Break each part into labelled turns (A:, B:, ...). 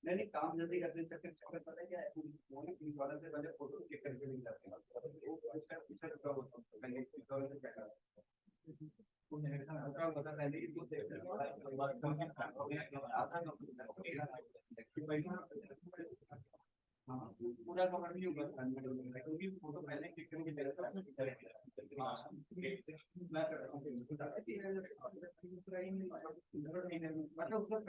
A: नहीं काम जल्दी करने चक्कर चक्कर पता है क्या है, इंश्योरेंस से पहले फोटो चेक करके नहीं जाते हैं, वो इसका पीछे रुका होता है, मैंने इंश्योरेंस से क्या करा तो मेरे साथ हल्का होता है पहले ही तो देखते हैं बात करके हो गया आसान हाँ पूरा कवर नहीं होगा क्योंकि फोटो पहले क्लिक करके दे रहा था मैं कर रहा हूँ मतलब उसका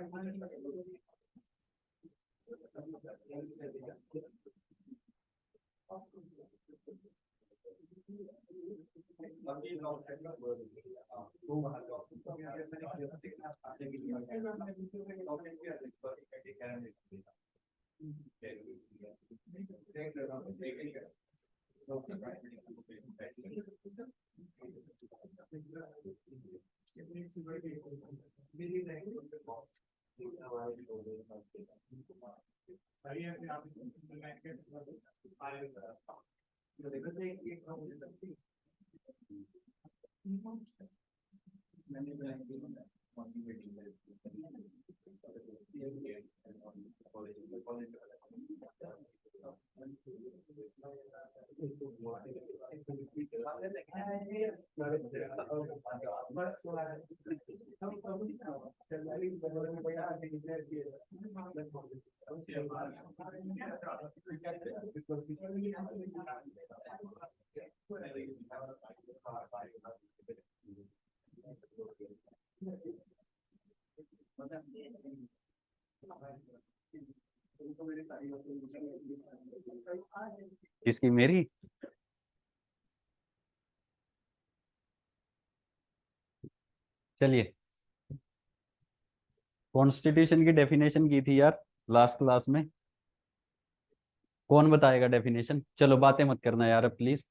B: किसकी, मेरी? चलिए, कॉन्स्टिट्यूशन की डेफिनेशन की थी यार लास्ट क्लास में। कौन बताएगा डेफिनेशन? चलो बातें मत करना यार अब प्लीज।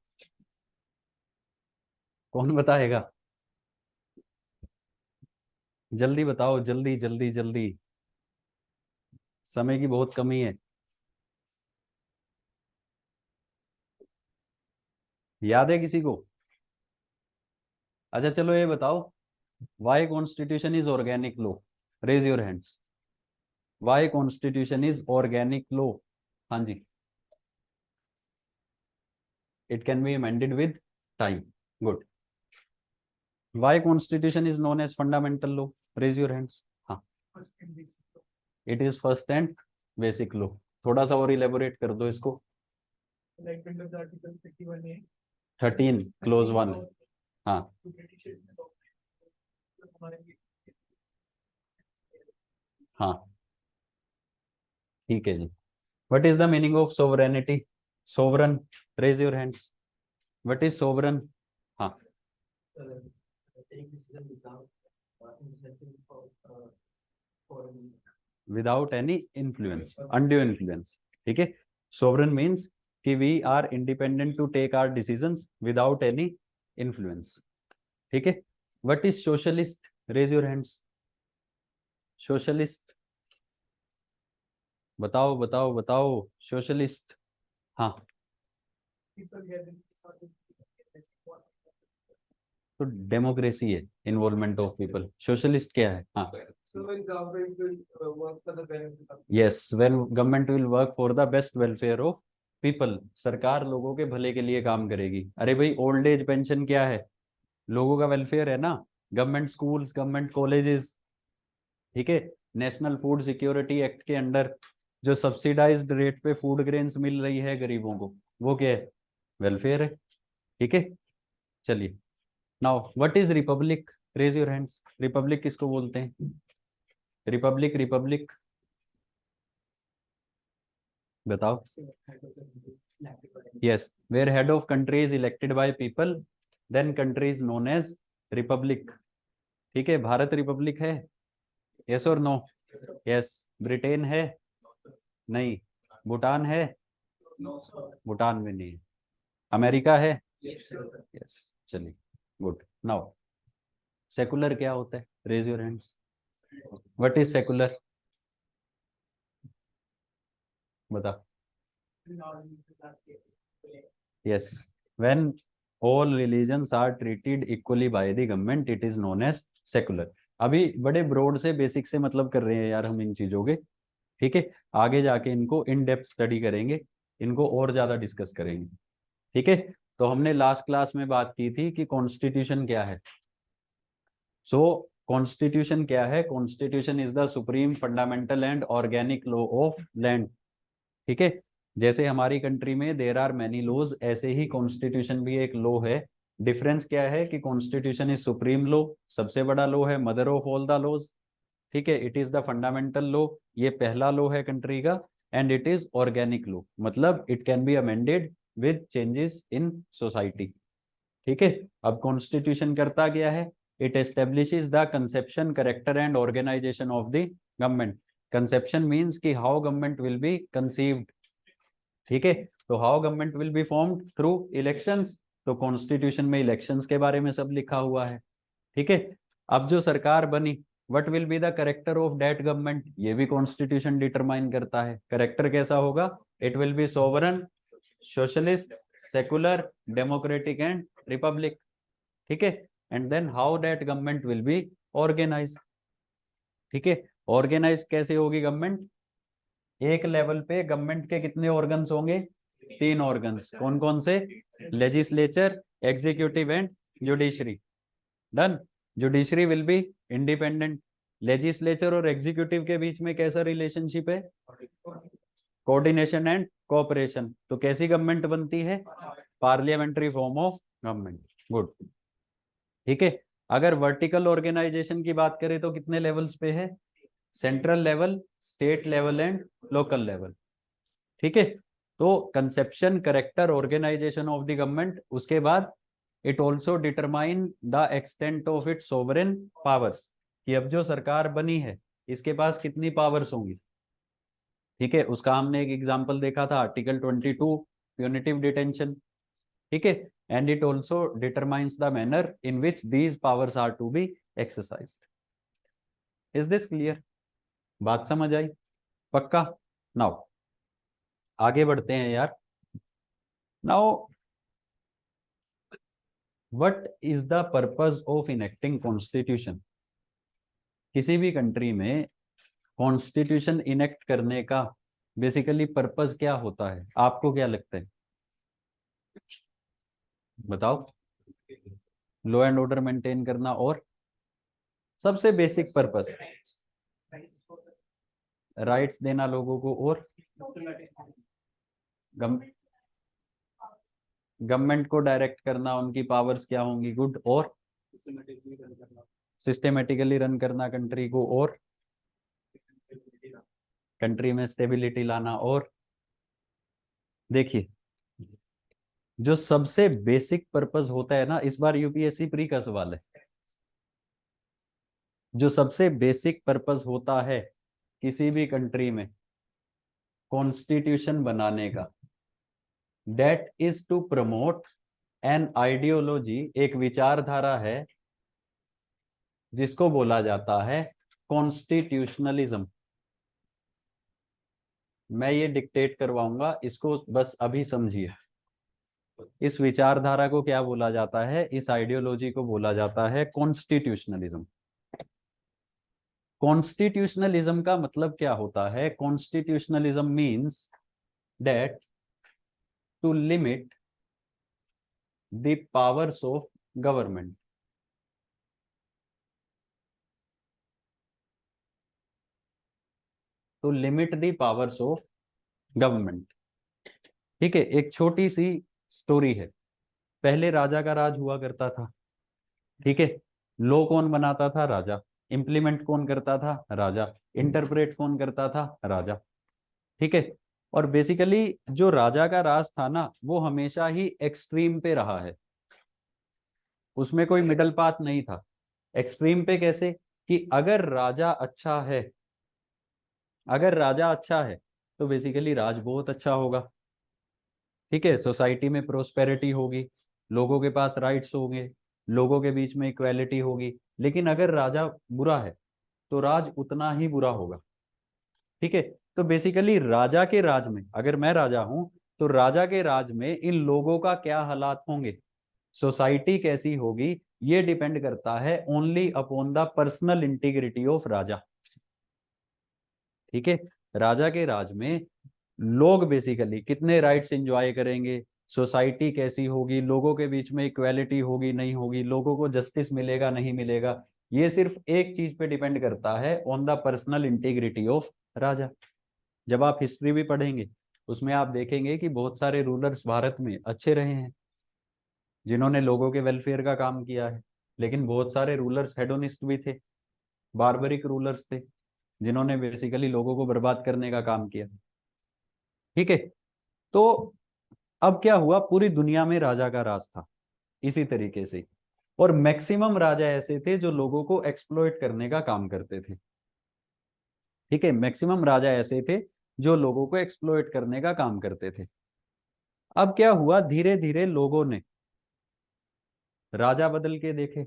B: कौन बताएगा? जल्दी बताओ, जल्दी जल्दी जल्दी, समय की बहुत कमी है। याद है किसी को? अच्छा चलो ये बताओ, why constitution is organic law? Raise your hands. Why constitution is organic law? हाँ जी। It can be amended with time. Good. Why constitution is known as fundamental law? Raise your hands. हाँ, it is first and basic law. थोड़ा सा और elaborate कर दो इसको। 13 close 1। हाँ हाँ, ठीक है जी। What is the meaning of sovereignty? Sovereign, raise your hands. What is sovereign? हाँ, without any influence, undue influence. ठीक है, सोवरन मीन्स कि we are independent to take our decisions without any influence. ठीक है। What is socialist? Raise your hands. Socialist, बताओ बताओ बताओ। Socialist, हाँ। तो डेमोक्रेसी है, इन्वॉल्वमेंट ऑफ पीपल। सोशलिस्ट क्या है? हाँ, yes, when government will work for the best welfare of people. सरकार लोगों के भले के लिए काम करेगी। अरे भाई, ओल्ड एज पेंशन क्या है? लोगों का वेलफेयर है ना। गवर्नमेंट स्कूल्स, गवर्नमेंट कॉलेजेस, ठीक है। नेशनल फूड सिक्योरिटी एक्ट के अंडर जो सब्सिडाइज्ड रेट पे फूड ग्रेन्स मिल रही है गरीबों को, वो क्या है? वेलफेयर है। ठीक है। चलिए, now what is republic? Raise your hands. Republic किसको बोलते हैं? रिपब्लिक, रिपब्लिक बताओ। Yes, where head of country is elected by people, then country is known as republic. ठीक है, भारत रिपब्लिक है? यस और नो? यस। ब्रिटेन है? नहीं। भूटान है? भूटान में नहीं है। अमेरिका है? यस। चलिए, गुड। नाउ सेकुलर क्या होता है? Raise your hands. What is secular? बता। Yes. When all religions are treated equally by the government, it is known as secular. अभी बड़े ब्रॉड से बेसिक से मतलब कर रहे हैं यार हम इन चीजों के, ठीक है। आगे जाके इनको इन डेप्थ स्टडी करेंगे, इनको और ज्यादा डिस्कस करेंगे, ठीक है। तो हमने लास्ट क्लास में बात की थी कि कॉन्स्टिट्यूशन क्या है। सो कॉन्स्टिट्यूशन क्या है? Constitution is the supreme fundamental and organic law of land, ठीक है। जैसे हमारी कंट्री में देयर आर मैनी लॉज, ऐसे ही कॉन्स्टिट्यूशन भी एक लॉ है। डिफरेंस क्या है कि कॉन्स्टिट्यूशन इज सुप्रीम लॉ, सबसे बड़ा लॉ है, mother of all the laws, ठीक है। It is the fundamental law, ये पहला लॉ है कंट्री का। And it is organic law, मतलब it can be amended with changes in society, ठीक है। अब कॉन्स्टिट्यूशन करता क्या है? It establishes the conception, character and organisation of the government. Conception means कि how government will be conceived, ठीक है। तो how government will be formed through elections, तो कॉन्स्टिट्यूशन में इलेक्शंस के बारे में सब लिखा हुआ है, ठीक है। अब जो सरकार बनी, what will be the character of that government, ये भी कॉन्स्टिट्यूशन डिटरमाइन करता है। कैरेक्टर कैसा होगा? It will be sovereign, socialist, secular, democratic and republic, ठीक है। And then how that government will be organize, ठीक है। ऑर्गेनाइज कैसे होगी गवर्नमेंट? एक लेवल पे गवर्नमेंट के कितने ऑर्गन्स होंगे? 3 ऑर्गन्स। कौन कौन से? Legislature, executive and judiciary. Done. Judiciary will be independent. Legislature और एग्जीक्यूटिव के बीच में कैसा रिलेशनशिप है? Coordination and cooperation. तो कैसी गवर्नमेंट बनती है? Parliamentary form of government. Good, ठीक है। अगर वर्टिकल ऑर्गेनाइजेशन की बात करें तो कितने लेवल्स पे है? Central level, state level and local level, ठीक है। तो conception, character, organisation of the government, उसके बाद it also determine the extent of its sovereign powers, कि अब जो सरकार बनी है इसके पास कितनी पावर्स होंगी, ठीक है। उसका हमने एक एग्जांपल देखा था, आर्टिकल 22, प्यूनिटिव डिटेंशन, ठीक है। And it also determines the manner in which these powers are to be exercised. Is this clear? बात समझ आई? पक्का? नाउ आगे बढ़ते हैं यार। Now what is the purpose of enacting constitution? किसी भी कंट्री में कॉन्स्टिट्यूशन इनेक्ट करने का बेसिकली पर्पस क्या होता है? आपको क्या लगता है? बताओ। लॉ एंड ऑर्डर मेंटेन करना, और सबसे बेसिक पर्पस राइट्स देना लोगों को, और गवर्नमेंट को डायरेक्ट करना, उनकी पावर्स क्या होंगी? गुड। और सिस्टेमेटिकली रन करना कंट्री को, और कंट्री में स्टेबिलिटी लाना। और देखिए, जो सबसे बेसिक पर्पस होता है ना, इस बार यूपीएससी प्री का सवाल है, जो सबसे बेसिक पर्पस होता है किसी भी कंट्री में कॉन्स्टिट्यूशन बनाने का, that is to promote an ideology, एक विचारधारा है जिसको बोला जाता है कॉन्स्टिट्यूशनलिज्म। मैं ये डिक्टेट करवाऊंगा, इसको बस अभी समझिए। इस विचारधारा को क्या बोला जाता है? इस आइडियोलॉजी को बोला जाता है कॉन्स्टिट्यूशनलिज्म। कॉन्स्टिट्यूशनलिज्म का मतलब क्या होता है? Constitutionalism means that to limit the powers of government, to limit the powers of government, ठीक है। एक छोटी सी स्टोरी है। पहले राजा का राज हुआ करता था, ठीक है। लॉ कौन बनाता था? राजा। इंप्लीमेंट कौन करता था? राजा। इंटरप्रेट कौन करता था? राजा, ठीक है। और बेसिकली जो राजा का राज था ना, वो हमेशा ही एक्सट्रीम पे रहा है, उसमें कोई मिडल पाथ नहीं था। एक्सट्रीम पे कैसे? कि अगर राजा अच्छा है, अगर राजा अच्छा है तो बेसिकली राज बहुत अच्छा होगा, ठीक है। सोसाइटी में प्रोस्पेरिटी होगी, लोगों के पास राइट्स होंगे, लोगों के बीच में इक्वालिटी होगी। लेकिन अगर राजा बुरा है तो राज उतना ही बुरा होगा, ठीक है। तो बेसिकली राजा के राज में, अगर मैं राजा हूं तो राजा के राज में इन लोगों का क्या हालात होंगे, सोसाइटी कैसी होगी, ये डिपेंड करता है only upon the personal integrity of राजा। ठीक है, राजा के राज में लोग बेसिकली कितने राइट्स एंजॉय करेंगे, सोसाइटी कैसी होगी, लोगों के बीच में इक्वालिटी होगी नहीं होगी, लोगों को जस्टिस मिलेगा नहीं मिलेगा, ये सिर्फ एक चीज पे डिपेंड करता है, on the personal integrity of राजा। जब आप हिस्ट्री भी पढ़ेंगे उसमें आप देखेंगे कि बहुत सारे रूलर्स भारत में अच्छे रहे हैं जिन्होंने लोगों के वेलफेयर का काम किया है, लेकिन बहुत सारे रूलर्स हेडोनिस्ट भी थे, बारबरिक रूलर्स थे जिन्होंने बेसिकली लोगों को बर्बाद करने का काम किया। ठीक है, तो अब क्या हुआ, पूरी दुनिया में राजा का राज था इसी तरीके से, और मैक्सिमम राजा ऐसे थे जो लोगों को एक्सप्लॉइट करने का काम करते थे। ठीक है, मैक्सिमम राजा ऐसे थे जो लोगों को एक्सप्लॉइट करने का काम करते थे। अब क्या हुआ, धीरे धीरे लोगों ने राजा बदल के देखे।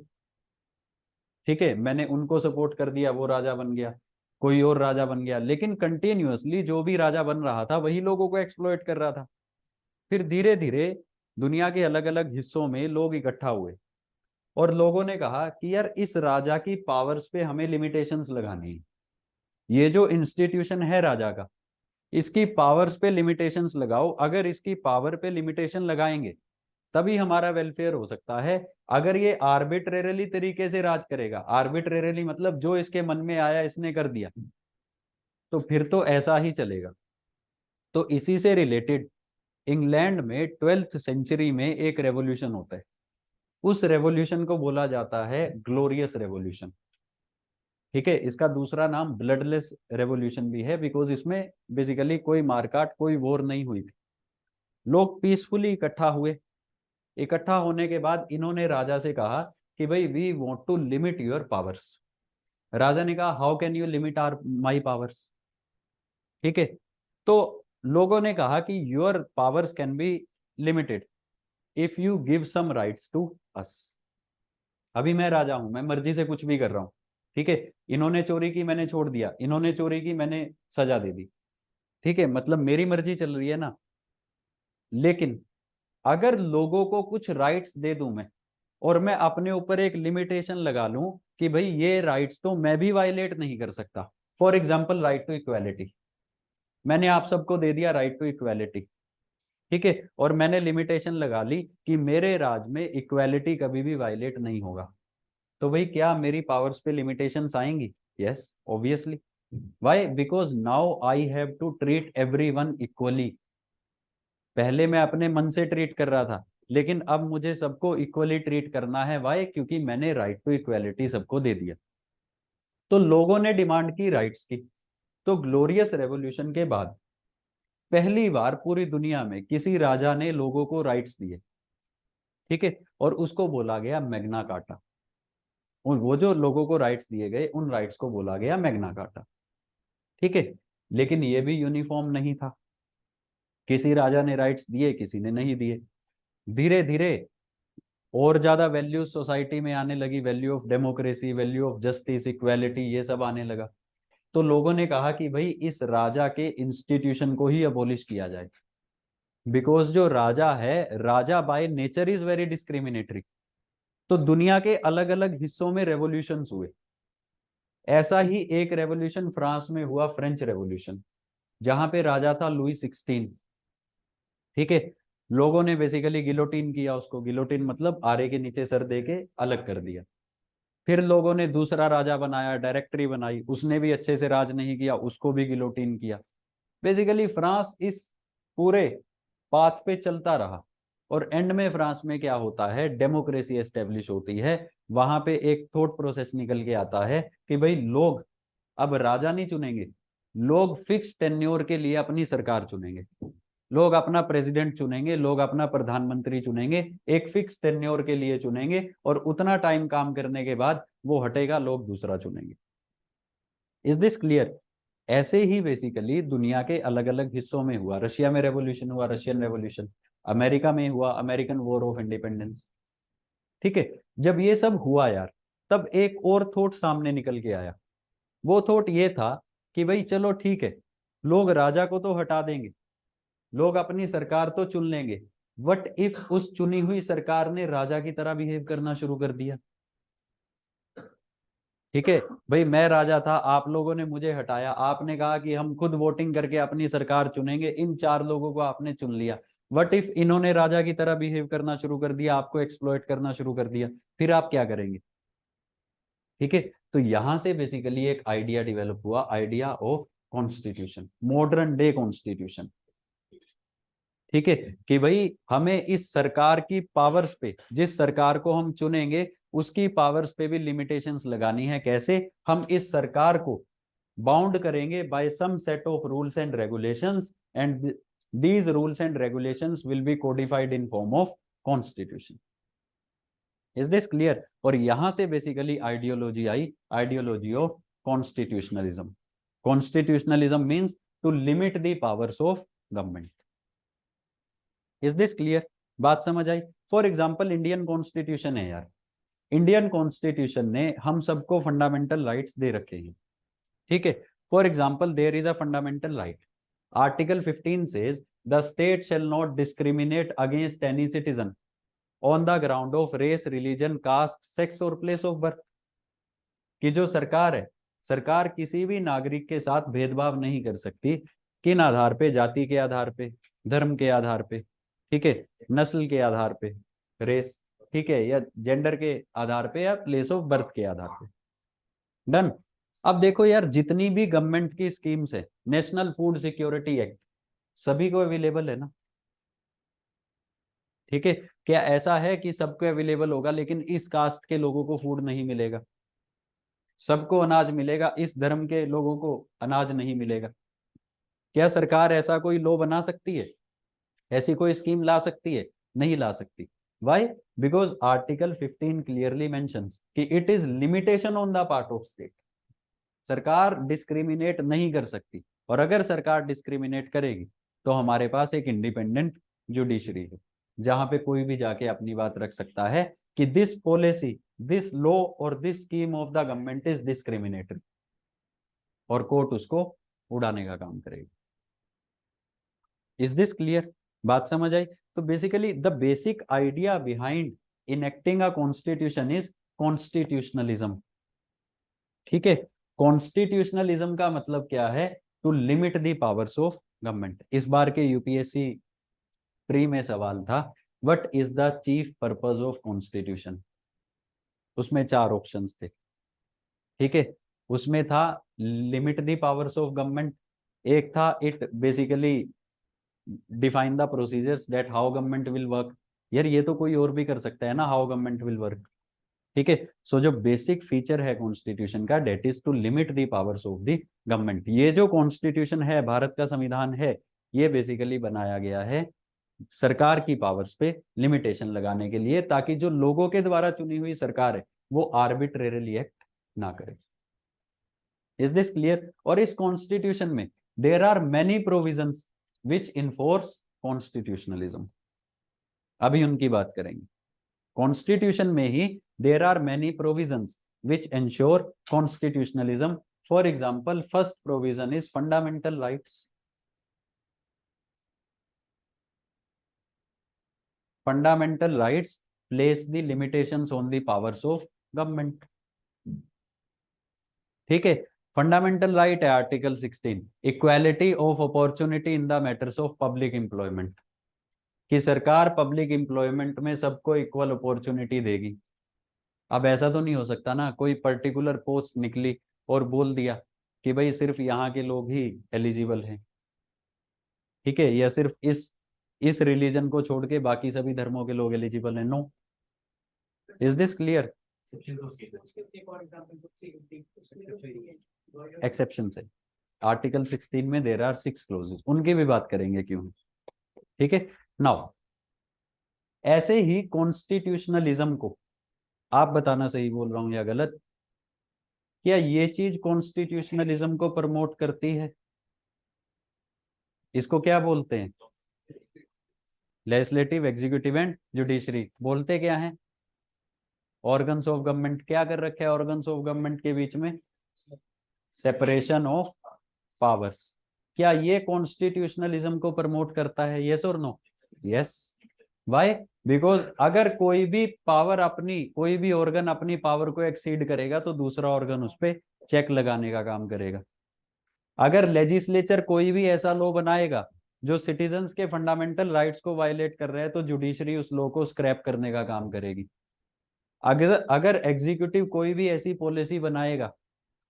B: ठीक है, मैंने उनको सपोर्ट कर दिया, वो राजा बन गया, कोई और राजा बन गया, लेकिन कंटिन्यूअसली जो भी राजा बन रहा था वही लोगों को एक्सप्लॉइट कर रहा था। फिर धीरे धीरे दुनिया के अलग अलग हिस्सों में लोग इकट्ठा हुए और लोगों ने कहा कि यार इस राजा की पावर्स पे हमें लिमिटेशंस लगानी है, ये जो इंस्टीट्यूशन है राजा का इसकी पावर्स पे लिमिटेशंस लगाओ, अगर इसकी पावर पे लिमिटेशन लगाएंगे तभी हमारा वेलफेयर हो सकता है। अगर ये आर्बिट्रेरली तरीके से राज करेगा, आर्बिट्रेरली मतलब जो इसके मन में आया इसने कर दिया, तो फिर तो ऐसा ही चलेगा। तो इसी से रिलेटेड इंग्लैंड में 12th सेंचुरी में एक रेवोल्यूशन होता है, उस रेवोल्यूशन को बोला जाता है ग्लोरियस रेवोल्यूशन। ठीक है, इसका दूसरा नाम ब्लडलेस रेवोल्यूशन भी है, बिकॉज इसमें बेसिकली कोई मारकाट कोई वॉर नहीं हुई थी, लोग पीसफुली इकट्ठा हुए। इकट्ठा होने के बाद इन्होंने राजा से कहा कि भाई we want to limit your powers. राजा ने कहा how can you limit are my powers. ठीक है, तो लोगों ने कहा कि your powers can be limited if you give some rights to us. अभी मैं राजा हूं, मैं मर्जी से कुछ भी कर रहा हूं। ठीक है, इन्होंने चोरी की मैंने छोड़ दिया, इन्होंने चोरी की मैंने सजा दे दी। ठीक है, मतलब मेरी मर्जी चल रही है ना। लेकिन अगर लोगों को कुछ राइट्स दे दूं मैं, और मैं अपने ऊपर एक लिमिटेशन लगा लूं कि भाई ये राइट्स तो मैं भी वायलेट नहीं कर सकता, for example right to equality, मैंने आप सबको दे दिया राइट टू इक्वालिटी। ठीक है, और मैंने लिमिटेशन लगा ली कि मेरे राज में इक्वालिटी कभी भी वायलेट नहीं होगा, तो भाई क्या मेरी पावर्स पे लिमिटेशंस आएंगी? Yes obviously. Why? Because now I have to treat everyone equally. पहले मैं अपने मन से ट्रीट कर रहा था, लेकिन अब मुझे सबको इक्वली ट्रीट करना है। व्हाई? क्योंकि मैंने राइट टू इक्वालिटी सबको दे दिया। तो लोगों ने डिमांड की राइट्स की। तो ग्लोरियस रेवोल्यूशन के बाद पहली बार पूरी दुनिया में किसी राजा ने लोगों को राइट्स दिए। ठीक है, और उसको बोला गया मैग्ना कार्टा। और वो जो लोगों को राइट्स दिए गए उन राइट्स को बोला गया मैग्ना कार्टा। ठीक है, लेकिन ये भी यूनिफॉर्म नहीं था, किसी राजा ने राइट्स दिए किसी ने नहीं दिए। धीरे धीरे और ज्यादा वैल्यूज सोसाइटी में आने लगी, value of democracy, value of justice, equality, ये सब आने लगा। तो लोगों ने कहा कि भाई इस राजा के इंस्टीट्यूशन को ही अबोलिश किया जाए, बिकॉज जो राजा है, राजा by nature is very discriminatory. तो दुनिया के अलग अलग हिस्सों में रेवोल्यूशंस हुए। ऐसा ही एक रेवोल्यूशन फ्रांस में हुआ, फ्रेंच रेवोल्यूशन, जहां पे राजा था लुई 16। ठीक है, लोगों ने बेसिकली गिलोटिन किया उसको, गिलोटिन मतलब आरे के नीचे सर दे के अलग कर दिया। फिर लोगों ने दूसरा राजा बनाया, डायरेक्टरी बनाई, उसने भी अच्छे से राज नहीं किया, उसको भी गिलोटिन किया। बेसिकली फ्रांस इस पूरे पाथ पे चलता रहा, और एंड में फ्रांस में क्या होता है, डेमोक्रेसी एस्टेब्लिश होती है। वहां पे एक थॉट प्रोसेस निकल के आता है कि भाई लोग अब राजा नहीं चुनेंगे, लोग फिक्स टेन्योर के लिए अपनी सरकार चुनेंगे, लोग अपना प्रेसिडेंट चुनेंगे, लोग अपना प्रधानमंत्री चुनेंगे, एक फिक्स टेन्योर के लिए चुनेंगे, और उतना टाइम काम करने के बाद वो हटेगा, लोग दूसरा चुनेंगे। Is this clear? ऐसे ही बेसिकली दुनिया के अलग अलग हिस्सों में हुआ। रशिया में रेवोल्यूशन हुआ, रशियन रेवोल्यूशन। अमेरिका में हुआ, अमेरिकन वॉर ऑफ इंडिपेंडेंस। ठीक है, जब ये सब हुआ यार, तब एक और थॉट सामने निकल के आया। वो थॉट ये था कि भाई चलो ठीक है, लोग राजा को तो हटा देंगे, लोग अपनी सरकार तो चुन लेंगे, व्हाट इफ उस चुनी हुई सरकार ने राजा की तरह बिहेव करना शुरू कर दिया? ठीक है भाई, मैं राजा था, आप लोगों ने मुझे हटाया, आपने कहा कि हम खुद वोटिंग करके अपनी सरकार चुनेंगे, इन 4 लोगों को आपने चुन लिया। व्हाट इफ इन्होंने राजा की तरह बिहेव करना शुरू कर दिया, आपको एक्सप्लॉइट करना शुरू कर दिया, फिर आप क्या करेंगे? ठीक है, तो यहां से बेसिकली एक आइडिया डेवलप हुआ, idea of constitution, modern day constitution. ठीक है, कि भाई हमें इस सरकार की पावर्स पे, जिस सरकार को हम चुनेंगे उसकी पावर्स पे भी लिमिटेशंस लगानी है। कैसे? हम इस सरकार को बाउंड करेंगे by some set of rules and regulations, and these rules and regulations will be codified in form of constitution. Is this clear? और यहां से बेसिकली आइडियोलॉजी आई, ideology of constitutionalism. Constitutionalism means to limit the powers of government. Is this clear? बात समझ आई? For example Indian constitution है यार, Indian constitution ने हम सबको फंडामेंटल राइट्स दे रखे हैं। ठीक है, for example there is a fundamental right, article 15 says the state shall not discriminate against any citizen on the ground of race, religion, caste, sex और प्लेस ऑफ बर्थ। कि जो सरकार है, सरकार किसी भी नागरिक के साथ भेदभाव नहीं कर सकती। किन आधार पे? जाति के आधार पे, धर्म के आधार पे, ठीक है, नस्ल के आधार पे, रेस, ठीक है, या जेंडर के आधार पे, या प्लेस ऑफ बर्थ के आधार पे। डन। अब देखो यार, जितनी भी गवर्नमेंट की स्कीम्स है, नेशनल फूड सिक्योरिटी एक्ट सभी को अवेलेबल है ना? ठीक है, क्या ऐसा है कि सबको अवेलेबल होगा लेकिन इस कास्ट के लोगों को फूड नहीं मिलेगा? सबको अनाज मिलेगा, इस धर्म के लोगों को अनाज नहीं मिलेगा? क्या सरकार ऐसा कोई लॉ बना सकती है? ऐसी कोई स्कीम ला सकती है? नहीं ला सकती। Why? Because article 15 clearly mentions कि it is limitation on the part of state. सरकार डिस्क्रिमिनेट नहीं कर सकती, और अगर सरकार डिस्क्रिमिनेट करेगी तो हमारे पास एक इंडिपेंडेंट जुडिशरी है, जहां पे कोई भी जाके अपनी बात रख सकता है कि दिस पॉलिसी, दिस लॉ और this scheme of the government is discriminatory, और कोर्ट उसको उड़ाने का काम करेगी। Is this clear? बात समझ आई? तो basically the basic idea behind enacting a constitution is constitutionalism. ठीक है, कॉन्स्टिट्यूशनलिज्म का मतलब क्या है? To limit the powers of government. इस बार के यूपीएससी प्री में सवाल था, what is the chief purpose of constitution? उसमें 4 ऑप्शंस थे। ठीक है, उसमें था limit the powers of government, एक था it basically define the procedures that how government will work. यार ये तो कोई और भी कर सकता है ना, हाउ गवर्नमेंट विल वर्क। ठीक है, सो जो बेसिक फीचर है कॉन्स्टिट्यूशन का, that is to limit the powers of the government. ये जो कॉन्स्टिट्यूशन है, भारत का संविधान है, ये बेसिकली बनाया गया है सरकार की पावर्स पे लिमिटेशन लगाने के लिए, ताकि जो लोगों के द्वारा चुनी हुई सरकार है वो आर्बिट्रेरली एक्ट ना करे। Is this clear? और इस कॉन्स्टिट्यूशन में there are many provisions which enforce constitutionalism. अभी उनकी बात करेंगे। कॉन्स्टिट्यूशन में ही there are many provisions which ensure constitutionalism. For example, first provision is fundamental rights. Fundamental rights place the limitations on the powers of government. ठीक है, fundamental right है article 16, equality of opportunity in the matters of public employment, कि सरकार public employment में सबको equal opportunity देगी। अब ऐसा तो नहीं हो सकता ना, कोई पर्टिकुलर पोस्ट निकली और बोल दिया कि भाई सिर्फ यहाँ के लोग ही एलिजिबल हैं, ठीक है, या सिर्फ इस रिलीजन को छोड़ के बाकी सभी धर्मों के लोग एलिजिबल हैं। No. Is this clear? Exception है आर्टिकल 16 में, देर आर 6 क्लोजेस, उनकी भी बात करेंगे क्यों। ठीक है, नाउ ऐसे ही कॉन्स्टिट्यूशनलिज्म को, आप बताना सही बोल रहा हूं या गलत, क्या ये चीज कॉन्स्टिट्यूशनलिज्म को प्रमोट करती है? इसको क्या बोलते हैं? Legislative, executive and judiciary. बोलते क्या है? Organs of government. क्या कर रखे है ऑर्गन्स ऑफ गवर्नमेंट के बीच में? Separation of powers. क्या ये कॉन्स्टिट्यूशनलिज्म को प्रमोट करता है? यस और नो? यस। वाई? बिकॉज अगर कोई भी ऑर्गन अपनी पावर को एक्सीड करेगा तो दूसरा ऑर्गन उस पर चेक लगाने का काम करेगा। अगर लेजिस्लेचर कोई भी ऐसा लॉ बनाएगा जो सिटीजन्स के फंडामेंटल राइट्स को वायलेट कर रहा है तो जुडिशरी उस लॉ को स्क्रैप करने का काम करेगी। अगर अगर एग्जीक्यूटिव कोई भी ऐसी पॉलिसी बनाएगा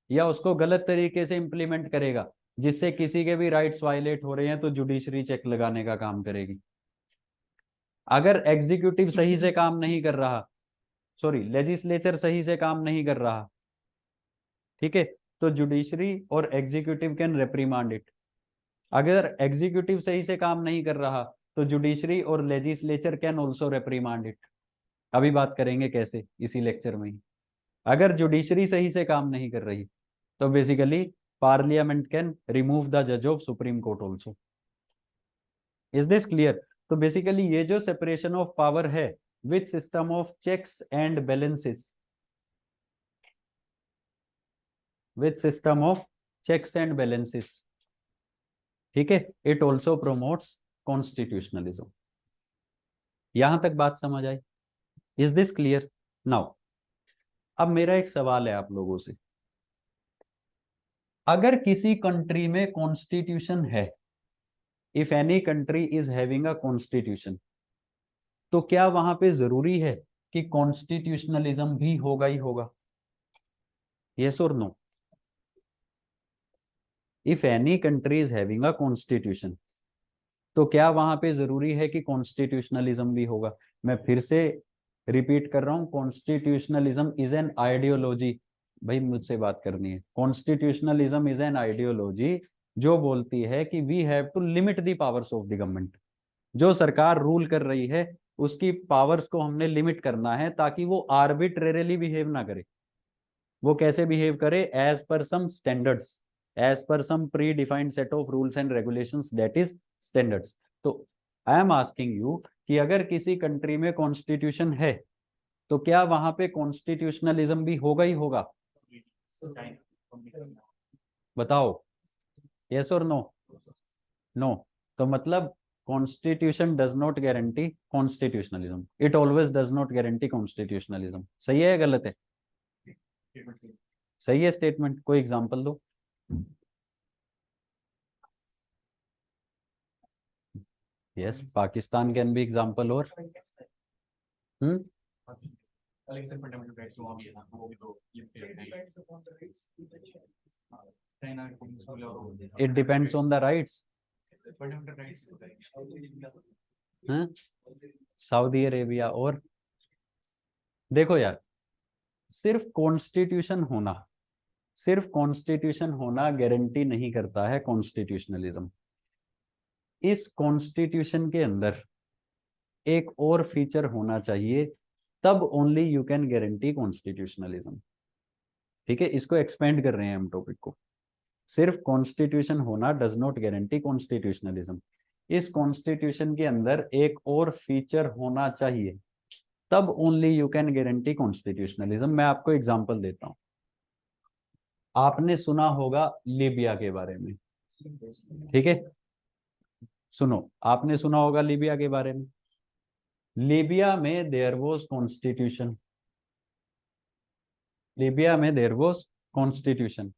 B: या उसको गलत तरीके से इंप्लीमेंट करेगा जिससे किसी के भी राइट्स वायलेट हो रहे हैं तो जुडिशरी चेक लगाने का काम करेगी। अगर एग्जीक्यूटिव सही से काम नहीं कर रहा, सॉरी लेजिस्लेचर सही से काम नहीं कर रहा, ठीक है, तो जुडिशरी और एग्जीक्यूटिव कैन रेप्रीमांड इट। अगर एग्जीक्यूटिव सही से काम नहीं कर रहा तो जुडिशरी और legislature can also reprimand it. अभी बात करेंगे कैसे, इसी लेक्चर में ही। अगर जुडिशरी सही से काम नहीं कर रही तो basically Parliament can remove the जज of Supreme Court also. Is this clear? तो बेसिकली ये जो सेपरेशन ऑफ पावर है with system of checks and balances, with system of checks and balances, ठीक है, इट ऑल्सो प्रोमोट्स कॉन्स्टिट्यूशनलिज्म। यहां तक बात समझ आई? Is this clear? नाउ अब मेरा एक सवाल है आप लोगों से, अगर किसी कंट्री में कॉन्स्टिट्यूशन है, if any country is having a constitution, तो क्या वहां पे जरूरी है कि कॉन्स्टिट्यूशनलिज्म भी होगा ही होगा? यस और no? If any country is having a constitution, तो क्या वहां पे जरूरी है कि कॉन्स्टिट्यूशनलिज्म भी होगा? मैं फिर से रिपीट कर रहा हूं, कॉन्स्टिट्यूशनलिज्म इज एन आइडियोलॉजी। भाई मुझसे बात करनी है। कॉन्स्टिट्यूशनलिज्म इज एन आइडियोलॉजी जो बोलती है कि we have to limit the powers of the government. जो सरकार रूल कर रही है उसकी पावर्स को हमने लिमिट करना है ताकि वो आर्बिट्रेरली बिहेव ना करे। वो कैसे बिहेव करे? As per some standards, as per some predefined set of rules and regulations, that is standards. तो आई एम आस्किंग यू कि अगर किसी कंट्री में कॉन्स्टिट्यूशन है तो क्या वहां पे कॉन्स्टिट्यूशनलिज्म भी होगा ही होगा? बताओ, यस और नो? नो। तो मतलब constitution does not guarantee constitutionalism, it always does not guarantee constitutionalism. सही है या गलत है? सही है स्टेटमेंट। कोई एग्जांपल दो। Yes, Pakistan can be example. और hmm, it depends on the rights. Saudi Arabia. और देखो यार, सिर्फ कॉन्स्टिट्यूशन होना, सिर्फ कॉन्स्टिट्यूशन होना गारंटी नहीं करता है कॉन्स्टिट्यूशनलिज्म। इस कॉन्स्टिट्यूशन के अंदर एक और फीचर होना चाहिए, तब only you can guarantee constitutionalism. ठीक है, इसको एक्सपेंड कर रहे हैं हम टॉपिक को। सिर्फ कॉन्स्टिट्यूशन होना डज नॉट गारंटी कॉन्स्टिट्यूशनलिज्म। इस कॉन्स्टिट्यूशन के अंदर एक और फीचर होना चाहिए, तब only you can guarantee constitutionalism. मैं आपको एग्जांपल देता हूं। आपने सुना होगा लीबिया के बारे में, ठीक है? सुनो, आपने सुना होगा लीबिया के बारे में। लीबिया में देयर वाज कॉन्स्टिट्यूशन, लीबिया में there was constitution,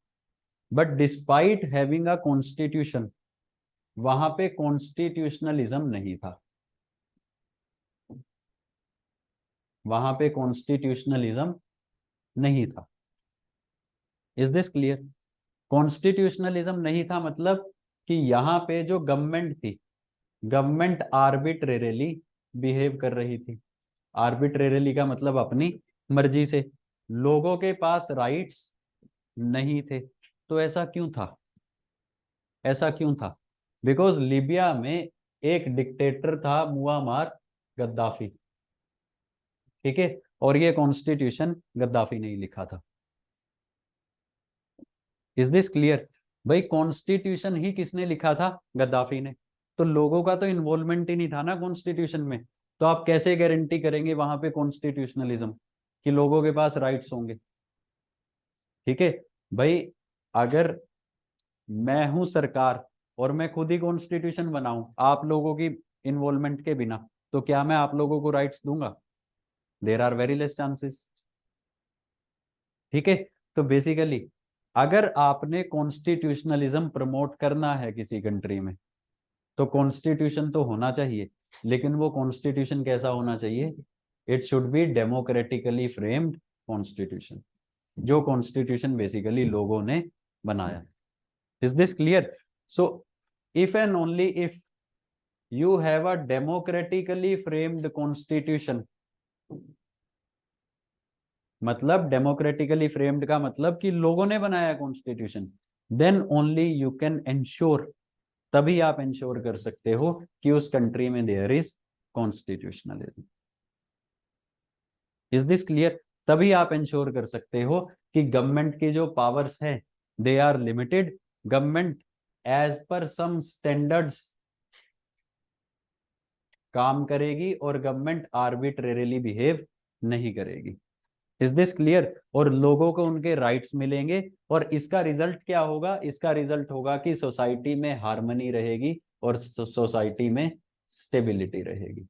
B: but despite having a constitution, वहां पे कॉन्स्टिट्यूशनलिज्म नहीं था। वहां पे कॉन्स्टिट्यूशनलिज्म नहीं था। Is this clear? कॉन्स्टिट्यूशनलिज्म नहीं था मतलब कि यहाँ पे जो गवर्नमेंट थी, गवर्नमेंट आर्बिट्रेरली बिहेव कर रही थी। आर्बिट्रेरली का मतलब अपनी मर्जी से। लोगों के पास राइट्स नहीं थे। तो ऐसा क्यों था? ऐसा क्यों था? बिकॉज लीबिया में एक डिक्टेटर था, मुअम्मर गद्दाफी, ठीक है, और ये कॉन्स्टिट्यूशन गद्दाफी ने ही लिखा था। Is this clear? भाई कॉन्स्टिट्यूशन ही किसने लिखा था? गद्दाफी ने। तो लोगों का तो इन्वॉल्वमेंट ही नहीं था ना कॉन्स्टिट्यूशन में। तो आप कैसे गारंटी करेंगे वहां पे कॉन्स्टिट्यूशनलिज्म कि लोगों के पास राइट्स होंगे? ठीक है भाई, अगर मैं हूं सरकार और मैं खुद ही कॉन्स्टिट्यूशन बनाऊं आप लोगों की इन्वॉल्वमेंट के बिना, तो क्या मैं आप लोगों को राइट्स दूंगा? There are very less chances. ठीक है, तो बेसिकली अगर आपने कॉन्स्टिट्यूशनलिज्म प्रमोट करना है किसी कंट्री में, तो कॉन्स्टिट्यूशन तो होना चाहिए, लेकिन वो कॉन्स्टिट्यूशन कैसा होना चाहिए? It should be democratically framed constitution, जो कॉन्स्टिट्यूशन बेसिकली लोगों ने बनाया। Is this clear? So if and only if you have a democratically framed constitution, मतलब डेमोक्रेटिकली फ्रेम्ड का मतलब कि लोगों ने बनाया constitution, then only you can ensure, तभी आप इंश्योर कर सकते हो कि उस कंट्री में there is constitutionalism. Is this clear? तभी आप इंश्योर कर सकते हो कि गवर्नमेंट की जो पावर्स है they are limited, government as per some standards काम करेगी और गवर्नमेंट आर्बिट्रेरीली बिहेव नहीं करेगी। Is this clear? और लोगों को उनके राइट्स मिलेंगे, और इसका रिजल्ट क्या होगा? इसका रिजल्ट होगा कि सोसाइटी में हार्मनी रहेगी और सोसाइटी में स्टेबिलिटी रहेगी।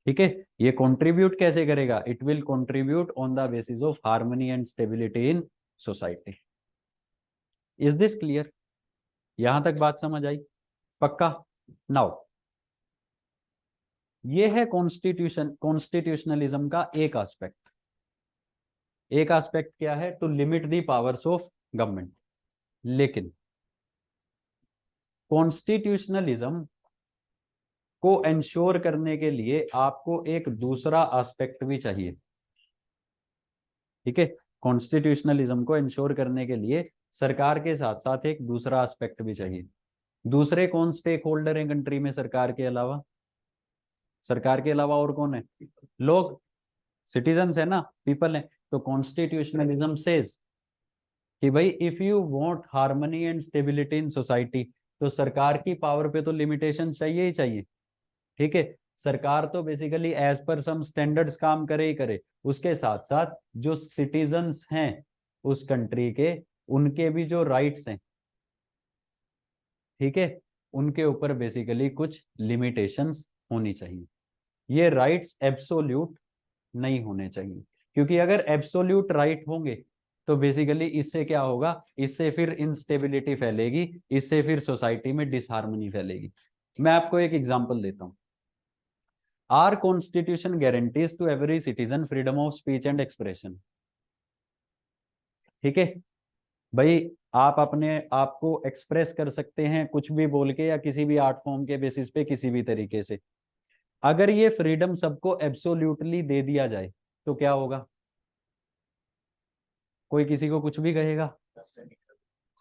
B: ठीक है, ये कंट्रीब्यूट कैसे करेगा? It will contribute on the basis of harmony and stability in society. Is this clear? यहां तक बात समझ आई? पक्का? नाउ ये है कॉन्स्टिट्यूशनलिज्म का एक एस्पेक्ट। एक एस्पेक्ट क्या है? To limit the powers of government. लेकिन कॉन्स्टिट्यूशनलिज्म को एंश्योर करने के लिए आपको एक दूसरा एस्पेक्ट भी चाहिए। ठीक है, कॉन्स्टिट्यूशनलिज्म को एंश्योर करने के लिए सरकार के साथ साथ एक दूसरा एस्पेक्ट भी चाहिए। दूसरे कौन स्टेक होल्डर हैं कंट्री में सरकार के अलावा? सरकार के अलावा और कौन है? लोग, सिटीजन्स है ना, पीपल है। तो कॉन्स्टिट्यूशनलिज्म सेज कि भाई if you want harmony and stability in society, तो सरकार की पावर पे तो लिमिटेशन चाहिए ही चाहिए। ठीक है, सरकार तो basically as per some standards काम करे ही करे, उसके साथ साथ जो सिटीजन्स हैं उस कंट्री के, उनके भी जो राइट्स हैं, ठीक है, उनके ऊपर बेसिकली कुछ लिमिटेशंस होनी चाहिए। ये राइट्स एब्सोल्यूट नहीं होने चाहिए, क्योंकि अगर एब्सोल्यूट राइट होंगे तो बेसिकली इससे क्या होगा? इससे फिर इंस्टेबिलिटी फैलेगी, इससे फिर सोसाइटी में डिसहार्मनी फैलेगी। मैं आपको एक एग्जांपल देता हूं। Our constitution guarantees to every citizen freedom of speech and expression. ठीक है भाई, आप अपने आप को एक्सप्रेस कर सकते हैं कुछ भी बोल के, या किसी भी आर्ट फॉर्म के बेसिस पे, किसी भी तरीके से। अगर ये फ्रीडम सबको एब्सोल्यूटली दे दिया जाए तो क्या होगा? कोई किसी को कुछ भी कहेगा,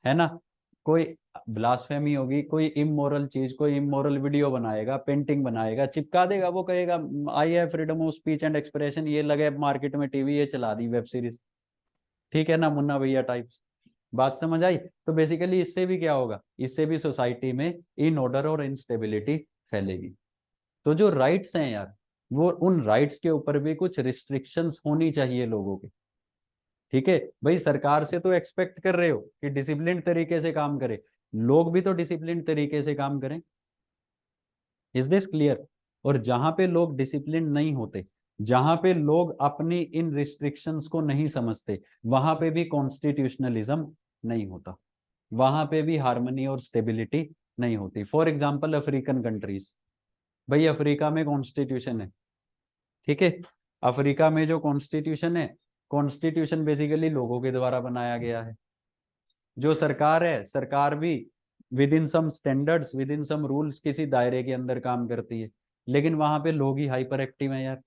B: है ना? कोई ब्लास्फेमी होगी, कोई इमोरल चीज, कोई इमोरल वीडियो बनाएगा, पेंटिंग बनाएगा, चिपका देगा, वो कहेगा I have freedom of speech and expression, ये लगे मार्केट में टीवी, ये चला दी वेब सीरीज। ठीक है ना, मुन्ना भैया टाइप्स। बात समझ आई? तो बेसिकली इससे भी क्या होगा? इससे भी सोसाइटी में इन ऑर्डर और इंस्टेबिलिटी फैलेगी। तो जो राइट्स हैं यार, वो उन राइट्स के ऊपर भी कुछ रिस्ट्रिक्शंस होनी चाहिए लोगों के। ठीक है भाई, सरकार से तो एक्सपेक्ट कर रहे हो कि डिसिप्लिन तरीके से काम करे, लोग भी तो डिसिप्लिन तरीके से काम करें। Is this clear? और जहां पे लोग डिसिप्लिन नहीं होते, जहां पे लोग अपनी इन रिस्ट्रिक्शंस को नहीं समझते, वहां पे भी कॉन्स्टिट्यूशनलिज्म नहीं होता, वहां पे भी हार्मनी और स्टेबिलिटी नहीं होती। फॉर एग्जाम्पल अफ्रीकन कंट्रीज, भाई अफ्रीका में कॉन्स्टिट्यूशन है, ठीक है, अफ्रीका में जो कॉन्स्टिट्यूशन है, कॉन्स्टिट्यूशन बेसिकली लोगों के द्वारा बनाया गया है। जो सरकार है, सरकार भी within some standards, within some rules, किसी दायरे के अंदर काम करती है। लेकिन वहां पे लोग ही हाइपर एक्टिव हैं यार।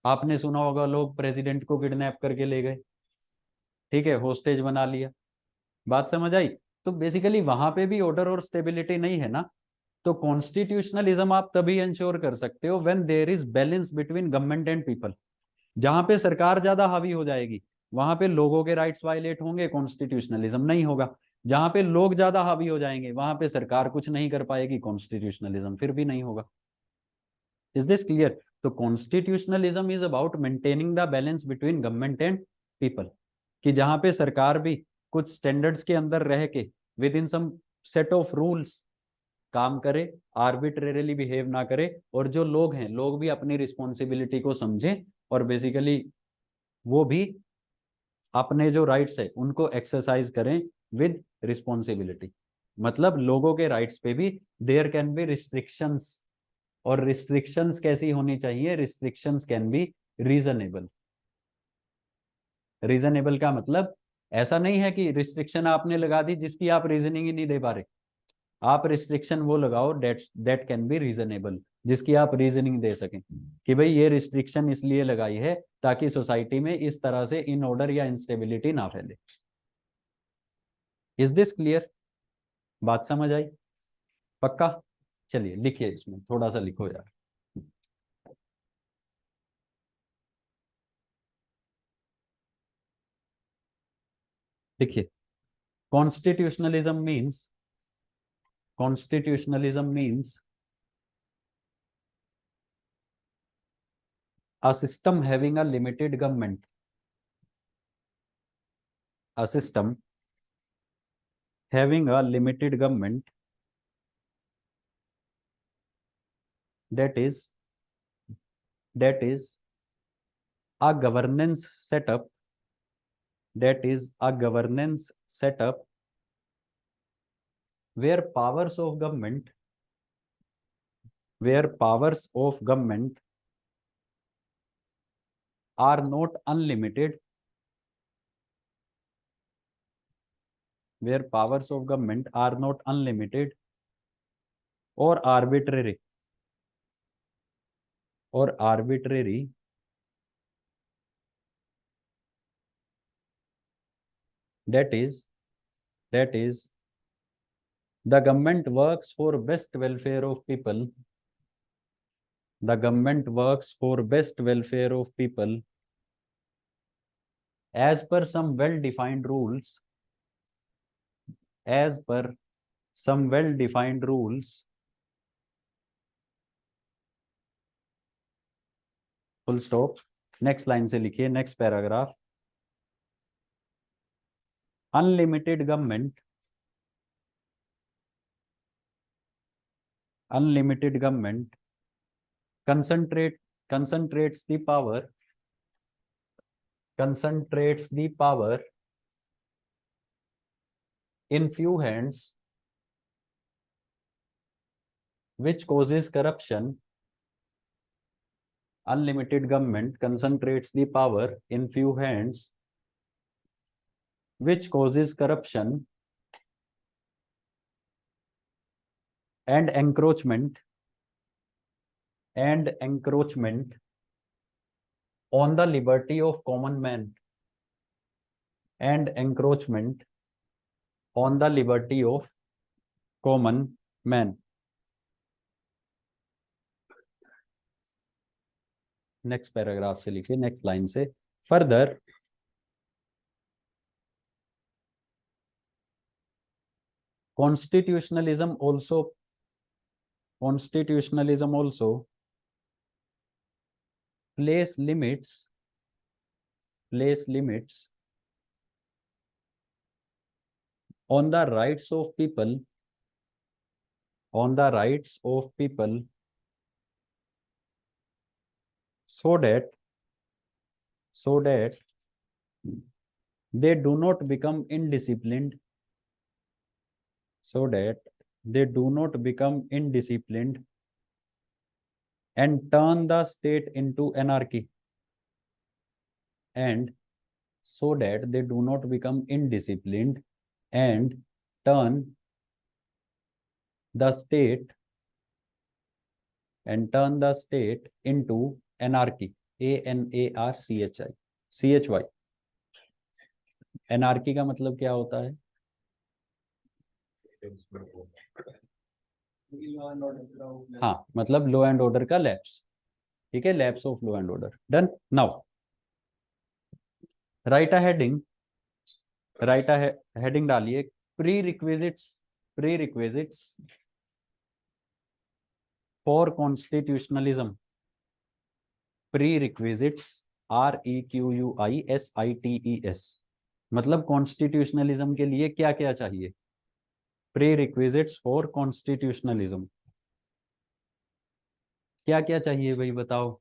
B: आपने सुना होगा लोग प्रेसिडेंट को किडनैप करके ले गए, ठीक है, होस्टेज बना लिया। बात समझ आई? तो बेसिकली वहां पे भी ऑर्डर और स्टेबिलिटी नहीं है ना। तो कॉन्स्टिट्यूशनलिज्म आप तभी इंश्योर कर सकते हो when there is balance between government and people. जहां पे सरकार ज्यादा हावी हो जाएगी, वहां पे लोगों के राइट्स वायलेट होंगे, कॉन्स्टिट्यूशनलिज्म नहीं होगा। जहां पे लोग ज्यादा हावी हो जाएंगे, वहां पे सरकार कुछ नहीं कर पाएगी, कॉन्स्टिट्यूशनलिज्म फिर भी नहीं होगा। Is this clear? तो constitutionalism is about maintaining the balance between government and people, कि जहां पे सरकार भी कुछ स्टैंडर्ड्स के अंदर रह के within some set of rules काम करे, आर्बिट्रेरीली बिहेव ना करे, और जो लोग हैं लोग भी अपनी रिस्पॉन्सिबिलिटी को समझें और बेसिकली वो भी अपने जो राइट्स है उनको एक्सरसाइज करें विद रिस्पॉन्सिबिलिटी। मतलब लोगों के राइट्स पे भी देयर कैन बी रिस्ट्रिक्शंस, और रिस्ट्रिक्शंस कैसी होनी चाहिए? Restrictions can be reasonable. Reasonable का मतलब ऐसा नहीं है कि रिस्ट्रिक्शन आपने लगा दी जिसकी आप रीजनिंग ही नहीं दे पा रहे। आप रिस्ट्रिक्शन वो लगाओ दैट कैन बी रीजनेबल, जिसकी आप रीजनिंग दे सकें कि भाई ये रिस्ट्रिक्शन इसलिए लगाई है ताकि सोसाइटी में इस तरह से इन ऑर्डर या इंस्टेबिलिटी ना फैले। Is this clear? बात समझ आई? पक्का? चलिए लिखिए, इसमें थोड़ा सा लिखो यार। देखिए, constitutionalism means, constitutionalism means a system having a limited government, a system having a limited government, that is a governance setup, that is a governance setup where powers of government, where powers of government are not unlimited, where powers of government are not unlimited or arbitrary, or arbitrary, that is the government works for best welfare of people, the government works for best welfare of people as per some well defined rules, as per some well defined rules, full stop। Next line से लिखिए, next paragraph. Unlimited government, unlimited government concentrates the power, concentrates the power in few hands, which causes corruption। Unlimited government concentrates the power in few hands, which causes corruption and encroachment on the liberty of common man, and encroachment on the liberty of common man। Next paragraph से लिखिए, next line से। Further constitutionalism also place limits on the rights of people, so that they do not become indisciplined, and turn the state into anarchy, and so that they do not become indisciplined and turn the state into anarchy, ANARCHY। Anarchy का मतलब क्या होता है? हाँ, मतलब law and order का lapse. ठीक है, lapse of law and order. Done. Now right a heading डालिए, pre requisites for constitutionalism. Pre requisites, REQUISITES, मतलब कॉन्स्टिट्यूशनलिज्म के लिए क्या क्या चाहिए? Pre requisites for constitutionalism. क्या क्या चाहिए भाई बताओ।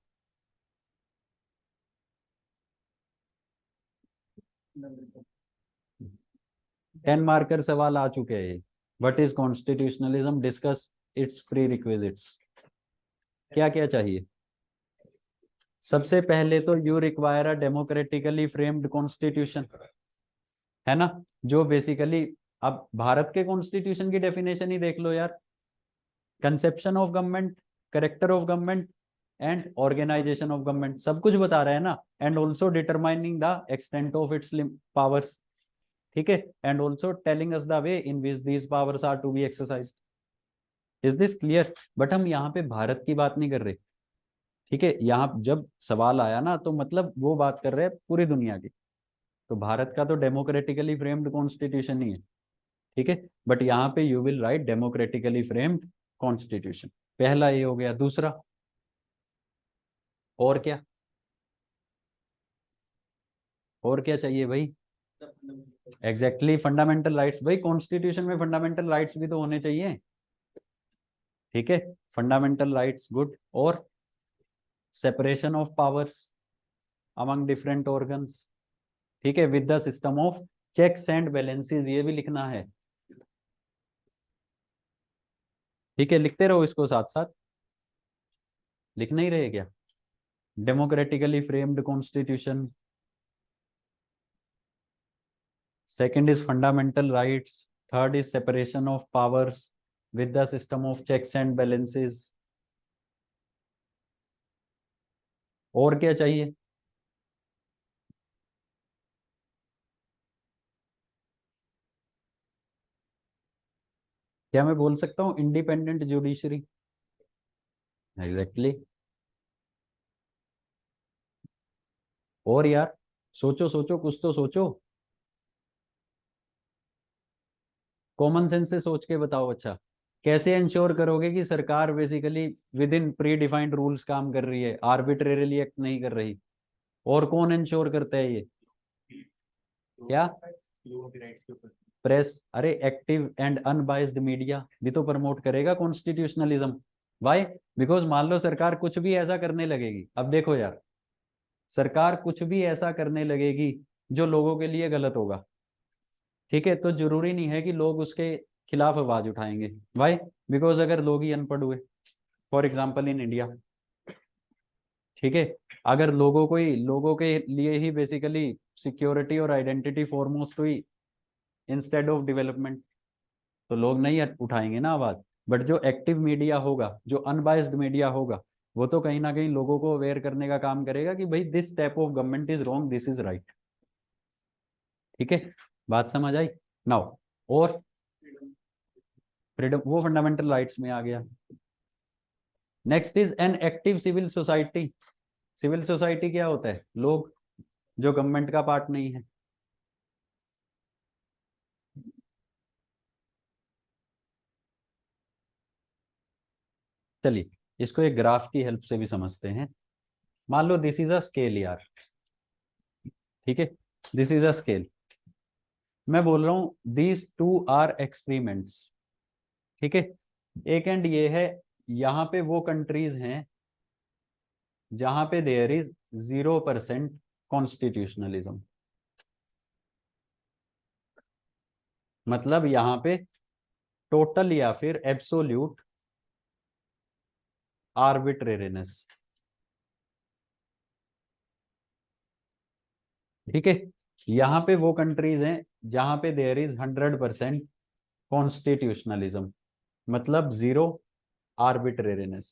B: 10 मार्कर सवाल आ चुके हैं। What is constitutionalism, discuss it's pre requisites. क्या क्या चाहिए। सबसे पहले तो you require a democratically framed constitution, है ना, जो बेसिकली, अब भारत के कॉन्स्टिट्यूशन की डेफिनेशन ही देख लो यार। Conception of government, character of government and organisation of government, सब कुछ बता रहा है ना। And also determining the extent of its powers, ठीक है, and also telling us the way in which these powers are to be exercised. Is this clear. But हम यहाँ पे भारत की बात नहीं कर रहे, ठीक है। यहाँ जब सवाल आया ना तो मतलब वो बात कर रहे हैं पूरी दुनिया की। तो भारत का तो डेमोक्रेटिकली फ्रेम्ड कॉन्स्टिट्यूशन ही है, ठीक है। बट यहाँ पे you will write democratically framed constitution, पहला ये हो गया। दूसरा और क्या, और क्या चाहिए भाई। एग्जैक्टली फंडामेंटल राइट्स, भाई कॉन्स्टिट्यूशन में फंडामेंटल राइट्स भी तो होने चाहिए, ठीक है। फंडामेंटल राइट्स गुड, और separation of powers among different organs, ठीक है, with the system of checks and balances, ये भी लिखना है, ठीक है। लिखते रहो इसको साथ साथ, लिख नहीं रहे क्या। Democratically framed constitution, second is fundamental rights, third is separation of powers with the system of checks and balances। और क्या चाहिए। क्या मैं बोल सकता हूँ इंडिपेंडेंट जुडिशरी। एग्जैक्टली। और यार सोचो सोचो, कुछ तो सोचो, कॉमन सेंस से सोच के बताओ। अच्छा, कैसे इंश्योर करोगे कि सरकार basically with in pre defined rules काम कर रही है, आर्बिट्रेरली एक्ट नहीं कर रही। और कौन इंश्योर करता है ये। क्या। प्रेस, अरे एक्टिव एंड अनबाइज्ड मीडिया भी तो प्रमोट करेगा कॉन्स्टिट्यूशनलिज्म। वाई, बिकॉज मान लो सरकार कुछ भी ऐसा करने लगेगी, अब देखो यार, सरकार कुछ भी ऐसा करने लगेगी जो लोगों के लिए गलत होगा, ठीक है, तो जरूरी नहीं है कि लोग उसके खिलाफ आवाज उठाएंगे। वाई, बिकॉज अगर लोग ही अनपढ़ हुए, फॉर एग्जाम्पल इन इंडिया, ठीक है, अगर लोगों के लिए ही बेसिकली सिक्योरिटी और आइडेंटिटी फॉरमोस्ट हुई इंस्टेड ऑफ डेवलपमेंट, तो लोग नहीं उठाएंगे ना आवाज। बट जो एक्टिव मीडिया होगा, जो अनबाइज्ड मीडिया होगा, वो तो कहीं ना कहीं लोगों को अवेयर करने का काम करेगा कि भाई this type of government is wrong, this is right, ठीक है। बात समझ आई। नाउ, और फ्रीडम वो फंडामेंटल राइट्स में आ गया। Next is an active civil society. Civil society क्या होता है, लोग जो गवर्नमेंट का पार्ट नहीं है। चलिए इसको एक ग्राफ की हेल्प से भी समझते हैं। मान लो दिस इज अ स्केल यार, ठीक है, दिस इज अ स्केल। मैं बोल रहा हूं दीज टू आर एक्सपेरिमेंट्स, ठीक है। एक एंड ये है, यहाँ पे वो कंट्रीज हैं जहां पे देयर इज 0% कॉन्स्टिट्यूशनलिज्म, मतलब यहाँ पे टोटल या फिर एब्सोल्यूट आर्बिट्रेरीनेस, ठीक है। यहाँ पे वो कंट्रीज हैं जहां पे देयर इज 100% कॉन्स्टिट्यूशनलिज्म, मतलब जीरो आर्बिट्रेरीनेस,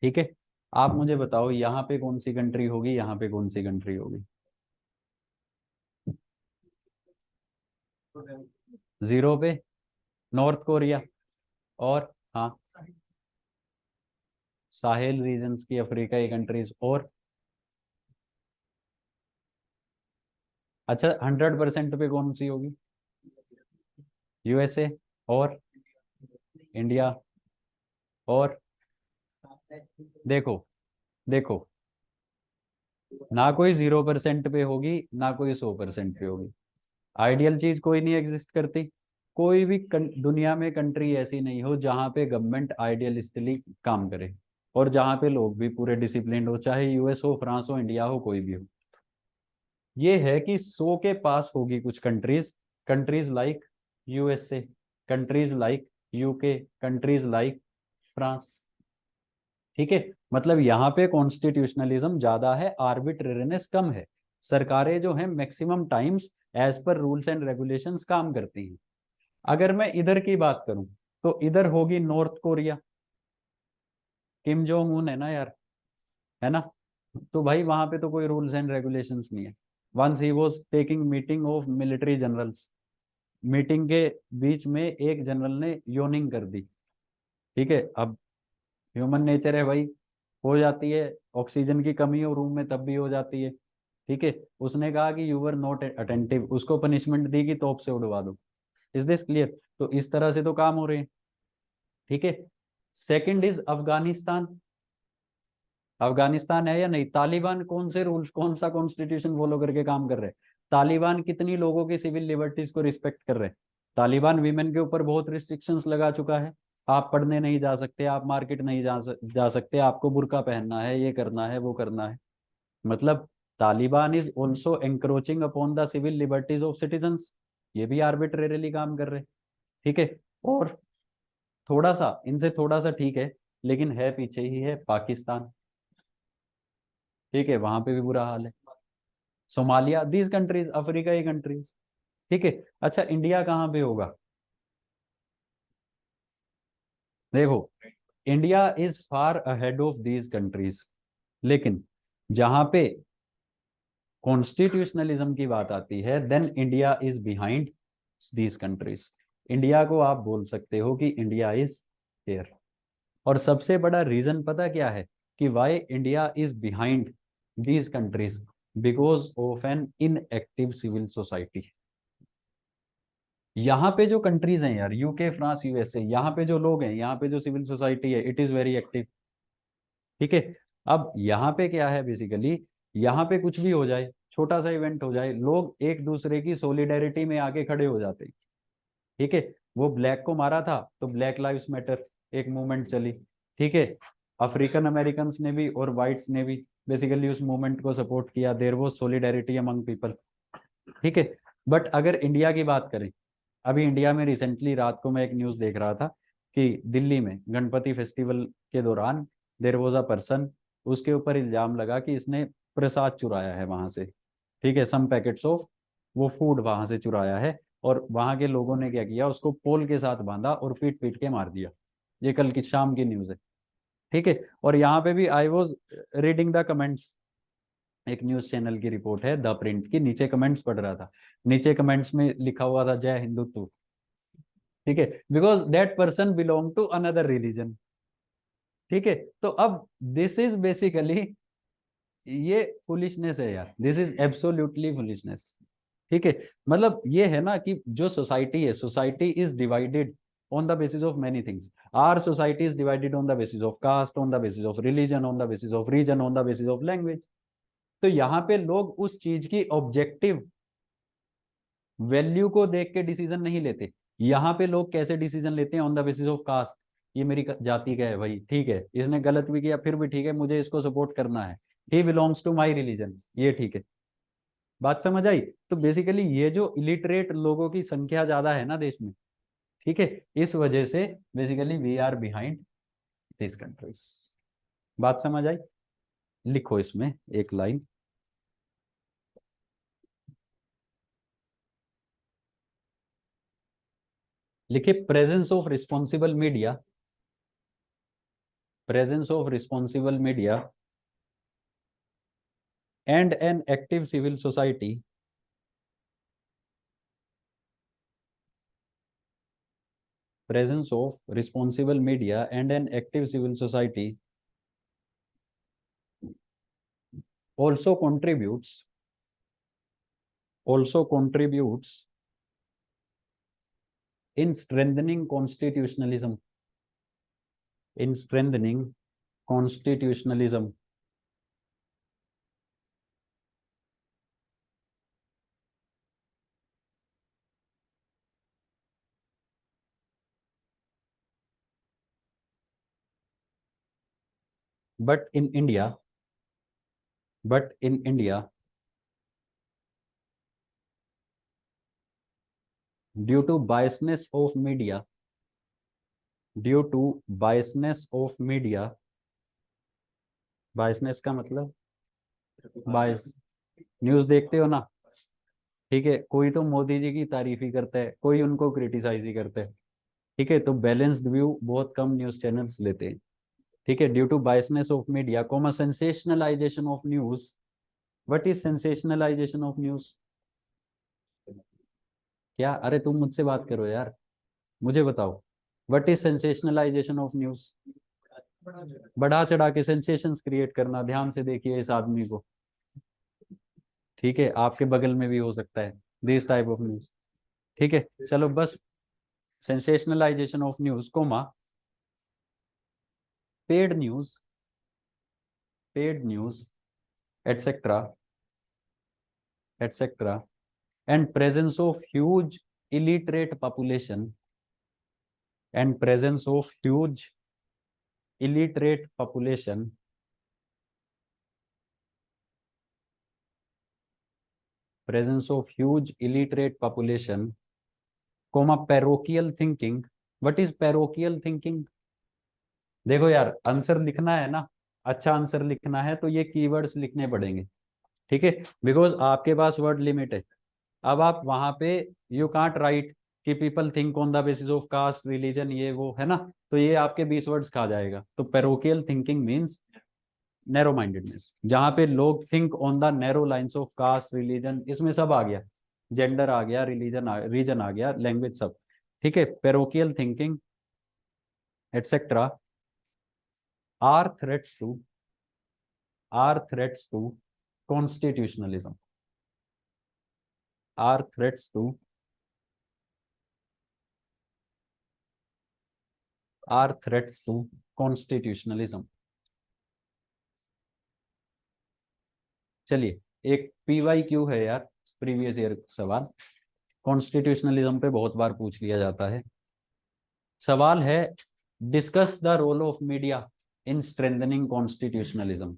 B: ठीक है। आप मुझे बताओ यहाँ पे कौन सी कंट्री होगी, यहाँ पे कौन सी कंट्री होगी। जीरो पे नॉर्थ कोरिया, और हाँ साहेल रीजन्स की अफ्रीका की कंट्रीज, और अच्छा 100% पे कौन सी होगी। यूएसए, और इंडिया, और देखो देखो, ना कोई 0% पे होगी ना कोई 100% पे होगी, आइडियल चीज कोई नहीं एग्जिस्ट करती। कोई भी दुनिया में कंट्री ऐसी नहीं हो जहां पे गवर्नमेंट आइडियलिस्टली काम करे और जहां पे लोग भी पूरे डिसिप्लिन हो, चाहे यूएस हो, फ्रांस हो, इंडिया हो, कोई भी हो। ये है कि 100 के पास होगी कुछ countries, countries like USA, countries like UK, countries like France. ठीक है, मतलब यहाँ पे कॉन्स्टिट्यूशनलिज्म ज्यादा है, आर्बिट्रेरीनेस कम है। सरकारें जो है maximum times as per rules and regulations काम करती हैं। अगर मैं इधर की बात करूं तो इधर होगी north Korea, Kim Jong Un है ना यार, है ना। तो भाई वहां पे तो कोई रूल्स एंड रेगुलेशंस नहीं है। Once he was taking meeting of military generals, meeting के बीच में एक जनरल ने योनिंग कर दी। ठीक है, अब ह्यूमन नेचर है भाई, हो जाती है। ऑक्सीजन की कमी हो रूम में तब भी हो जाती है। ठीक है, उसने कहा कि यू वर नॉट अटेंटिव, उसको पनिशमेंट दी कि तोप से उड़वा दो। Is this clear? तो इस तरह से तो काम हो रहे हैं। ठीक है, सेकंड इज अफगानिस्तान। अफगानिस्तान है या नहीं? तालिबान कौन से रूल्स, कौन सा कॉन्स्टिट्यूशन फॉलो करके काम कर रहे हैं? तालिबान कितनी लोगों की सिविल लिबर्टीज को रिस्पेक्ट कर रहे हैं? तालिबान वीमेन के ऊपर बहुत रिस्ट्रिक्शंस लगा चुका है। आप पढ़ने नहीं जा सकते, आप मार्केट नहीं जा सकते, आपको बुर्का पहनना है, ये करना है, वो करना है। मतलब Taliban is also encroaching upon the civil liberties of citizens. ये भी आर्बिट्रेरीली काम कर रहे हैं। ठीक है, और थोड़ा सा इनसे थोड़ा सा ठीक है, लेकिन है पीछे ही है पाकिस्तान। ठीक है, वहां पे भी बुरा हाल है। सोमालिया, दीज कंट्रीज, अफ्रीका की कंट्रीज। ठीक है, अच्छा इंडिया कहाँ पे होगा? देखो, India is far ahead of these countries, लेकिन जहां पे कॉन्स्टिट्यूशनलिज्म की बात आती है then India is behind these countries. India को आप बोल सकते हो कि इंडिया इज हेयर। और सबसे बड़ा रीजन पता क्या है कि why India is behind these countries? Because of an inactive civil society. यहाँ पे जो कंट्रीज हैं यार, यूके, फ्रांस, यूएसए, यहाँ पे जो लोग हैं, यहाँ पे जो सिविल सोसाइटी है, इट इज वेरी एक्टिव। ठीक है, अब यहाँ पे क्या है बेसिकली, यहाँ पे कुछ भी हो जाए, छोटा सा इवेंट हो जाए, लोग एक दूसरे की सोलिडेरिटी में आके खड़े हो जाते हैं। ठीक है, वो ब्लैक को मारा था तो ब्लैक लाइव्स मैटर एक मूवमेंट चली। ठीक है, अफ्रीकन अमेरिकन ने भी और वाइट्स ने भी बेसिकली उस मूवमेंट को सपोर्ट किया, there was solidarity among people. ठीक है, बट अगर इंडिया की बात करें, अभी इंडिया में रिसेंटली रात को मैं एक न्यूज देख रहा था कि दिल्ली में गणपति फेस्टिवल के दौरान देयर वाज अ पर्सन, उसके ऊपर इल्जाम लगा कि इसने प्रसाद चुराया है वहां से। ठीक है, सम पैकेट्स ऑफ वो फूड वहां से चुराया है, और वहां के लोगों ने क्या किया, उसको पोल के साथ बांधा और पीट पीट के मार दिया। ये कल की शाम की न्यूज है। ठीक है, और यहाँ पे भी I was reading the comments, एक न्यूज चैनल की रिपोर्ट है द प्रिंट की, नीचे कमेंट्स पढ़ रहा था। नीचे कमेंट्स में लिखा हुआ था जय हिंदुत्व। ठीक है, because that person belong to another religion. ठीक है, तो अब दिस इज बेसिकली, ये फुलिशनेस है यार, दिस इज एब्सोल्युटली फुलिशनेस। ठीक है, मतलब ये है ना कि जो सोसाइटी है, society is divided on the basis of many things. Our society is divided on the basis of caste, on the basis of religion, on the basis of region, on the basis of language. तो यहाँ पे लोग उस चीज की objective value को देख के डिसीजन नहीं लेते। यहाँ पे लोग कैसे डिसीजन लेते हैं? On the basis of caste. ये मेरी जाति का है भाई, ठीक है, इसने गलत भी किया फिर भी ठीक है, मुझे इसको सपोर्ट करना है, he belongs to my religion, ये ठीक है। बात समझ आई? तो बेसिकली ये जो इलिटरेट लोगों की संख्या ज्यादा है ना देश में, ठीक है, इस वजह से basically we are behind this countries. बात समझ आई? लिखो इसमें एक लाइन, लिखिए presence of responsible media, presence of responsible media and an active civil society, presence of responsible media and an active civil society also contributes in strengthening constitutionalism, in strengthening constitutionalism. but in India, due to biasness of media, biasness का मतलब बायस, news देखते हो ना, ठीक है, कोई तो मोदी जी की तारीफ ही करता है, कोई उनको क्रिटिसाइज ही करता है, ठीक है, तो बैलेंस्ड व्यू बहुत कम न्यूज चैनल्स लेते हैं, ठीक है, due to biasness of media, comma sensationalization of news. What is sensationalization of news? क्या, अरे तुम मुझसे बात करो यार, मुझे बताओ, what is sensationalization of news? बढ़ा चढ़ा के सेंसेशंस क्रिएट करना। ध्यान से देखिए इस आदमी को, ठीक है, आपके बगल में भी हो सकता है दिस टाइप ऑफ न्यूज, ठीक है, चलो बस, sensationalization of news comma paid news, et cetera and presence of huge illiterate population, and presence of huge illiterate population, comma parochial thinking. What is parochial thinking? देखो यार, आंसर लिखना है ना, अच्छा आंसर लिखना है तो ये कीवर्ड्स लिखने पड़ेंगे, ठीक है, बिकॉज आपके पास वर्ड लिमिट है। अब आप वहां पे यू कांट राइट कि people think on the basis of caste religion, ये वो है ना, तो ये आपके 20 वर्ड्स खा जाएगा। तो parochial thinking means narrow mindedness, जहां पे लोग think on the narrow lines of caste religion, इसमें सब आ गया, जेंडर आ गया, रीजन आ गया, लैंग्वेज सब, ठीक है, parochial thinking et cetera are threats to constitutionalism, are threats to constitutionalism. चलिए, एक PYQ है यार, प्रीवियस ईयर सवाल, कॉन्स्टिट्यूशनलिज्म पे बहुत बार पूछ लिया जाता है। सवाल है, discuss the role of media in strengthening constitutionalism.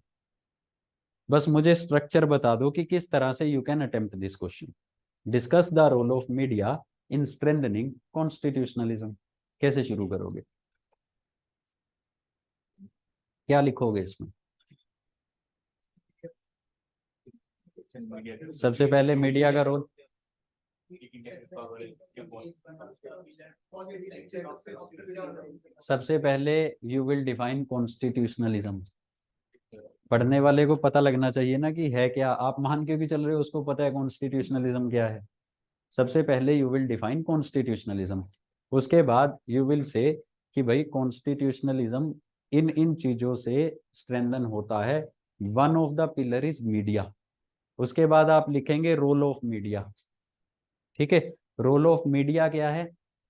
B: बस मुझे स्ट्रक्चर बता दो कि किस तरह से you can attempt this question. Discuss the role of media in strengthening constitutionalism, कैसे शुरू करोगे, क्या लिखोगे इसमें? सबसे पहले मीडिया का रोल, सबसे पहले यू विल डिफाइन कॉन्स्टिट्यूशनलिज्म। पढ़ने वाले को पता लगना चाहिए ना कि है क्या, आप मान के भी चल रहे हो उसको पता है कॉन्स्टिट्यूशनलिज्म क्या है। सबसे पहले यू विल डिफाइन कॉन्स्टिट्यूशनलिज्म, उसके बाद यू विल से कि भाई कॉन्स्टिट्यूशनलिज्म इन इन चीजों से स्ट्रेंथन होता है, one of the pillar is media. उसके बाद आप लिखेंगे रोल ऑफ मीडिया, ठीक है, रोल ऑफ मीडिया क्या है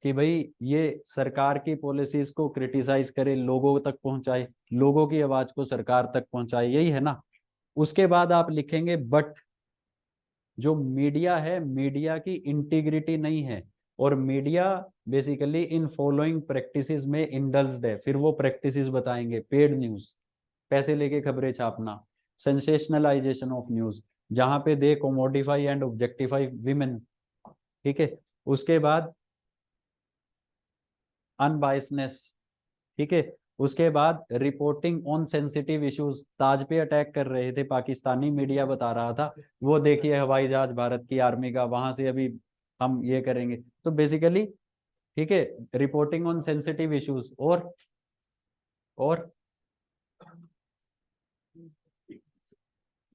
B: कि भाई ये सरकार की पॉलिसीज को क्रिटिसाइज करे, लोगों तक पहुंचाए, लोगों की आवाज को सरकार तक पहुंचाए, यही है ना। उसके बाद आप लिखेंगे बट जो मीडिया है, मीडिया की इंटीग्रिटी नहीं है, और media basically in following practices में इंडल्ज्ड है। फिर वो प्रैक्टिसेस बताएंगे, पेड न्यूज, पैसे लेके खबरें छापना, सेंसेशनलाइजेशन ऑफ न्यूज, जहां पे दे कोमोडिफाई एंड ऑब्जेक्टिफाई विमेन, ठीक है, उसके बाद अनबायसनेस, ठीक है, उसके बाद रिपोर्टिंग ऑन सेंसिटिव इश्यूज, ताज पे अटैक कर रहे थे, पाकिस्तानी मीडिया बता रहा था, वो देखिए हवाई जहाज भारत की आर्मी का, वहां से अभी हम ये करेंगे, तो बेसिकली, ठीक है, रिपोर्टिंग ऑन सेंसिटिव इश्यूज, और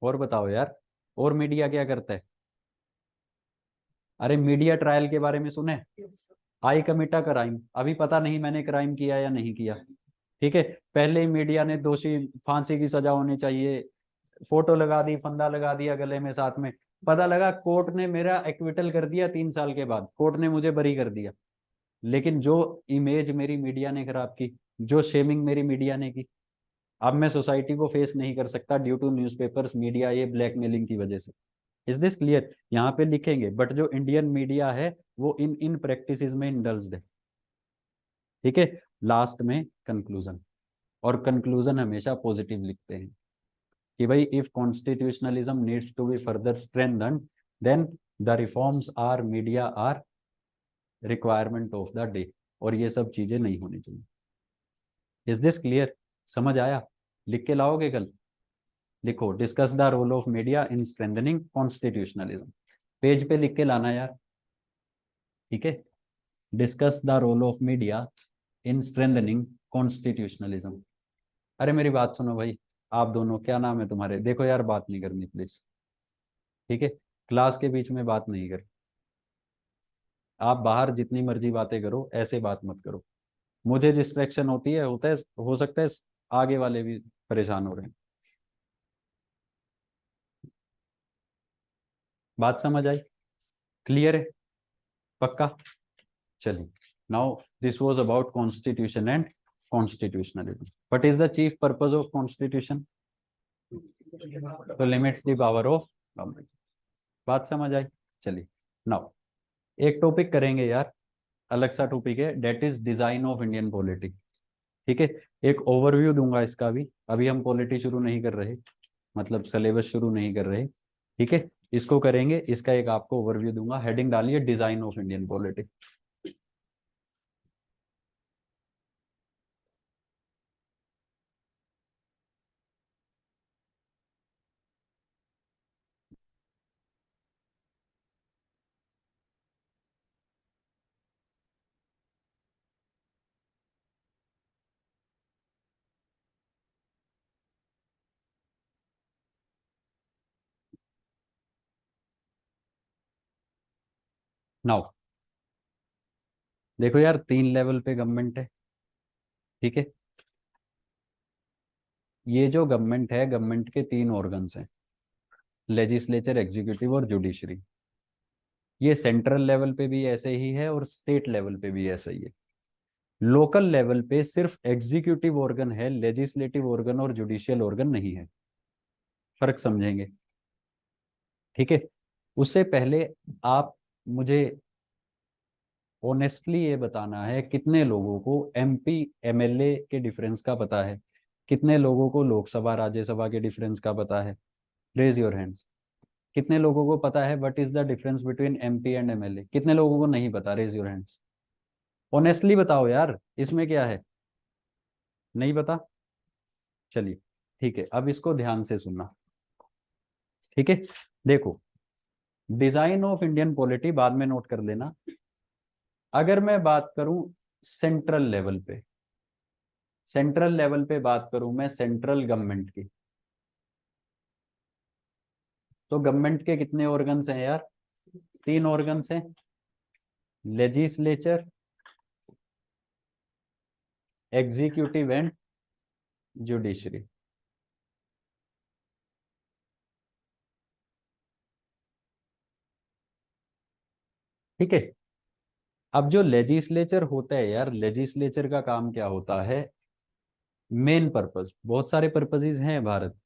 B: और बताओ यार, और मीडिया क्या करता है? अरे मीडिया ट्रायल के बारे में सुने, आई कमिट अ क्राइम, अभी पता नहीं मैंने क्राइम किया या नहीं किया, ठीक है, पहले ही मीडिया ने दोषी, फांसी की सजा होनी चाहिए, फोटो लगा दी, फंदा लगा दिया गले में, साथ में पता लगा कोर्ट ने मेरा एक्विटल कर दिया, 3 साल के बाद कोर्ट ने मुझे बरी कर दिया, लेकिन जो इमेज मेरी मीडिया ने खराब की, जो शेमिंग मेरी मीडिया ने की, अब मैं सोसाइटी को फेस नहीं कर सकता ड्यू टू न्यूज़पेपर्स, मीडिया, ये ब्लैकमेलिंग की वजह से। Is this clear? यहाँ पे लिखेंगे बट जो इंडियन मीडिया है वो इन इन प्रैक्टिसेस में इंडल्ज्ड है, ठीक है, लास्ट में कंक्लूजन, और कंक्लूजन हमेशा पॉजिटिव लिखते हैं कि भाई if constitutionalism needs to be further strengthened then the reforms are media are requirement of the day, और ये सब चीजें नहीं होनी चाहिए। Is this clear? समझ आया? लिख के लाओगे कल? लिखो discuss the role of media in strengthening constitutionalism, page पे लिख के लाना यार, ठीक है? Discuss the role of media in strengthening constitutionalism. अरे मेरी बात सुनो भाई, आप दोनों, क्या नाम है तुम्हारे? देखो यार, बात नहीं करनी प्लीज, ठीक है? क्लास के बीच में बात नहीं कर। आप बाहर जितनी मर्जी बातें करो, ऐसे बात मत करो। मुझे डिस्ट्रैक्शन होती है, होता है, हो सकता है आगे वाले भी परेशान हो रहे हैं। बात समझ आई? क्लियर है? पक्का? चलिए, now this was about constitution and constitutionalism. What is the chief purpose of constitution? तो limits the power of government. बात समझ आई? चलिए, नाउ एक टॉपिक करेंगे यार, अलग सा टॉपिक है, that is design of Indian polity. ठीक है? एक ओवरव्यू दूंगा इसका भी, अभी हम पॉलिटी शुरू नहीं कर रहे, मतलब सिलेबस शुरू नहीं कर रहे, ठीक है? इसको करेंगे, इसका एक आपको ओवरव्यू दूंगा। हेडिंग डालिए design of Indian polity. Now देखो यार, 3 लेवल पे गवर्नमेंट है, ठीक है? ये जो गवर्नमेंट है, गवर्नमेंट के 3 ऑर्गन्स हैं, लेजिस्लेचर, एग्जीक्यूटिव और जुडिशरी। ये सेंट्रल लेवल पे भी ऐसे ही है और स्टेट लेवल पे भी ऐसा ही है। लोकल लेवल पे सिर्फ एग्जीक्यूटिव ऑर्गन है, लेजिस्लेटिव ऑर्गन और जुडिशियल ऑर्गन नहीं है। फर्क समझेंगे, ठीक है? उससे पहले आप मुझे ऑनेस्टली ये बताना है, कितने लोगों को एमपी एमएलए के डिफरेंस का पता है? कितने लोगों को लोकसभा राज्यसभा के डिफरेंस का पता है? Raise your hands. कितने लोगों को पता है what is the difference between MP and MLA? कितने लोगों को नहीं पता? Raise your hands. ऑनेस्टली बताओ यार, इसमें क्या है? नहीं पता? चलिए, ठीक है, अब इसको ध्यान से सुनना, ठीक है? देखो, डिजाइन ऑफ इंडियन पॉलिटी बाद में नोट कर लेना। अगर मैं बात करूं सेंट्रल लेवल पे, सेंट्रल लेवल पे बात करूं मैं सेंट्रल गवर्नमेंट की, तो गवर्नमेंट के कितने ऑर्गन्स हैं यार? 3 ऑर्गन्स हैं, लेजिस्लेचर, एग्जीक्यूटिव एंड जुडिशरी। ठीक है? अब जो लेजिस्लेचर होता है यार, लेजिस्लेचर का काम क्या होता है? मेन पर्पस, बहुत सारे पर्पसेस हैं भारत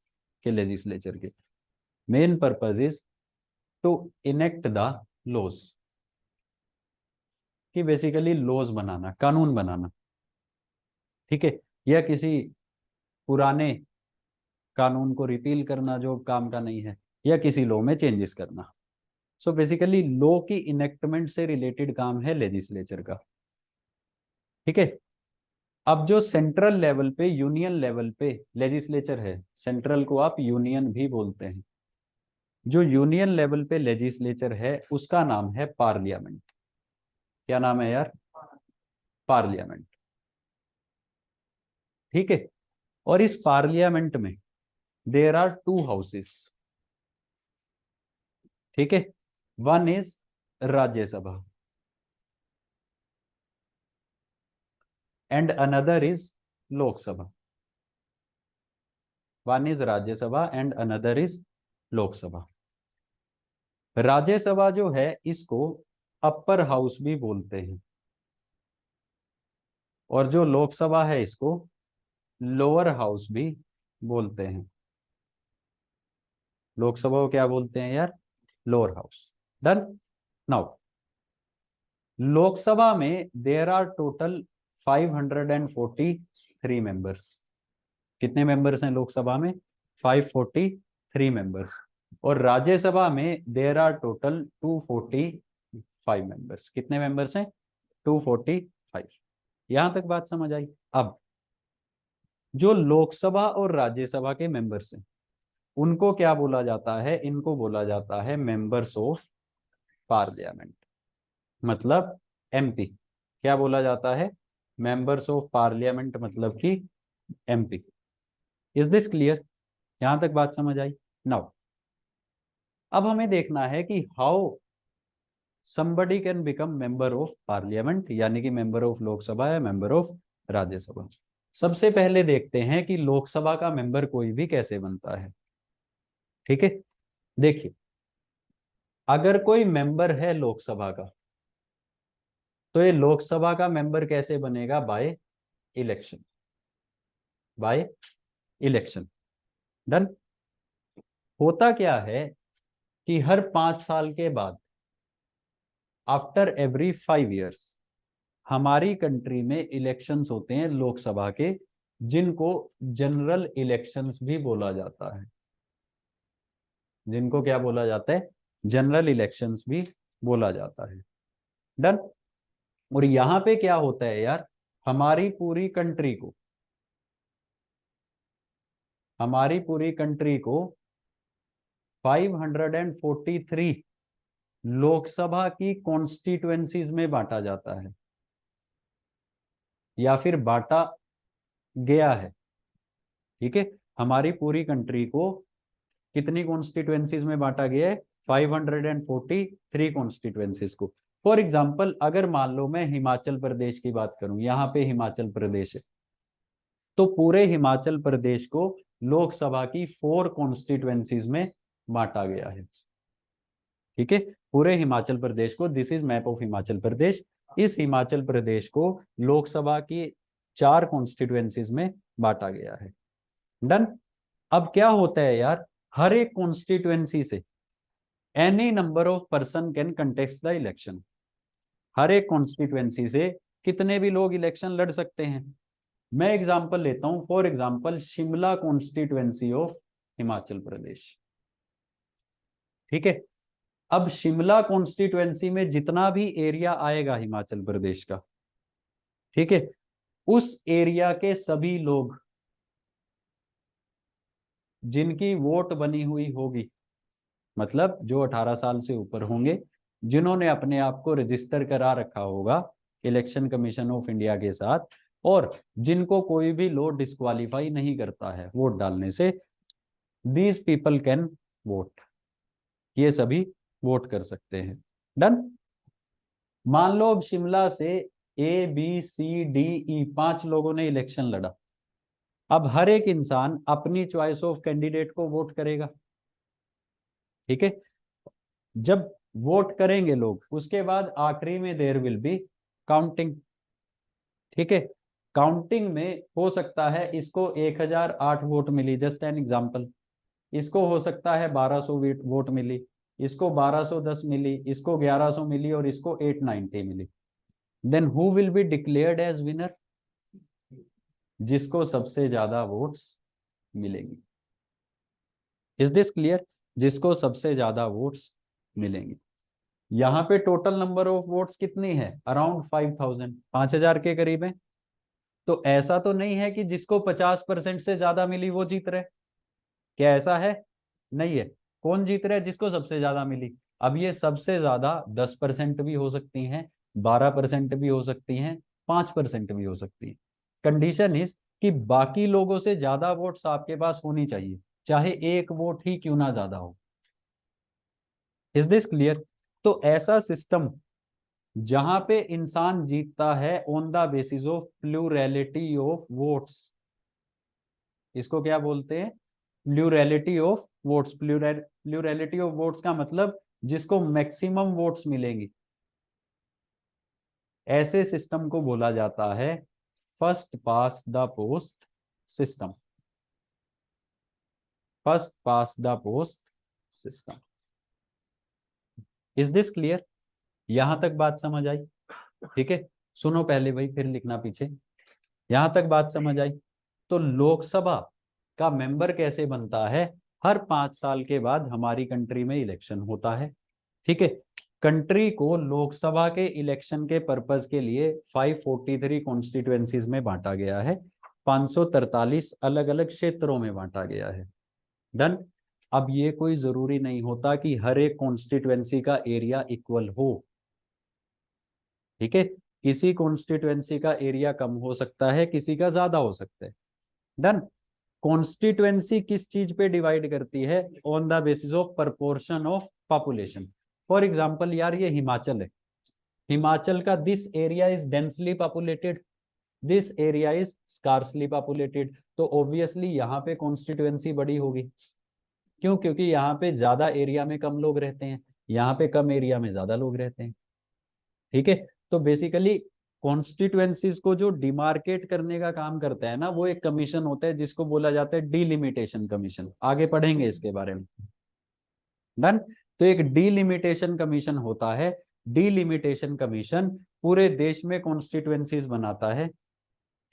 B: के लेजिस्लेचर के। Main purpose is to enact the laws, कि बेसिकली लॉज बनाना, कानून बनाना, ठीक है? या किसी पुराने कानून को रिपील करना जो काम का नहीं है, या किसी लॉ में चेंजेस करना। सो बेसिकली लॉ की इनेक्टमेंट से रिलेटेड काम है लेजिस्लेचर का, ठीक है? अब जो सेंट्रल लेवल पे, यूनियन लेवल पे लेजिस्लेचर है, सेंट्रल को आप यूनियन भी बोलते हैं, जो यूनियन लेवल पे लेजिस्लेचर है उसका नाम है पार्लियामेंट। क्या नाम है यार? पार्लियामेंट, ठीक है? और इस पार्लियामेंट में देर आर 2 हाउसेस, ठीक है? One is Rajya Sabha and another is Lok Sabha. One is Rajya Sabha and another is Lok Sabha. Rajya Sabha जो है इसको अपर हाउस भी बोलते हैं, और जो लोकसभा है इसको लोअर हाउस भी बोलते हैं। लोकसभा को क्या बोलते हैं यार? Lower house. Done. Now Lok Sabha में देर आर टोटल 543 मेंबर्स, कितने मेंबर्स हैं लोकसभा में? 543 मेंबर्स। और राज्यसभा में देयर आर टोटल 245 मेंबर्स। कितने मेंबर्स हैं? 245। यहां तक बात समझ आई? अब जो लोकसभा और राज्यसभा के मेंबर्स हैं उनको क्या बोला जाता है? इनको बोला जाता है मेंबर्स ऑफ पार्लियामेंट, मतलब एमपी। क्या बोला जाता है? मेंबर्स ऑफ पार्लियामेंट, मतलब कि एमपी। Is this clear? यहां तक बात समझ आई? नाउ अब हमें देखना है कि how somebody can become member of parliament, यानी कि मेंबर ऑफ लोकसभा या मेंबर ऑफ राज्यसभा। सबसे पहले देखते हैं कि लोकसभा का मेंबर कोई भी कैसे बनता है। ठीक है, देखिए, अगर कोई मेंबर है लोकसभा का, तो ये लोकसभा का मेंबर कैसे बनेगा? By election. By election. Done. होता क्या है कि हर 5 साल के बाद, आफ्टर एवरी 5 years, हमारी कंट्री में इलेक्शंस होते हैं लोकसभा के, जिनको जनरल इलेक्शंस भी बोला जाता है। जिनको क्या बोला जाता है? जनरल इलेक्शंस भी बोला जाता है। डन। और यहां पे क्या होता है यार, हमारी पूरी कंट्री को, हमारी पूरी कंट्री को 543 लोकसभा की कॉन्स्टिट्युएंसीज में बांटा जाता है, या फिर बांटा गया है। ठीक है, हमारी पूरी कंट्री को कितनी कॉन्स्टिट्युएंसीज में बांटा गया है? 543 कॉन्स्टिट्युएंसीज को। फॉर एग्जाम्पल, अगर मान लो मैं हिमाचल प्रदेश की बात करूं, यहाँ पे हिमाचल प्रदेश है, तो पूरे हिमाचल प्रदेश को लोकसभा की 4 कॉन्स्टिट्युएंसीज में बांटा गया है। ठीक है, पूरे हिमाचल प्रदेश को, this is map of Himachal Pradesh, इस हिमाचल प्रदेश को लोकसभा की 4 कॉन्स्टिट्युएंसीज में बांटा गया है। डन। अब क्या होता है यार, हर एक कॉन्स्टिट्युएंसी से any number of person can contest the election. हर एक कॉन्स्टिट्युएंसी से कितने भी लोग इलेक्शन लड़ सकते हैं। मैं एग्जांपल लेता हूं, for example Shimla constituency of Himachal Pradesh. ठीक है, अब शिमला कॉन्स्टिट्युएंसी में जितना भी एरिया आएगा हिमाचल प्रदेश का, ठीक है, उस एरिया के सभी लोग जिनकी वोट बनी हुई होगी, मतलब जो 18 साल से ऊपर होंगे, जिन्होंने अपने आप को रजिस्टर करा रखा होगा इलेक्शन कमीशन ऑफ इंडिया के साथ, और जिनको कोई भी लॉ डिस्क्वालीफाई नहीं करता है वोट डालने से, दीज पीपल कैन वोट। ये सभी वोट कर सकते हैं। डन। मान लो अब शिमला से ABCDE 5 लोगों ने इलेक्शन लड़ा। अब हर एक इंसान अपनी चॉइस ऑफ कैंडिडेट को वोट करेगा। ठीक है, जब वोट करेंगे लोग, उसके बाद आखिरी में देयर विल बी काउंटिंग। ठीक है, काउंटिंग में हो सकता है इसको 1008 वोट मिली, जस्ट एन एग्जांपल, इसको हो सकता है 1200 वोट मिली, इसको 1210 मिली, इसको 1100 मिली, और इसको 890 मिली। Then who will be declared as winner? जिसको सबसे ज्यादा वोट्स मिलेंगी। Is this clear? जिसको सबसे ज्यादा वोट्स मिलेंगे। यहाँ पे टोटल नंबर ऑफ वोट्स कितनी है? अराउंड 5000, 5000 के करीब है। तो ऐसा तो नहीं है कि जिसको 50% से ज्यादा मिली वो जीत रहे। क्या ऐसा है? नहीं है। कौन जीत रहा है? जिसको सबसे ज्यादा मिली। अब ये सबसे ज्यादा 10% भी हो सकती हैं, 12% भी हो सकती हैं, 5% भी हो सकती है। कंडीशन इज कि बाकी लोगों से ज्यादा वोट्स आपके पास होनी चाहिए, चाहे एक वोट ही क्यों ना ज्यादा हो। Is this clear? तो ऐसा सिस्टम जहां पे इंसान जीतता है on the basis of plurality of votes, इसको क्या बोलते हैं? Plurality of votes. Plurality of votes का मतलब जिसको मैक्सिमम वोट्स मिलेंगी, ऐसे सिस्टम को बोला जाता है first past the post system. First past the post system. Is this clear? यहां तक बात समझ आई? ठीक है, सुनो पहले भाई, फिर लिखना पीछे। यहां तक बात समझ आई? तो लोकसभा का मेंबर कैसे बनता है? हर 5 साल के बाद हमारी कंट्री में इलेक्शन होता है, ठीक है। कंट्री को लोकसभा के इलेक्शन के पर्पस के लिए 543 कॉन्स्टिट्यूएंसीज में बांटा गया है, 543 अलग अलग क्षेत्रों में बांटा गया है। डन। अब ये कोई जरूरी नहीं होता कि हर एक कॉन्स्टिट्यूएंसी का एरिया इक्वल हो, ठीक है। किसी कॉन्स्टिट्यूएंसी का एरिया कम हो सकता है, किसी का ज्यादा हो सकता है। डन। कॉन्स्टिट्यूएंसी किस चीज पे डिवाइड करती है? On the basis of proportion of population. For example यार, ये हिमाचल है, हिमाचल का this area is densely populated, this area is scarcely populated, तो ऑब्वियसली यहाँ पे कॉन्स्टिट्यूएंसी बड़ी होगी। क्यों? क्योंकि यहाँ पे ज्यादा एरिया में कम लोग रहते हैं, यहाँ पे कम एरिया में ज्यादा लोग रहते हैं, ठीक है। तो बेसिकली कॉन्स्टिट्यूएंसीज को जो डिमार्केट करने का काम करता है ना, वो एक कमीशन होता है जिसको बोला जाता है डिलिमिटेशन कमीशन। आगे पढ़ेंगे इसके बारे में। डन। तो एक डिलिमिटेशन कमीशन होता है, डिलिमिटेशन कमीशन पूरे देश में कॉन्स्टिट्यूएंसीज बनाता है,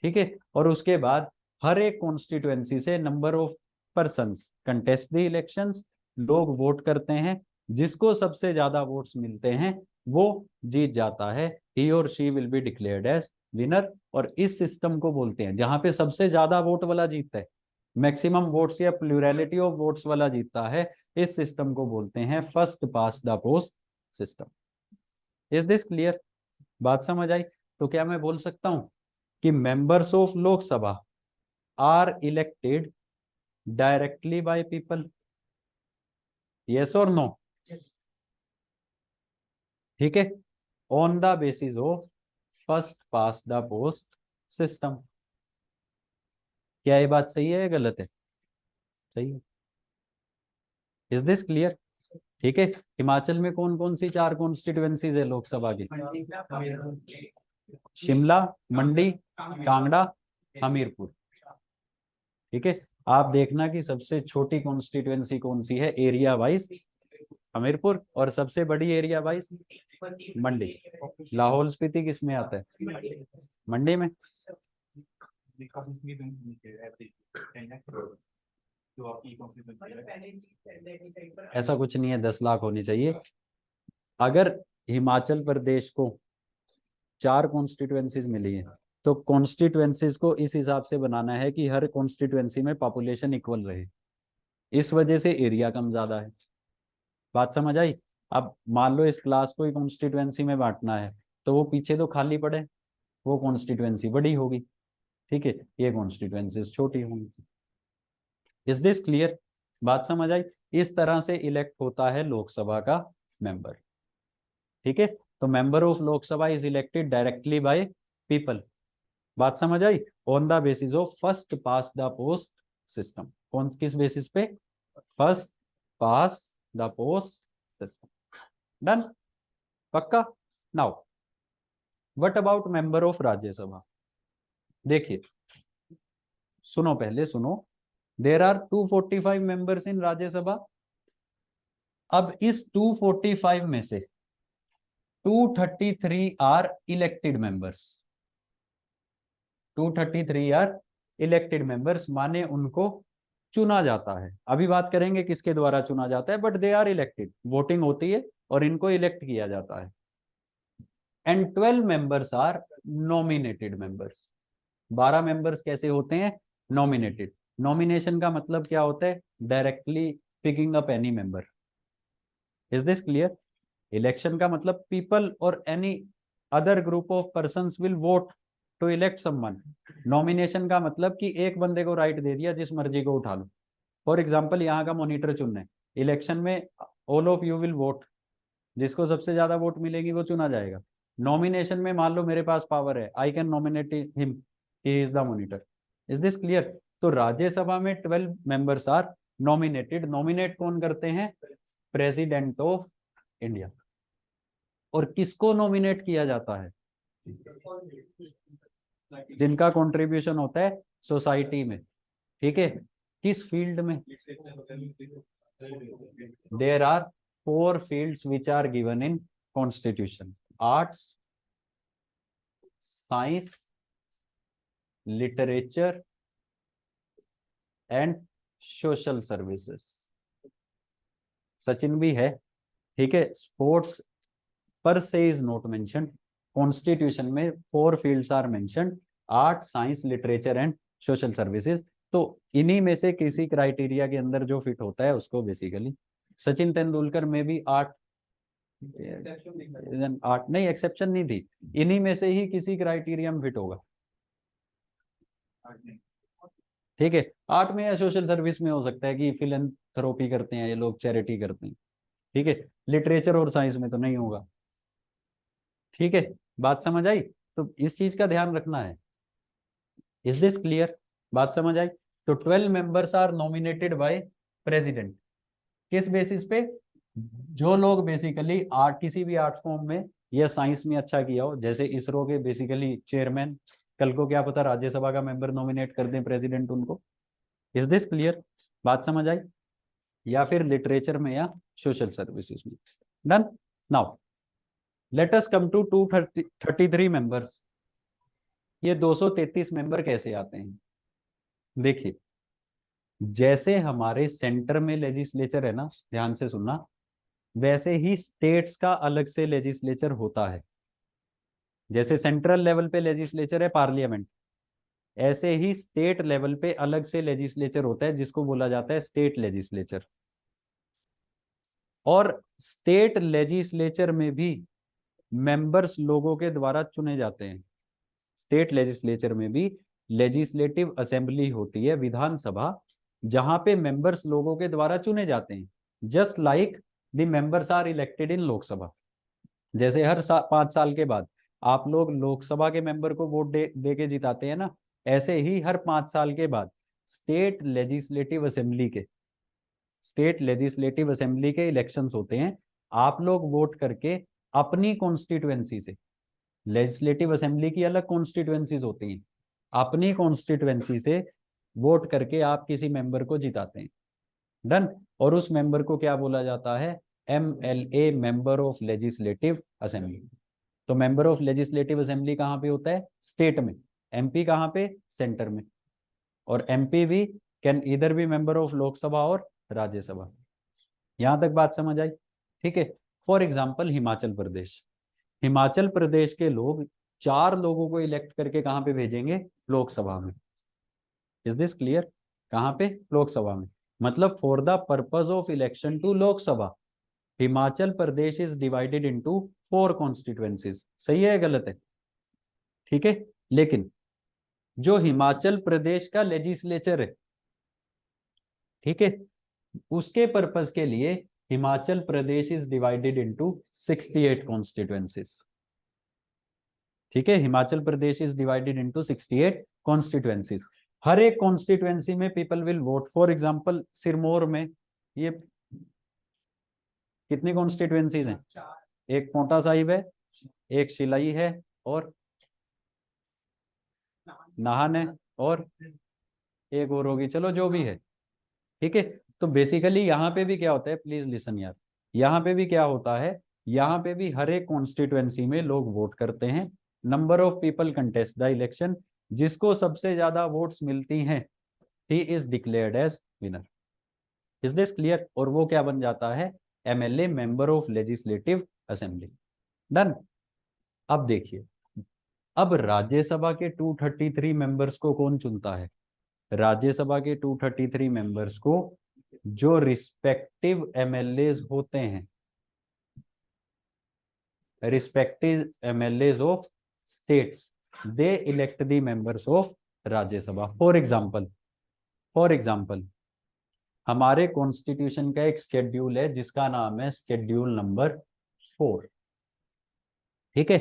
B: ठीक है। और उसके बाद हर एक कॉन्स्टिट्यूएंसी से number of persons contest the elections, लोग वोट करते हैं, जिसको सबसे ज्यादा वोट्स मिलते हैं वो जीत जाता है, ही और she will be declared as winner. और इस सिस्टम को बोलते हैं, जहां पे सबसे ज्यादा वोट वाला जीतता है, मैक्सिमम वोट्स या प्लूरैलिटी ऑफ वोट्स वाला जीतता है, इस सिस्टम को बोलते हैं first past the post system. Is this clear? बात समझ आई? तो क्या मैं बोल सकता हूं कि members of Lok Sabha are elected directly by people? Yes और नो? ठीक है, on the basis of first past the post system. क्या ये बात सही है या गलत है? सही है। Is this clear? ठीक है। हिमाचल में कौन कौन सी 4 कॉन्स्टिट्यूएंसीज है लोकसभा की? शिमला, मंडी, कांगड़ा, हमीरपुर, ठीक है। आप देखना कि सबसे छोटी कॉन्स्टिट्यूएंसी कौन सी है एरिया वाइज? हमीरपुर। और सबसे बड़ी एरिया वाइज? मंडी। लाहौल स्पीति किस में आता है? मंडी में। ऐसा कुछ नहीं है, 10 लाख होनी चाहिए। अगर हिमाचल प्रदेश को 4 कॉन्स्टिट्यूएंसीज मिली है, तो कॉन्स्टिट्यूएंसीज को इस हिसाब से बनाना है कि हर कॉन्स्टिट्यूएंसी में पॉपुलेशन इक्वल रहे, इस वजह से एरिया कम ज्यादा है। बात समझ आई? अब मान लो इस क्लास को कॉन्स्टिट्यूएंसी में बांटना है, तो वो पीछे तो खाली पड़े, वो कॉन्स्टिट्यूएंसी बड़ी होगी, ठीक है, ये कॉन्स्टिट्यूएंसी छोटी होंगी। Is this clear? बात समझ आई? इस तरह से इलेक्ट होता है लोकसभा का मेंबर, ठीक है। तो member of Lok Sabha is elected directly by people. बात समझ आई? On the basis of first past the post system. कौन किस बेसिस पे? First past the post system. Done? पक्का? Now what about member of Rajya Sabha? देखिए, सुनो, पहले सुनो। There are 245 members in Rajya Sabha. अब इस 245 में से 233 are elected members, 233 are elected members, माने उनको चुना जाता है। अभी बात करेंगे किसके द्वारा चुना जाता है, but they are elected, voting होती है और इनको इलेक्ट किया जाता है। And 12 members are nominated members. 12 members कैसे होते हैं? नॉमिनेटेड। नॉमिनेशन का मतलब क्या होता है? Directly picking up any member. Is this clear? Election का मतलब पीपल और any other group of persons will vote to elect someone. Nomination का मतलब कि एक बंदे को राइट दे दिया, जिस मर्जी को उठा लो। फॉर एग्जाम्पल, यहाँ का मॉनिटर चुनना है, इलेक्शन में all of you will vote, जिसको सबसे ज्यादा वोट मिलेगी वो चुना जाएगा। नॉमिनेशन में मान लो मेरे पास पावर है, I can nominate him, he is the monitor. Is this clear? तो राज्यसभा में 12 मेंबर्स आर नॉमिनेटेड। नॉमिनेट कौन करते हैं? President of India. और किसको नॉमिनेट किया जाता है? जिनका कंट्रीब्यूशन होता है सोसाइटी में, ठीक है। किस फील्ड में? There are 4 fields which are given in constitution: arts, science, literature and social services. Sachin भी है, ठीक है। स्पोर्ट्स पर से इज नॉट मेंशन, कॉन्स्टिट्यूशन में 4 fields are mention, art, science, literature and social services. तो इन्हीं में से किसी क्राइटेरिया के अंदर जो फिट होता है उसको बेसिकली, सचिन तेंदुलकर में भी आर्ट, आर्ट नहीं, एक्सेप्शन नहीं थी, इन्हीं में से ही किसी क्राइटेरिया में फिट होगा, ठीक है। आर्ट में या सोशल सर्विस में हो सकता है कि फिलैंथ्रोपी करते हैं ये लोग, चैरिटी करते हैं, ठीक है। लिटरेचर और साइंस में तो नहीं होगा, ठीक है। बात समझ आई? तो इस चीज का ध्यान रखना है। Is this clear? बात समझ आई? तो 12 members are nominated by president. किस बेसिस पे? जो लोग बेसिकली आर्ट, किसी भी आर्ट फॉर्म में या साइंस में अच्छा किया हो, जैसे इसरो के बेसिकली चेयरमैन, कल को क्या पता राज्यसभा का मेंबर नॉमिनेट कर दें प्रेसिडेंट उनको। Is this clear? बात समझ आई? या फिर लिटरेचर में या सोशल सर्विसेज में। Done. Now let us come to 233 members. ये 233 मेंबर कैसे आते हैं? देखिए, जैसे हमारे सेंटर में लेजिस्लेचर है ना, ध्यान से सुनना, वैसे ही स्टेट्स का अलग से लेजिस्लेचर होता है। जैसे सेंट्रल लेवल पे लेजिस्लेचर है पार्लियामेंट, ऐसे ही स्टेट लेवल पे अलग से लेजिस्लेचर होता है जिसको बोला जाता है स्टेट लेजिस्लेचर। और स्टेट लेजिस्लेचर में भी मेंबर्स लोगों के द्वारा चुने जाते हैं। स्टेट लेजिस्लेचर में भी लेजिस्लेटिव असेंबली होती है, विधानसभा, जहां पे मेंबर्स लोगों के द्वारा चुने जाते हैं। Just like the members are elected in Lok Sabha. जैसे हर 5 साल के बाद आप लोग लोकसभा के मेंबर को वोट दे के जिताते हैं ना, ऐसे ही हर 5 साल के बाद स्टेट लेजिस्लेटिव असेंबली के इलेक्शंस होते हैं। आप लोग वोट करके अपनी कॉन्स्टिट्युएंसी से, लेजिस्लेटिव असेंबली की अलग कॉन्स्टिट्युएंसीज होती हैं, अपनी कॉन्स्टिट्युएंसी से वोट करके आप किसी मेंबर को जिताते हैं। डन। और उस मेंबर को क्या बोला जाता है? MLA, member of legislative assembly. तो मेंबर ऑफ लेजिस्लेटिव असेंबली कहाँ पे होता है? स्टेट में। MP कहाँ पे? सेंटर में। और MP भी कैन इधर भी मेंबर ऑफ लोकसभा और राज्यसभा। यहां तक बात समझ आई? ठीक है। फॉर एग्जाम्पल हिमाचल प्रदेश, हिमाचल प्रदेश के लोग 4 लोगों को इलेक्ट करके कहां पे भेजेंगे? लोकसभा में। Is this clear? कहां पे? लोकसभा में। मतलब for the purpose of election to Lok Sabha, Himachal Pradesh is divided into 4 constituencies. सही है, गलत है? ठीक है। लेकिन जो हिमाचल प्रदेश का लेजिस्लेचर है, ठीक है, उसके पर्पस के लिए Himachal Pradesh is divided into 68 constituencies. ठीक है, Himachal Pradesh is divided into 68 constituencies. हर एक कॉन्स्टिट्युएंसी में people will vote. For example Sirmaur में ये कितनी कॉन्स्टिट्युएंसीज हैं? एक पोंटा साहिब है, एक शिलाई है, और नाहन है, और एक और होगी, चलो जो भी है, ठीक है। तो बेसिकली यहाँ पे भी क्या होता है, प्लीज लिसन यार, यहाँ पे भी क्या होता है, यहाँ पे भी हर एक कॉन्स्टिट्युएंसी में लोग वोट करते हैं। Number of people contest the election, जिसको सबसे ज्यादा वोट्स मिलती हैं he is declared as winner. Is this clear? और वो क्या बन जाता है? MLA, member of legislative assembly. Done. अब देखिए, अब राज्यसभा के 233 मेंबर्स को कौन चुनता है? राज्यसभा के 233 मेंबर्स को जो रिस्पेक्टिव MLAs होते हैं, respective MLAs of states, they elect the members of Rajya Sabha. For example हमारे कॉन्स्टिट्यूशन का एक शेड्यूल है जिसका नाम है शेड्यूल नंबर 4। ठीक है।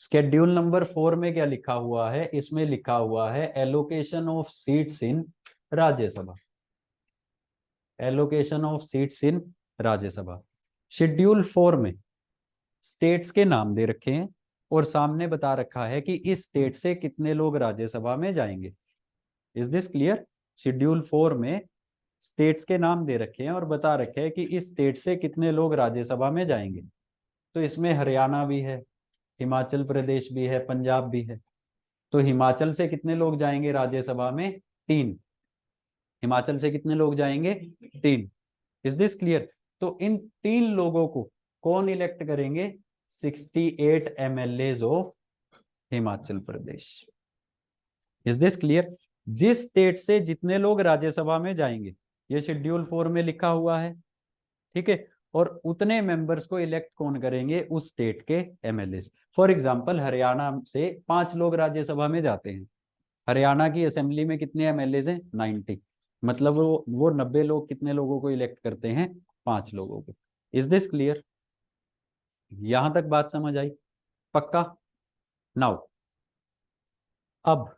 B: शेड्यूल नंबर 4 में क्या लिखा हुआ है? इसमें लिखा हुआ है allocation of seats in Rajya Sabha. Allocation of seats in Rajya Sabha. Schedule 4 में स्टेट्स के नाम दे रखे हैं और सामने बता रखा है कि इस स्टेट से कितने लोग राज्यसभा में जाएंगे। Is this clear? शेड्यूल 4 में स्टेट्स के नाम दे रखे हैं और बता रखे हैं कि इस स्टेट से कितने लोग राज्यसभा में जाएंगे। तो इसमें हरियाणा भी है, हिमाचल प्रदेश भी है, पंजाब भी है। तो हिमाचल से कितने लोग जाएंगे राज्यसभा में? 3। हिमाचल से कितने लोग जाएंगे? 3। Is this clear? तो इन 3 लोगों को कौन इलेक्ट करेंगे? 68 MLAs of Himachal Pradesh. Is this clear? जिस स्टेट से जितने लोग राज्यसभा में जाएंगे, ये शेड्यूल 4 में लिखा हुआ है, ठीक है, और उतने मेंबर्स को इलेक्ट कौन करेंगे? उस स्टेट के MLA। फॉर एग्जांपल हरियाणा से 5 लोग राज्यसभा में जाते हैं, हरियाणा की असेंबली में कितने MLAs हैं? 90। मतलब वो 90 लोग कितने लोगों को इलेक्ट करते हैं? 5 लोगों को। Is this clear? यहां तक बात समझ आई? पक्का? नाउ अब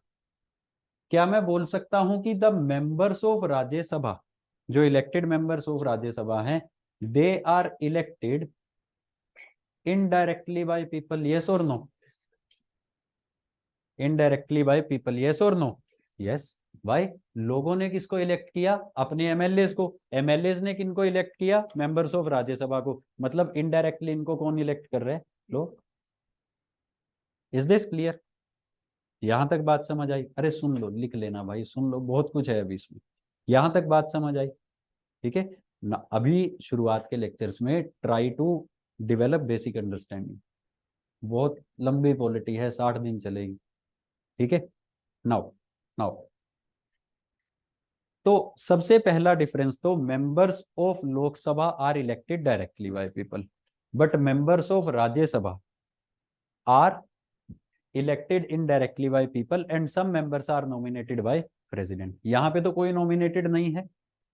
B: क्या मैं बोल सकता हूं कि द मेंबर्स ऑफ राज्यसभा, जो इलेक्टेड मेंबर्स ऑफ राज्यसभा हैं, they are elected indirectly by people? Yes और no? Indirectly by people, yes और नो? यस। भाई लोगों ने किसको इलेक्ट किया? अपने MLAs को। MLAs ने किनको इलेक्ट किया? मेंबर्स ऑफ राज्यसभा को। मतलब इनडायरेक्टली इनको कौन इलेक्ट कर रहे हैं? लोग। Is this clear? यहां तक बात समझ आई? अरे सुन लो, लिख लेना भाई, सुन लो, बहुत कुछ है अभी इसमें। यहां तक बात समझ आई? ठीक है ना? अभी शुरुआत के लेक्चर्स में try to develop basic understanding. बहुत लंबी पॉलिटी है, 60 दिन चलेगी। ठीक है। नाउ नाउ तो सबसे पहला डिफरेंस, तो members of Lok Sabha are elected directly by people, but members of Rajya Sabha are elected indirectly by people and some members are nominated by president. यहाँ पे तो कोई नॉमिनेटेड नहीं है,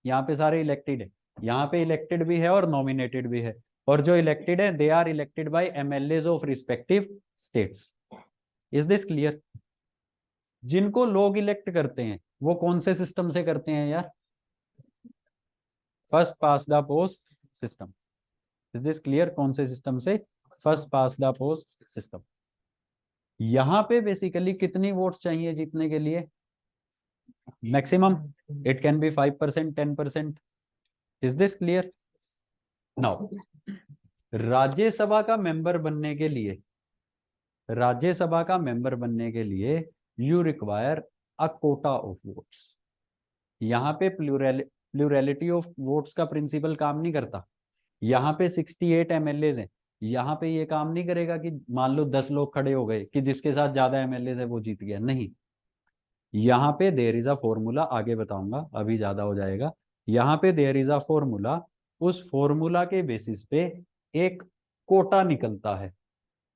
B: यहाँ पे सारे इलेक्टेड है। यहाँ पे इलेक्टेड भी है और नॉमिनेटेड भी है, और जो इलेक्टेड है they are elected by MLAs of respective states. Is this clear? जिनको लोग इलेक्ट करते हैं वो कौन से सिस्टम से करते हैं यार? First past the post system. Is this clear? कौन से सिस्टम से? First past the post system. यहां पे बेसिकली कितनी वोट्स चाहिए जीतने के लिए? Maximum it can B 5%, 10%। Is this clear? Now Rajya Sabha का मेंबर बनने के लिए, राज्यसभा का मेंबर बनने के लिए you require a Kota of votes. यहाँ पे प्लूरैलिटी ऑफ वोट्स का प्रिंसिपल काम नहीं करता। यहाँ पे 68 MLAs हैं, यहाँ पे ये काम नहीं करेगा कि मान लो 10 लोग खड़े हो गए कि जिसके साथ ज्यादा MLAs है वो जीत गया। नहीं, यहाँ पे देयर इज अ फॉर्मूला, आगे बताऊंगा, अभी ज्यादा हो जाएगा। यहाँ पे देयर इज अ फॉर्मूला, उस फॉर्मूला के बेसिस पे एक कोटा निकलता है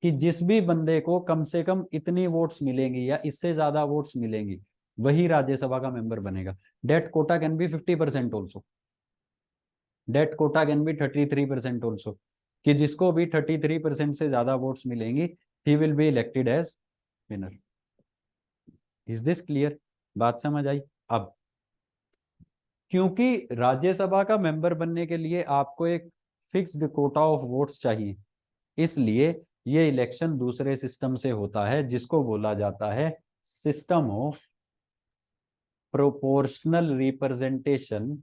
B: कि जिस भी बंदे को कम से कम इतनी वोट्स मिलेंगी या इससे ज्यादा वोट्स मिलेंगी वही राज्यसभा का मेंबर बनेगा। That quota can be 50% also, that quota can be 33% also, कि जिसको भी 33% से ज्यादा वोट्स मिलेंगी he will be elected as winner. Is this clear? बात समझ आई? अब क्योंकि राज्यसभा का मेंबर बनने के लिए आपको एक फिक्स्ड कोटा ऑफ वोट्स चाहिए, इसलिए ये इलेक्शन दूसरे सिस्टम से होता है जिसको बोला जाता है system of proportional representation,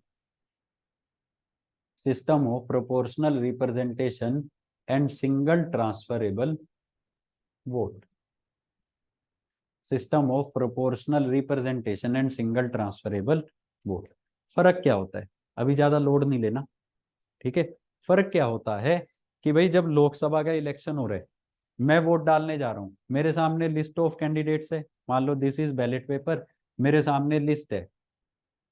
B: system of proportional representation and single transferable vote, system of proportional representation and single transferable vote. फर्क क्या होता है? अभी ज्यादा लोड नहीं लेना, ठीक है। फर्क क्या होता है कि भाई जब लोकसभा का इलेक्शन हो रहा है, मैं वोट डालने जा रहा हूं, मेरे सामने लिस्ट ऑफ कैंडिडेट्स है, मान लो दिस इज बैलेट पेपर, मेरे सामने लिस्ट है,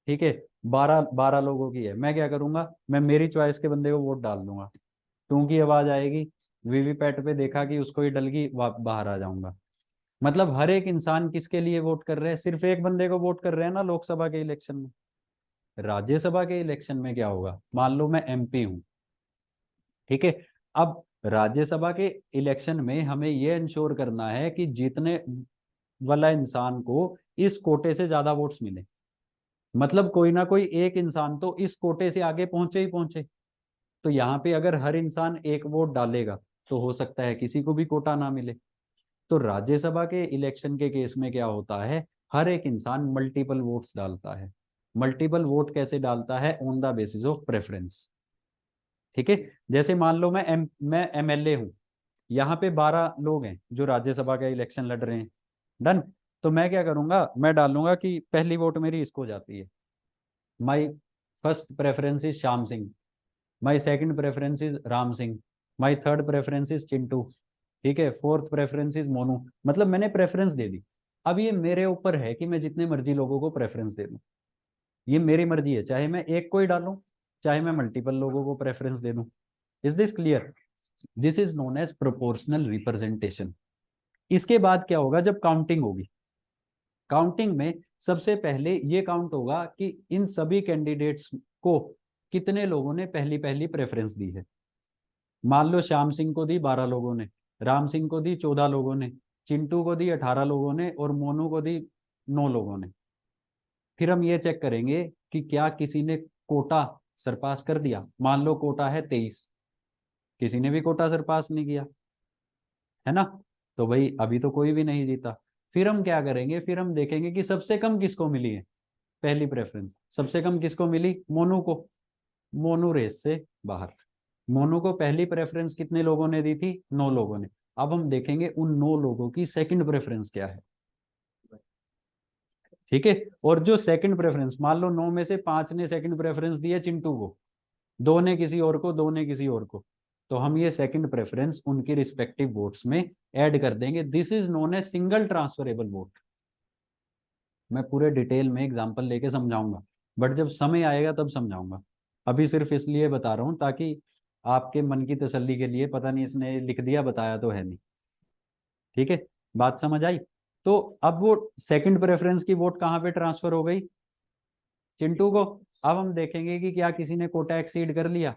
B: ठीक है, 12 लोगों की है। मैं क्या करूंगा? मैं मेरी चॉइस के बंदे को वोट डाल दूंगा, टू की आवाज आएगी, वीवीपैट पे देखा कि उसको ही डल गई, बाहर आ जाऊंगा। मतलब हर एक इंसान किसके लिए वोट कर रहे हैं? सिर्फ एक बंदे को वोट कर रहे हैं ना लोकसभा के इलेक्शन में। राज्यसभा के इलेक्शन में क्या होगा? मान लो मैं MP हूं, ठीक है। अब राज्यसभा के इलेक्शन में हमें यह इंश्योर करना है कि जीतने वाला इंसान को इस कोटे से ज्यादा वोट्स मिले। मतलब कोई ना कोई एक इंसान तो इस कोटे से आगे पहुंचे ही पहुंचे। तो यहाँ पे अगर हर इंसान एक वोट डालेगा तो हो सकता है किसी को भी कोटा ना मिले। तो राज्यसभा के इलेक्शन के केस में क्या होता है? हर एक इंसान मल्टीपल वोट्स डालता है। मल्टीपल वोट कैसे डालता है? On the basis of preference, ठीक है। जैसे मान लो मैं MLA हूं, यहाँ पे 12 लोग हैं जो राज्यसभा का इलेक्शन लड़ रहे हैं, डन। तो मैं क्या करूंगा? मैं डालूंगा कि पहली वोट मेरी इसको जाती है, my first preference is Shyam Singh, my second preference is Ram Singh, my third preference is Chintu, ठीक है, फोर्थ प्रेफरेंस इज मोनू। मतलब मैंने प्रेफरेंस दे दी। अब ये मेरे ऊपर है कि मैं जितने मर्जी लोगों को प्रेफरेंस दे दूं, ये मेरी मर्जी है, चाहे मैं एक को ही डालूं, चाहे मैं मल्टीपल लोगों को प्रेफरेंस दे दूं। Is this clear? This is known as proportional representation. इसके बाद क्या होगा, जब काउंटिंग होगी, काउंटिंग में सबसे पहले ये काउंट होगा कि इन सभी कैंडिडेट्स को कितने लोगों ने पहली पहली प्रेफरेंस दी है। मान लो श्याम सिंह को दी 12 लोगों ने, राम सिंह को दी 14 लोगों ने, चिंटू को दी 18 लोगों ने और मोनू को दी 9 लोगों ने। फिर हम ये चेक करेंगे कि क्या किसी ने कोटा सरपास कर दिया। मान लो कोटा है 23, किसी ने भी कोटा सरपास नहीं किया, है ना, तो भाई अभी तो कोई भी नहीं जीता। फिर हम क्या करेंगे, फिर हम देखेंगे कि सबसे कम किसको मिली है पहली प्रेफरेंस। सबसे कम किसको मिली? मोनू को। मोनू रेस से बाहर। मोनू को पहली प्रेफरेंस कितने लोगों ने दी थी? 9 लोगों ने। अब हम देखेंगे उन 9 लोगों की सेकंड प्रेफरेंस क्या है, ठीक है। और जो सेकंड प्रेफरेंस, मान लो 9 में से 5 ने सेकंड प्रेफरेंस दी है चिंटू को, 2 ने किसी और को, 2 ने किसी और को, तो हम ये सेकंड प्रेफरेंस उनके रिस्पेक्टिव वोट्स में ऐड कर देंगे। This is known as single transferable vote. मैं पूरे डिटेल में एग्जांपल लेके समझाऊंगा, बट जब समय आएगा तब समझाऊंगा। अभी सिर्फ इसलिए बता रहा हूं ताकि आपके मन की तसल्ली के लिए, पता नहीं इसने लिख दिया, बताया तो है नहीं, ठीक है। बात समझ आई? तो अब वो सेकंड प्रेफरेंस की वोट कहाँ पे ट्रांसफर हो गई? चिंटू को। अब हम देखेंगे कि क्या किसी ने कोटा एक्सीड कर लिया।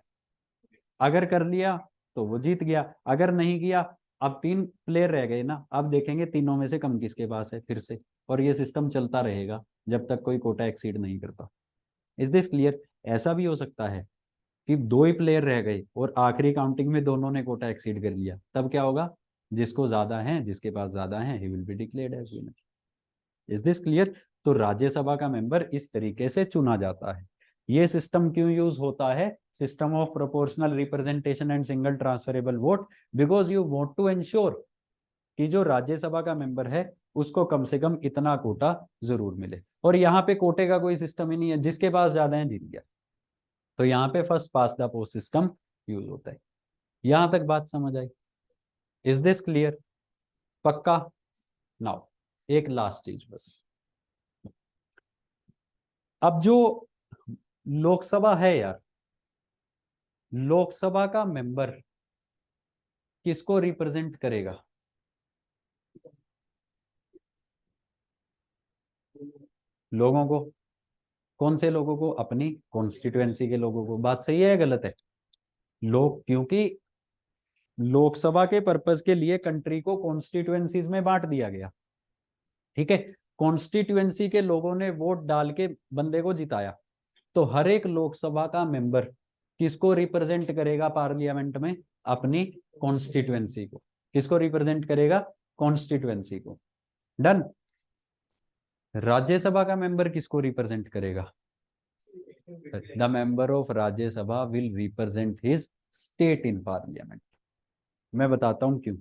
B: अगर कर लिया तो वो जीत गया, अगर नहीं किया, अब 3 प्लेयर रह गए ना, अब देखेंगे तीनों में से कम किसके पास है फिर से, और ये सिस्टम चलता रहेगा जब तक कोई कोटा एक्सीड नहीं करता। Is this clear? ऐसा भी हो सकता है कि 2 ही प्लेयर रह गए और आखिरी काउंटिंग में दोनों ने कोटा एक्सीड कर लिया, तब क्या होगा? जिसको ज्यादा है, जिसके पास ज्यादा है, he will be declared as winner. Is this clear? तो राज्यसभा का मेंबर इस तरीके से चुना जाता है। ये सिस्टम क्यों यूज होता है? System of proportional representation and single transferable vote, because you want to ensure कि जो राज्यसभा का मेंबर है उसको कम से कम इतना कोटा जरूर मिले। और यहाँ पे कोटे का कोई सिस्टम ही नहीं है, जिसके पास ज्यादा है जीत गया। तो यहाँ पे first past the post system use होता है। यहां तक बात समझ आई? Is this clear? पक्का? नाउ एक लास्ट चीज बस। अब जो लोकसभा है यार, लोकसभा का मेंबर किसको रिप्रेजेंट करेगा? लोगों को। कौन से लोगों को? अपनी कॉन्स्टिट्युएंसी के लोगों को। बात सही है या गलत है? लोग, क्योंकि लोकसभा के पर्पस के लिए कंट्री को कॉन्स्टिट्युएंसीज में बांट दिया गया, ठीक है। कॉन्स्टिट्युएंसी के लोगों ने वोट डाल के बंदे को जिताया, तो हर एक लोकसभा का मेंबर किसको रिप्रेजेंट करेगा पार्लियामेंट में? अपनी कॉन्स्टिट्युएंसी को। किसको रिप्रेजेंट करेगा? कॉन्स्टिट्युएंसी को। डन। राज्यसभा का मेंबर किसको रिप्रेजेंट करेगा? The member of Rajya Sabha will represent his state in parliament. मैं बताता हूं क्यों।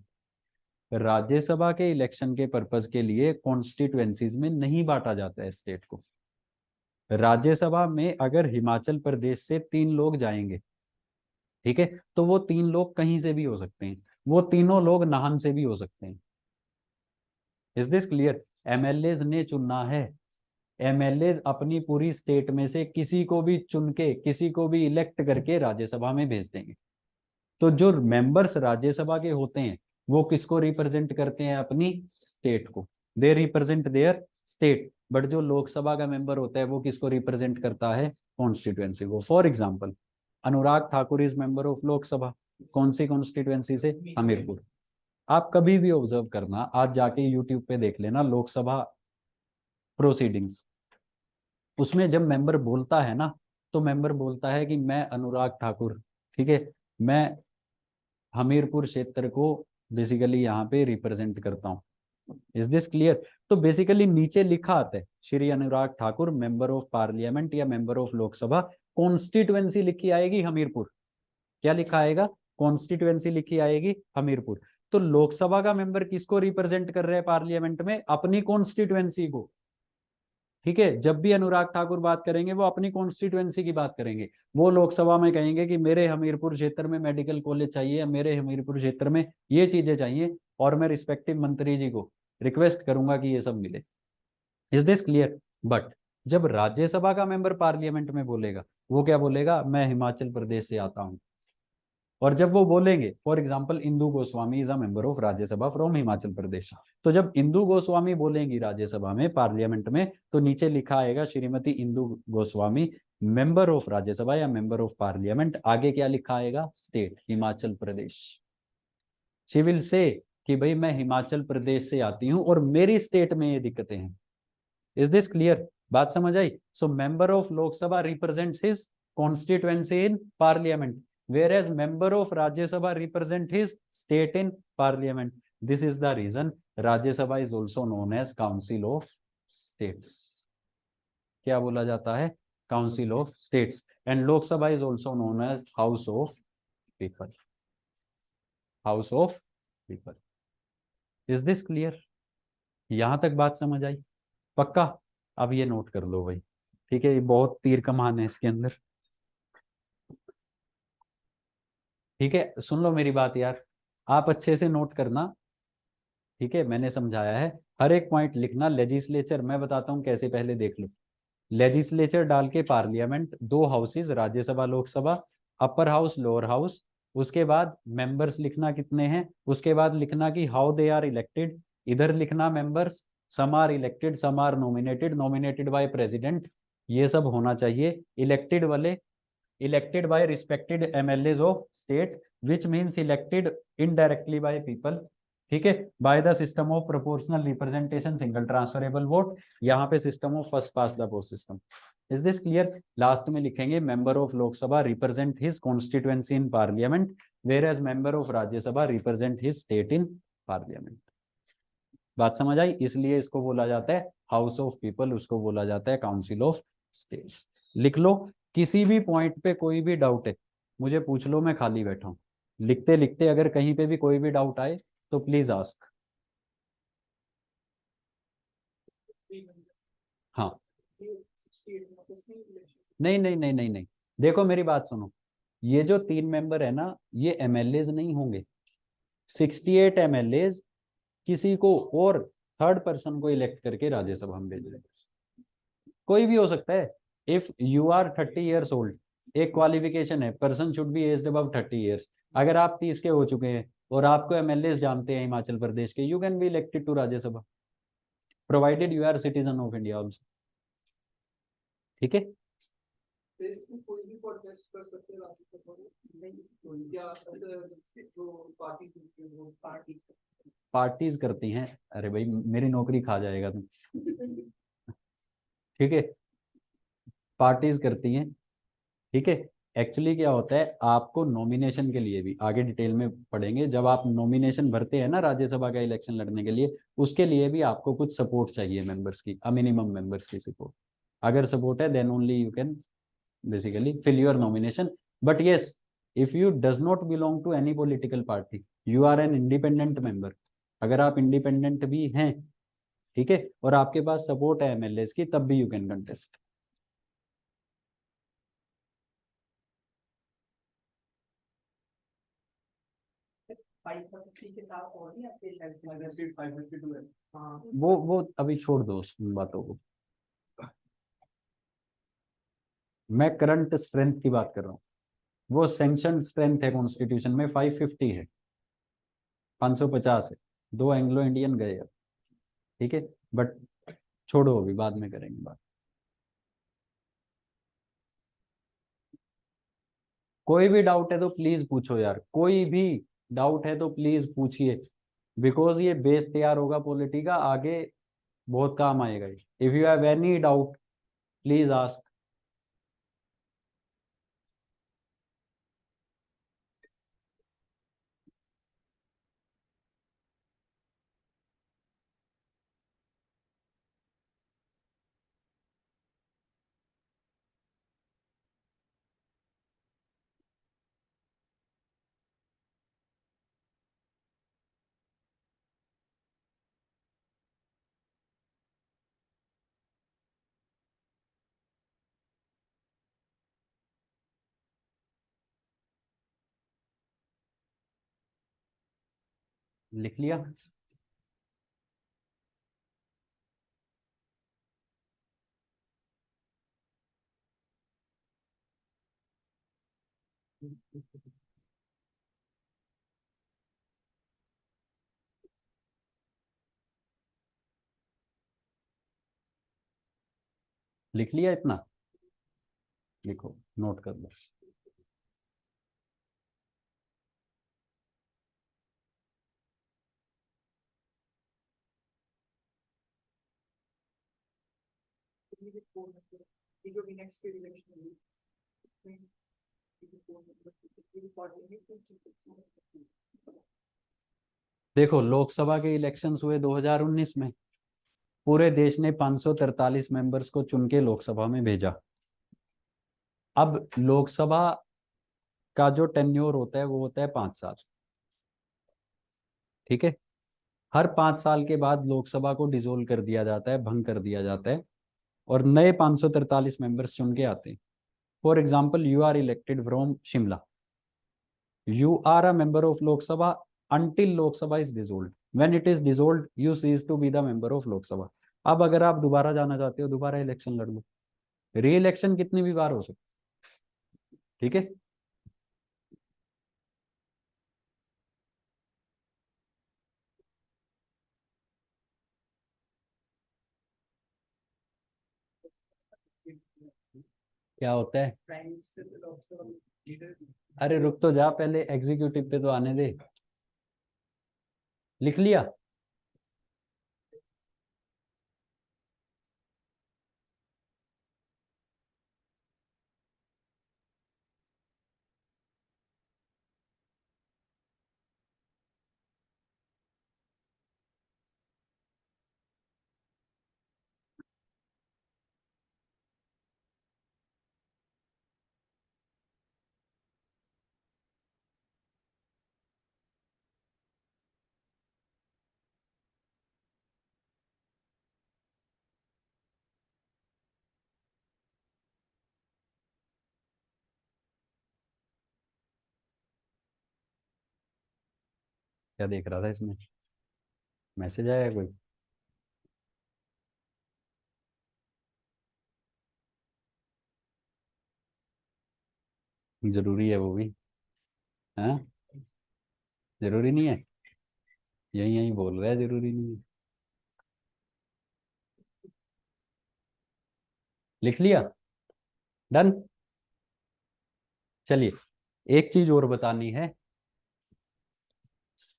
B: राज्यसभा के इलेक्शन के पर्पस के लिए कॉन्स्टिट्युएंसीज में नहीं बांटा जाता है स्टेट को। राज्यसभा में अगर हिमाचल प्रदेश से 3 लोग जाएंगे, ठीक है, तो वो 3 लोग कहीं से भी हो सकते हैं, वो तीनों लोग नाहन से भी हो सकते हैं। Is this clear? एमएलए ने चुनना है। एमएलए अपनी पूरी स्टेट में से किसी को भी चुन के, किसी को भी इलेक्ट करके राज्यसभा में भेज देंगे। तो जो मेंबर्स राज्यसभा के होते हैं वो किसको रिप्रेजेंट करते हैं? अपनी स्टेट को। They represent there state. But जो लोकसभा का मेंबर होता है वो किसको रिप्रेजेंट करता है? कॉन्स्टिट्युएंसी को। For example, Anurag Thakur is member of Lok Sabha. कौन सी कॉन्स्टिट्युएंसी से? हमीरपुर। आप कभी भी ऑब्जर्व करना, आज जाके यूट्यूब पे देख लेना लोकसभा प्रोसीडिंग्स। उसमें जब मेंबर बोलता है ना, तो मेंबर बोलता है कि मैं अनुराग ठाकुर, ठीक है, मैं हमीरपुर क्षेत्र को बेसिकली यहाँ पे रिप्रेजेंट करता हूँ। Is this clear? तो बेसिकली नीचे लिखा आता है Shri Anurag Thakur member of parliament या मेंबर ऑफ लोकसभा, कॉन्स्टिट्युएंसी लिखी आएगी हमीरपुर। क्या लिखा आएगा? कॉन्स्टिट्युएंसी लिखी आएगी हमीरपुर। तो लोकसभा का मेंबर किसको रिप्रेजेंट कर रहे हैं पार्लियामेंट में? अपनी कॉन्स्टिट्युएंसी को। ठीक है, जब भी अनुराग ठाकुर बात करेंगे वो अपनी कॉन्स्टिट्युएंसी की बात करेंगे। वो लोकसभा में कहेंगे कि मेरे हमीरपुर क्षेत्र में मेडिकल कॉलेज चाहिए, या मेरे हमीरपुर क्षेत्र में ये चीजें चाहिए, और मैं रिस्पेक्टिव मंत्री जी को रिक्वेस्ट करूंगा कि ये सब मिले। Is this clear? बट जब राज्यसभा का मेंबर पार्लियामेंट में बोलेगा, वो क्या बोलेगा? मैं हिमाचल प्रदेश से आता हूं। और जब वो बोलेंगे, for example Indu Goswami is a member of Rajya Sabha from Himachal Pradesh, तो जब इंदु गोस्वामी बोलेंगी राज्यसभा में, पार्लियामेंट में, तो नीचे लिखा आएगा श्रीमती इंदु गोस्वामी, मेंबर ऑफ राज्यसभा या मेंबर ऑफ पार्लियामेंट। आगे क्या लिखा आएगा? State, Himachal Pradesh. She will say कि भाई मैं हिमाचल प्रदेश से आती हूं और मेरी स्टेट में ये दिक्कतें हैं। Is this clear? बात समझ आई? So member of Lok Sabha represents his constituency in parliament, whereas member of Rajya Sabha represent his state in parliament. This is the reason Rajya Sabha is also known as Council of States. क्या बोला जाता है? Council of States. And Lok Sabha is also known as House of People. House of People. Is this clear? यहां तक बात समझ आई? पक्का? अब ये नोट कर लो भाई, ठीक है? ये बहुत तीर कमान है इसके अंदर। ठीक है, सुन लो मेरी बात यार, आप अच्छे से नोट करना। ठीक है, मैंने समझाया है, हर एक पॉइंट लिखना। लेजिस्लेचर मैं बताता हूँ कैसे, पहले देख लो। लेजिस्लेचर डाल के पार्लियामेंट, दो houses, Rajya Sabha Lok Sabha, upper house lower house. उसके बाद मेंबर्स लिखना कितने हैं, उसके बाद लिखना कि हाउ दे आर इलेक्टेड। इधर लिखना members, some are elected, some are nominated, nominated by president. ये सब होना चाहिए। इलेक्टेड वाले, elected by respected MLAs of state, which means elected indirectly by people। ठीक है, by the system of proportional representation, single transferable vote. यहाँ पे system of first past the post system. Is this clear? Last में लिखेंगे member of Lok Sabha represent his constituency in parliament, whereas member of Rajya Sabha represent his state in parliament. बात समझ आई? इसलिए इसको बोला जाता है हाउस ऑफ पीपल, उसको बोला जाता है काउंसिल ऑफ स्टेट्स। लिख लो। किसी भी पॉइंट पे कोई भी डाउट है मुझे पूछ लो, मैं खाली बैठा हूँ। लिखते लिखते अगर कहीं पे भी कोई भी डाउट आए तो प्लीज आस्क। हाँ, नहीं नहीं नहीं नहीं नहीं, देखो मेरी बात सुनो। ये जो 3 मेंबर है ना, ये एमएलएज नहीं होंगे। 68 एमएलएज किसी को और थर्ड पर्सन को इलेक्ट करके राज्यसभा में भेज रहे हैं। कोई भी हो सकता है। If you are 30 years old, एक क्वालिफिकेशन है, person should be aged above 30 years. अगर आप 30 के हो चुके हैं और आपको एमएलए जानते हैं हिमाचल प्रदेश के, you can be elected to Rajya Sabha, provided you are citizen of India also. ठीक है,
A: कोई भी प्रोटेस्ट कर सकते हैं राज्यसभा में? नहीं, क्या जो पार्टी
B: पार्टीज करती हैं। अरे भाई मेरी नौकरी खा जाएगा तुम। ठीक है, पार्टीज करती हैं। ठीक है, एक्चुअली क्या होता है, आपको नॉमिनेशन के लिए भी आगे डिटेल में पढ़ेंगे, जब आप नॉमिनेशन भरते हैं ना राज्यसभा का इलेक्शन लड़ने के लिए, उसके लिए भी आपको कुछ सपोर्ट चाहिए मेंबर्स की, मिनिमम मेंबर्स की सपोर्ट। अगर सपोर्ट है then only you can basically fill your nomination. But yes, if you does not belong to any political party, you are an independent member, अगर आप इंडिपेंडेंट भी हैं, ठीक है, और आपके पास सपोर्ट है एमएलए की, तब भी यू कैन कंटेस्ट। वो अभी छोड़ दो उन बातों को, मैं करंट स्ट्रेंथ की बात कर रहा हूँ। वो सैंक्शन स्ट्रेंथ है कॉन्स्टिट्यूशन में 550 है, 550 है। 2 एंग्लो इंडियन गए अब। ठीक है, बट छोड़ो, अभी बाद में करेंगे बात। कोई भी डाउट है तो प्लीज पूछो यार, कोई भी डाउट है तो प्लीज पूछिए, बिकॉज ये बेस तैयार होगा पॉलिटी का, आगे बहुत काम आएगा। If you have any doubt please ask. लिख लिया। लिख लिया इतना, लिखो, नोट कर लो। देखो, लोकसभा के इलेक्शंस हुए 2019 में। पूरे देश ने 543 मेंबर्स को चुन के लोकसभा में भेजा। अब लोकसभा का जो टेन्योर होता है वो होता है 5 साल। ठीक है। हर 5 साल के बाद लोकसभा को डिसोल्व कर दिया जाता है, भंग कर दिया जाता है, और नए 543 मेंबर्स चुन के आते हैं। For example, you are elected from Shimla, you are a member of Lok Sabha until Lok Sabha is dissolved. When it is dissolved, you cease to be the member of Lok Sabha. अब अगर आप दोबारा जाना चाहते हो, दोबारा election लड़ लो। री इलेक्शन कितनी भी बार हो सकती। ठीक है। क्या होता है? अरे रुक तो जा, पहले एग्जीक्यूटिव पे तो आने दे। लिख लिया। क्या देख रहा था इसमें? मैसेज आया कोई? जरूरी है वो भी? हाँ, जरूरी नहीं है। यही यही बोल रहा है, जरूरी नहीं है। लिख लिया। डन। चलिए, एक चीज और बतानी है।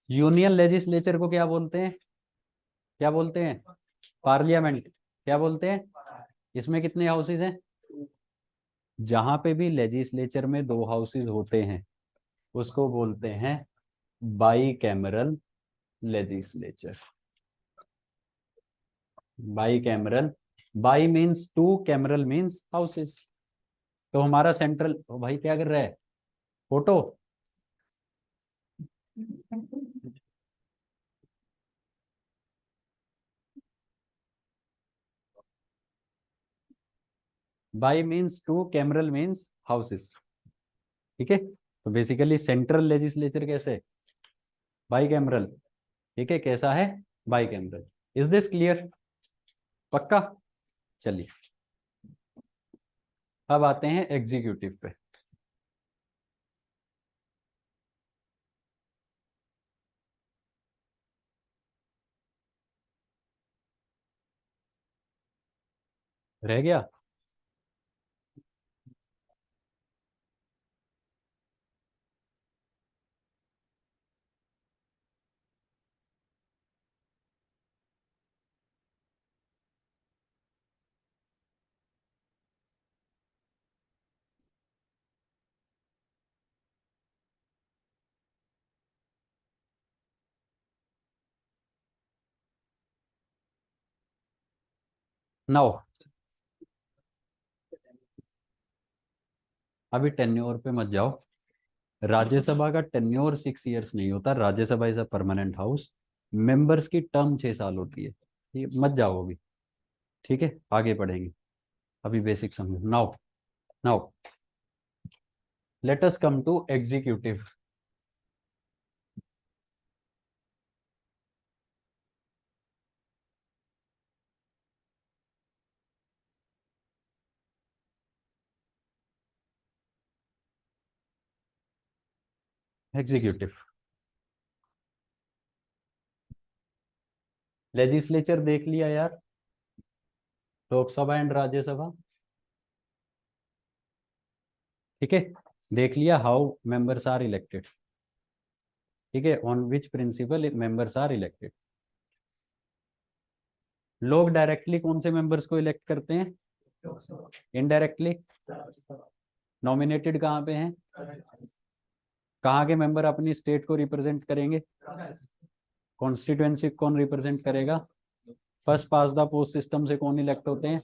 B: यूनियन लेजिस्लेचर को क्या बोलते हैं? क्या बोलते हैं? पार्लियामेंट। क्या बोलते हैं? इसमें कितने हाउसेज हैं? जहां पे भी लेजिस्लेचर में 2 हाउसेज होते हैं, उसको बोलते हैं bicameral legislature. Bicameral. Bi means two, cameral means houses. तो हमारा सेंट्रल, ओ भाई क्या कर रहा है? Photo. Bi means two, cameral means houses. ठीक है। तो बेसिकली सेंट्रल लेजिस्लेचर कैसे? Bicameral. ठीक है, कैसा है? Bicameral. Is this clear? पक्का? चलिए, अब आते हैं एग्जीक्यूटिव पे। रह गया? नाउ, अभी टेन्योर पे मत जाओ। राज्यसभा का टेन्योर 6 इयर्स नहीं होता। Rajya Sabha is a permanent house. Members की टर्म 6 साल होती है। ये मत जाओ अभी। ठीक है, आगे पढ़ेंगे। अभी बेसिक समझो। Now, now let us come to executive. Executive. Legislature देख लिया यार, लोकसभा एंड राज्यसभा, ठीक है, देख लिया हाउ मेंबर्स आर इलेक्टेड, ठीक है, on which principle members are elected. लोग डायरेक्टली कौन से मेंबर्स को इलेक्ट करते हैं? इनडायरेक्टली नॉमिनेटेड कहाँ पे हैं? कहाँ के मेंबर अपनी स्टेट को रिप्रेजेंट करेंगे? कॉन्स्टिट्यूएंसी कौन रिप्रेजेंट करेगा? First past the post system से कौन इलेक्ट होते हैं?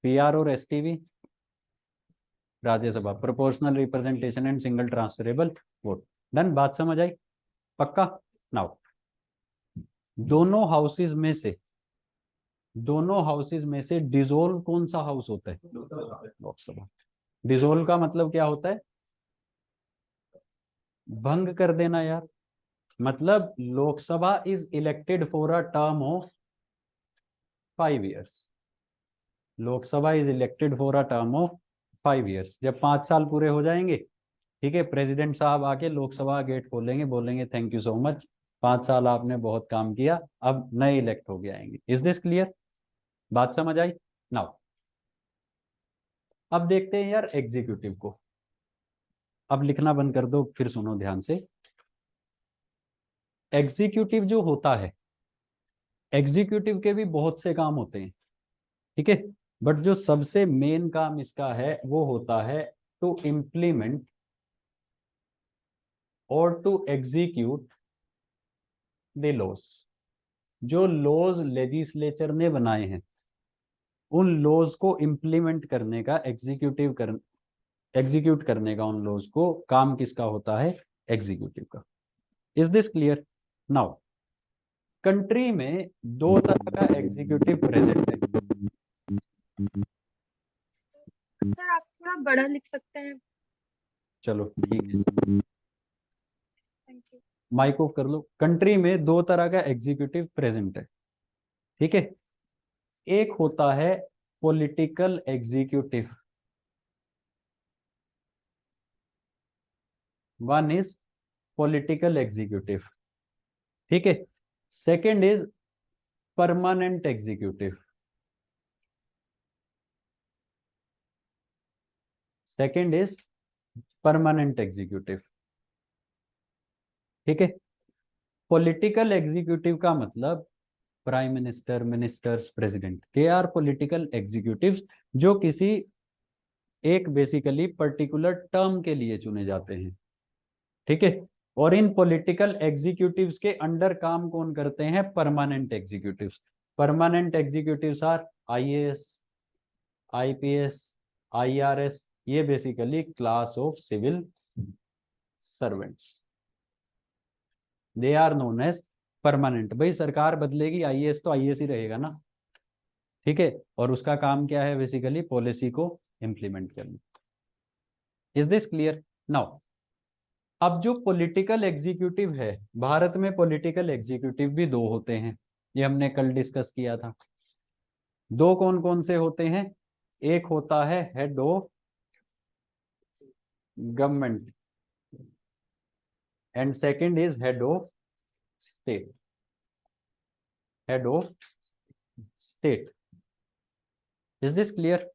B: पीआर और STV. Rajya Sabha proportional representation and single transferable vote. Done, बात समझ आई? पक्का? नाउ दोनों हाउसेज में से डिसोल्व कौन सा हाउस होता है? लोकसभा। डिसोल्व का मतलब क्या होता है? भंग कर देना यार। मतलब Lok Sabha is elected for a term of 5 years। Lok Sabha is elected for a term of 5 years। जब 5 साल पूरे हो जाएंगे, ठीक है, प्रेसिडेंट साहब आके लोकसभा गेट खोलेंगे, बोलेंगे थैंक यू सो मच, 5 साल आपने बहुत काम किया, अब नए इलेक्ट हो गए आएंगे। Is this clear? बात समझ आई? नाउ अब देखते हैं यार एग्जीक्यूटिव को। अब लिखना बंद कर दो, फिर सुनो ध्यान से। एग्जीक्यूटिव जो होता है, एग्जीक्यूटिव के भी बहुत से काम होते हैं, ठीक है, बट जो सबसे मेन काम इसका है वो होता है टू इम्प्लीमेंट और टू एग्जीक्यूट द लॉज। जो लॉज लेजिस्लेचर ने बनाए हैं, उन लॉज को इम्प्लीमेंट करने का, एग्जीक्यूट करने का, उन लॉज को काम किसका होता है? एग्जीक्यूटिव का। Is this clear? Now country में 2 तरह का एग्जीक्यूटिव प्रेजेंट है।
C: सर आप थोड़ा बड़ा लिख सकते हैं?
B: चलो ठीक है,
C: थैंक यू।
B: माइक ऑफ कर लो। कंट्री में 2 तरह का एग्जीक्यूटिव प्रेजेंट है, ठीक है। एक होता है political executive, one is political executive, ठीक है। Second is permanent executive, second is permanent executive, ठीक है। पॉलिटिकल एग्जीक्यूटिव का मतलब prime minister, ministers, president, they are political executives, जो किसी एक बेसिकली पर्टिकुलर टर्म के लिए चुने जाते हैं, ठीक है। और इन पॉलिटिकल एग्जीक्यूटिव्स के अंडर काम कौन करते हैं? Permanent executives. Permanent executives are IAS, IPS, IRS, ये basically class of civil servants, they are known as permanent. भाई सरकार बदलेगी, आईएएस तो आईएएस ही रहेगा ना, ठीक है, और उसका काम क्या है? बेसिकली पॉलिसी को इंप्लीमेंट करना। Is this clear? नाउ अब जो पॉलिटिकल एग्जीक्यूटिव है, भारत में पॉलिटिकल एग्जीक्यूटिव भी 2 होते हैं, ये हमने कल डिस्कस किया था। 2 कौन कौन से होते हैं? एक होता है head of government and second is head of state. Head of state. Is this clear?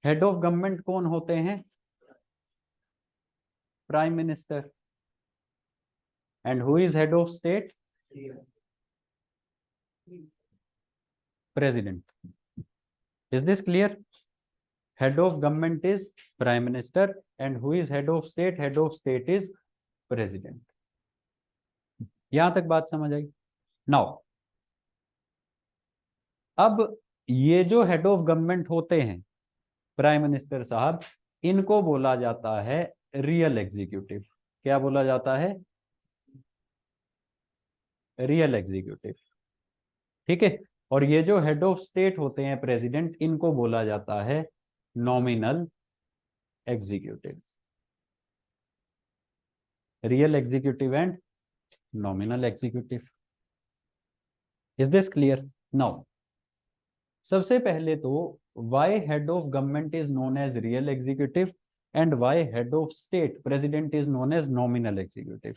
B: Head of government कौन होते हैं? Prime minister. And who is head of state? President. Is this clear? Head of government is prime minister and who is head of state? Head of state is president. यहां तक बात समझ आई? Now अब ये जो हेड ऑफ गवर्नमेंट होते हैं, प्राइम मिनिस्टर साहब, इनको बोला जाता है रियल एग्जीक्यूटिव। क्या बोला जाता है? रियल एग्जीक्यूटिव, ठीक है। और ये जो हेड ऑफ स्टेट होते हैं, प्रेसिडेंट, इनको बोला जाता है nominal executive. Real executive and nominal executive. Is this clear? Now सबसे पहले तो why head of government is known as real executive? And why head of state president is known as nominal executive.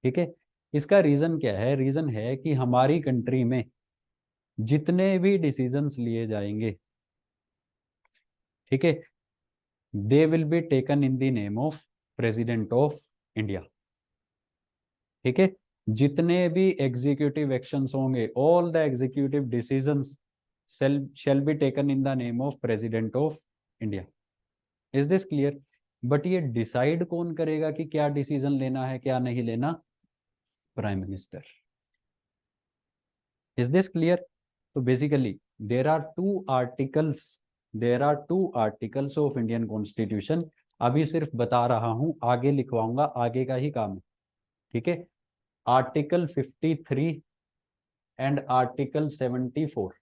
B: ठीक है, इसका reason क्या है? Reason है कि हमारी कंट्री में जितने भी डिसीजंस लिए जाएंगे, ठीक है, they will be taken in the name of president of India. ठीक है, जितने भी एग्जीक्यूटिव एक्शंस होंगे, all the executive decisions shall be taken in the name of president of India. Is this clear? But ये decide कौन करेगा कि क्या डिसीजन लेना है क्या नहीं लेना? Prime minister. Is this clear? तो basically there are two articles of Indian constitution. अभी सिर्फ बता रहा हूं, आगे लिखवाऊंगा, आगे का ही काम है। ठीक है, article 53 and article 74।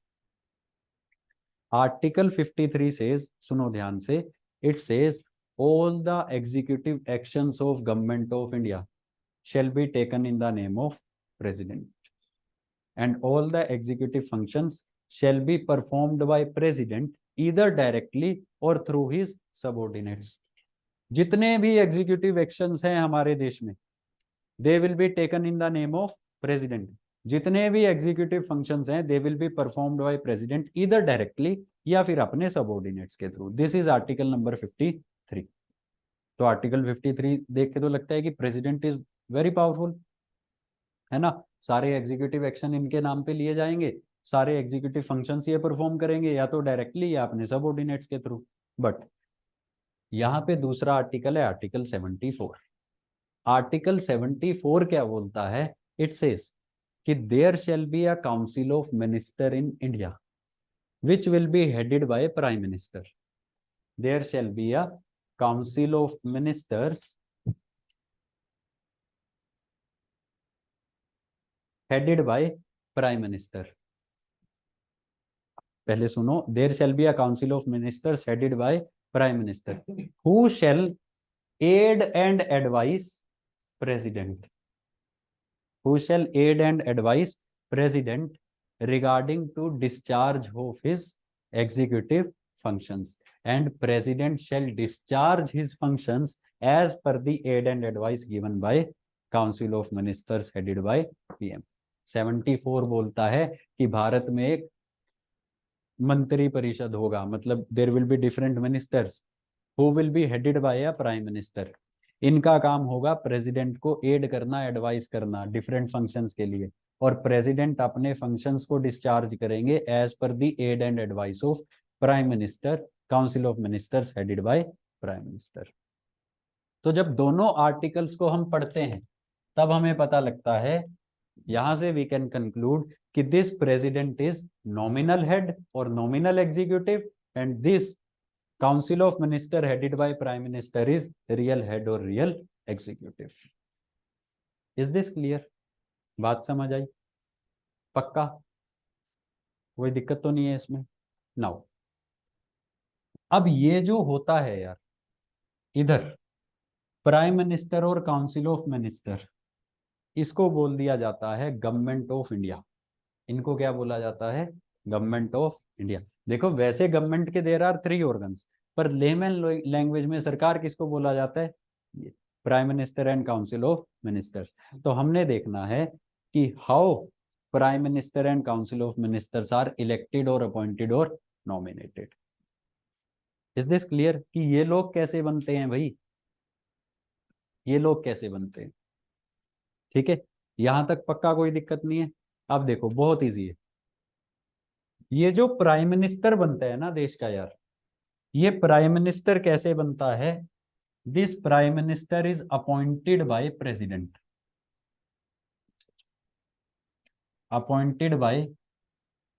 B: Article 53 says, सुनो ध्यान से, it says all the executive actions of government of India shall be taken in the name of president, and all the executive functions shall be performed by president either directly or through his subordinates. जितने भी executive actions हैं हमारे देश में, they will be taken in the name of president. जितने भी executive functions हैं, they will be performed by president either directly या फिर अपने सबऑर्डिनेट्स के through. This is article number 53। तो आर्टिकल 53 देख के तो लगता है कि प्रेसिडेंट इज वेरी पावरफुल, है ना? सारे एग्जीक्यूटिव एक्शन इनके नाम पे लिए जाएंगे, सारे एग्जीक्यूटिव फंक्शंस ये परफॉर्म करेंगे या तो डायरेक्टली या अपने सबऑर्डिनेट्स के थ्रू। बट यहाँ पे दूसरा आर्टिकल है, आर्टिकल 74। आर्टिकल 74 क्या बोलता है? इट सेज कि there shall be a council of minister in India which will be headed by prime minister. There shall be a council of ministers headed by prime minister. पहले सुनो, there shall be a council of ministers headed by prime minister who shall aid and advise president. Who shall aid and advise president regarding to discharge of his executive functions, and president shall discharge his functions as per the aid and advice given by council of ministers headed by PM. 74 बोलता है कि भारत में एक मंत्री परिषद होगा, मतलब there will be different ministers who will be headed by a prime minister. इनका काम होगा प्रेसिडेंट को एड करना, एडवाइस करना डिफरेंट फंक्शंस के लिए, और प्रेसिडेंट अपने फंक्शंस को डिस्चार्ज करेंगे as per the aid and advice of prime minister, council of ministers headed by prime minister. तो जब दोनों आर्टिकल्स को हम पढ़ते हैं तब हमें पता लगता है, यहां से वी कैन कंक्लूड कि this president is nominal head और nominal executive, and this council of minister headed by prime minister is real head और real executive. Is this clear? बात समझ आई? पक्का? कोई दिक्कत तो नहीं है इसमें? नाउ अब ये जो होता है यार, इधर प्राइम मिनिस्टर और काउंसिल ऑफ मिनिस्टर, इसको बोल दिया जाता है गवर्नमेंट ऑफ इंडिया। इनको क्या बोला जाता है? Government of India. देखो वैसे गवर्नमेंट के देयर आर 3 ऑर्गन्स, पर लेमन लैंग्वेज में सरकार किसको बोला जाता है? Prime minister and council of ministers. तो हमने देखना है कि how prime minister and council of ministers are elected और अपॉइंटेड और नॉमिनेटेड। इज दिस क्लियर कि ये लोग कैसे बनते हैं भाई? ये लोग कैसे बनते हैं? ठीक है, यहां तक पक्का, कोई दिक्कत नहीं है? अब देखो बहुत इजी है। ये जो प्राइम मिनिस्टर बनता है ना देश का यार, ये प्राइम मिनिस्टर कैसे बनता है? This prime minister is appointed by president. Appointed by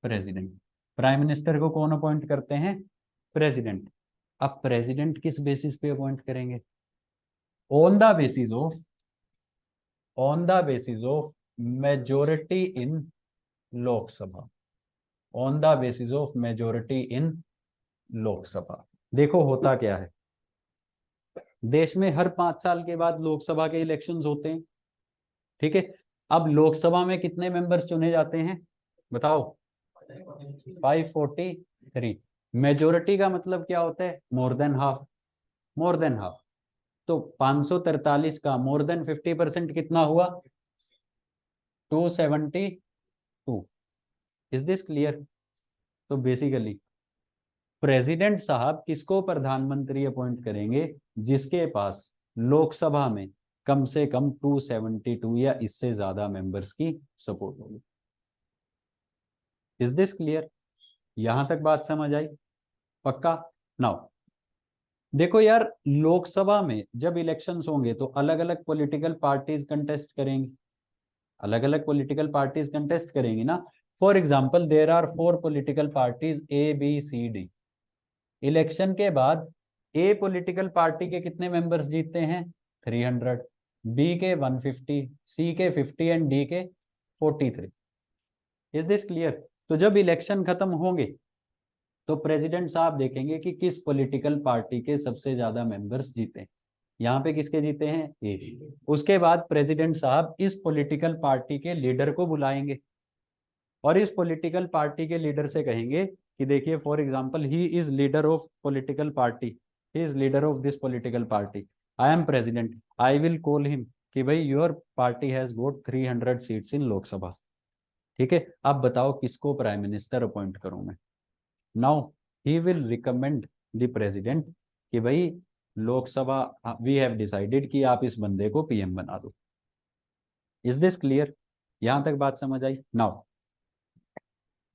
B: president. Prime minister को कौन अपॉइंट करते हैं? प्रेसिडेंट। अब प्रेसिडेंट किस बेसिस पे अपॉइंट करेंगे? On the basis of majority in Lok Sabha. On the basis of majority in Lok Sabha. देखो होता क्या है, देश में हर 5 साल के बाद लोकसभा के इलेक्शंस होते हैं। ठीक है, अब लोकसभा में कितने मेंबर्स चुने जाते हैं बताओ? 543। मेजोरिटी का मतलब क्या होता है? More than half. More than half. तो 543 का मोर देन 50% कितना हुआ? 272। Is this clear? तो बेसिकली प्रेसिडेंट साहब किसको प्रधानमंत्री अपॉइंट करेंगे? जिसके पास लोकसभा में कम से कम 272 या इससे ज्यादा मेंबर्स की सपोर्ट होगी। Is this clear? यहां तक बात समझ आई? पक्का? नाउ देखो यार, लोकसभा में जब इलेक्शंस होंगे तो अलग अलग पॉलिटिकल पार्टीज कंटेस्ट करेंगी, अलग अलग पॉलिटिकल पार्टीज कंटेस्ट करेंगी ना। For example there are 4 political parties A B C D। Election के बाद ए पॉलिटिकल पार्टी के कितने मेंबर्स जीतते हैं? 300, बी के 150, सी के 50 एंड डी के 43। Is this clear? तो जब इलेक्शन खत्म होंगे तो प्रेसिडेंट साहब देखेंगे कि किस पॉलिटिकल पार्टी के सबसे ज्यादा मेंबर्स जीते। यहाँ पे किसके जीते हैं? ए। उसके बाद प्रेसिडेंट साहब इस पॉलिटिकल पार्टी के लीडर को बुलाएंगे और इस पॉलिटिकल पार्टी के लीडर से कहेंगे कि देखिए, for example he is leader of political party, he is leader of this political party, I am president, I will call him कि भाई your party has got 300 seats in Lok Sabha. ठीक है, अब बताओ किसको प्राइम मिनिस्टर अपॉइंट करूं मैं? Now he will recommend the president कि भाई लोकसभा वी हैव डिसाइडेड कि आप इस बंदे को पीएम बना दो। Is this clear? यहां तक बात समझ आई? नाउ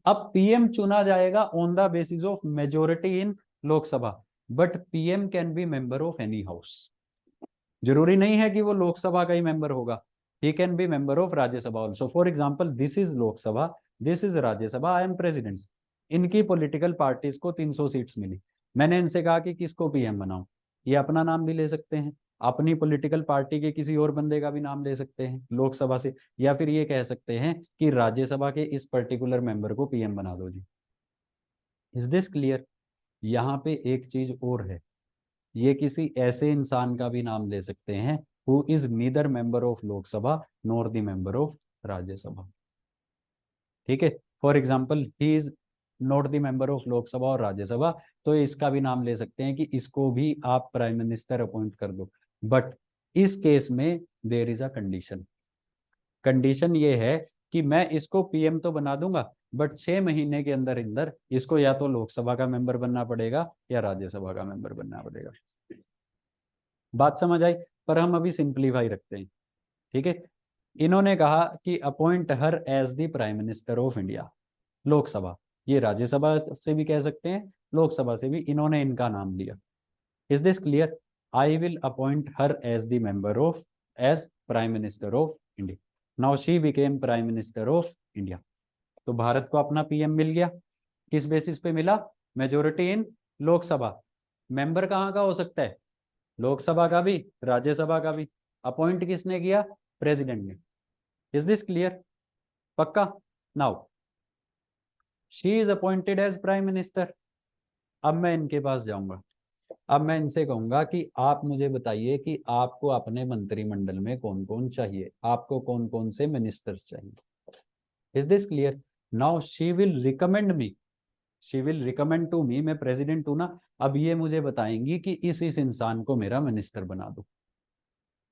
B: अब पीएम चुना जाएगा on the basis of majority in Lok Sabha, but PM can be member of any house. जरूरी नहीं है कि वो लोकसभा का ही मेंबर होगा, he can be member of Rajya Sabha also. For example this is Lok Sabha, this is Rajya Sabha, I am president. इनकी पॉलिटिकल पार्टीज को 300 seats मिली, मैंने इनसे कहा कि किसको पीएम बनाऊं। ये अपना नाम भी ले सकते हैं, अपनी पॉलिटिकल पार्टी के किसी और बंदे का भी नाम ले सकते हैं लोकसभा से, या फिर ये कह सकते हैं कि राज्यसभा के इस पर्टिकुलर मेंबर को पीएम बना दो जी। Is this clear? यहाँ पे एक चीज और है, ये किसी ऐसे इंसान का भी नाम ले सकते हैं who is neither member of Lok Sabha nor the member of Rajya Sabha. ठीक है, for example he is not the member of Lok Sabha और राज्यसभा, तो इसका भी नाम ले सकते हैं कि इसको भी आप प्राइम मिनिस्टर अपॉइंट कर दो। बट इस केस में there is a condition. Condition ये है कि मैं इसको पीएम तो बना दूंगा, बट 6 महीने के अंदर अंदर इसको या तो लोकसभा का मेंबर बनना पड़ेगा या राज्यसभा का मेंबर बनना पड़ेगा। बात समझ आई? पर हम अभी सिंप्लीफाई रखते हैं। ठीक है, इन्होंने कहा कि appoint her as the prime minister of India. Lok Sabha, ये राज्यसभा से भी कह सकते हैं, लोकसभा से भी, इन्होंने इनका नाम लिया। Is this clear? I will appoint her as the member of as prime minister of India. Now she became prime minister of India. तो भारत को अपना पीएम मिल गया। किस बेसिस पे मिला? Majority in Lok Sabha. मेंबर कहाँ का हो सकता है? लोकसभा का भी, राज्यसभा का भी। अपॉइंट किसने किया? प्रेसिडेंट ने। Is this clear? पक्का? Now she is appointed as prime minister. अब मैं इनके पास जाऊंगा, अब मैं इनसे कहूंगा कि आप मुझे बताइए कि आपको अपने मंत्रिमंडल में कौन कौन चाहिए, आपको कौन कौन से मिनिस्टर्स चाहिए। Is this clear? Now she will recommend me, she will recommend to me, मैं प्रेसिडेंट हूं ना, अब ये मुझे बताएंगी कि इस इंसान को मेरा मिनिस्टर बना दो।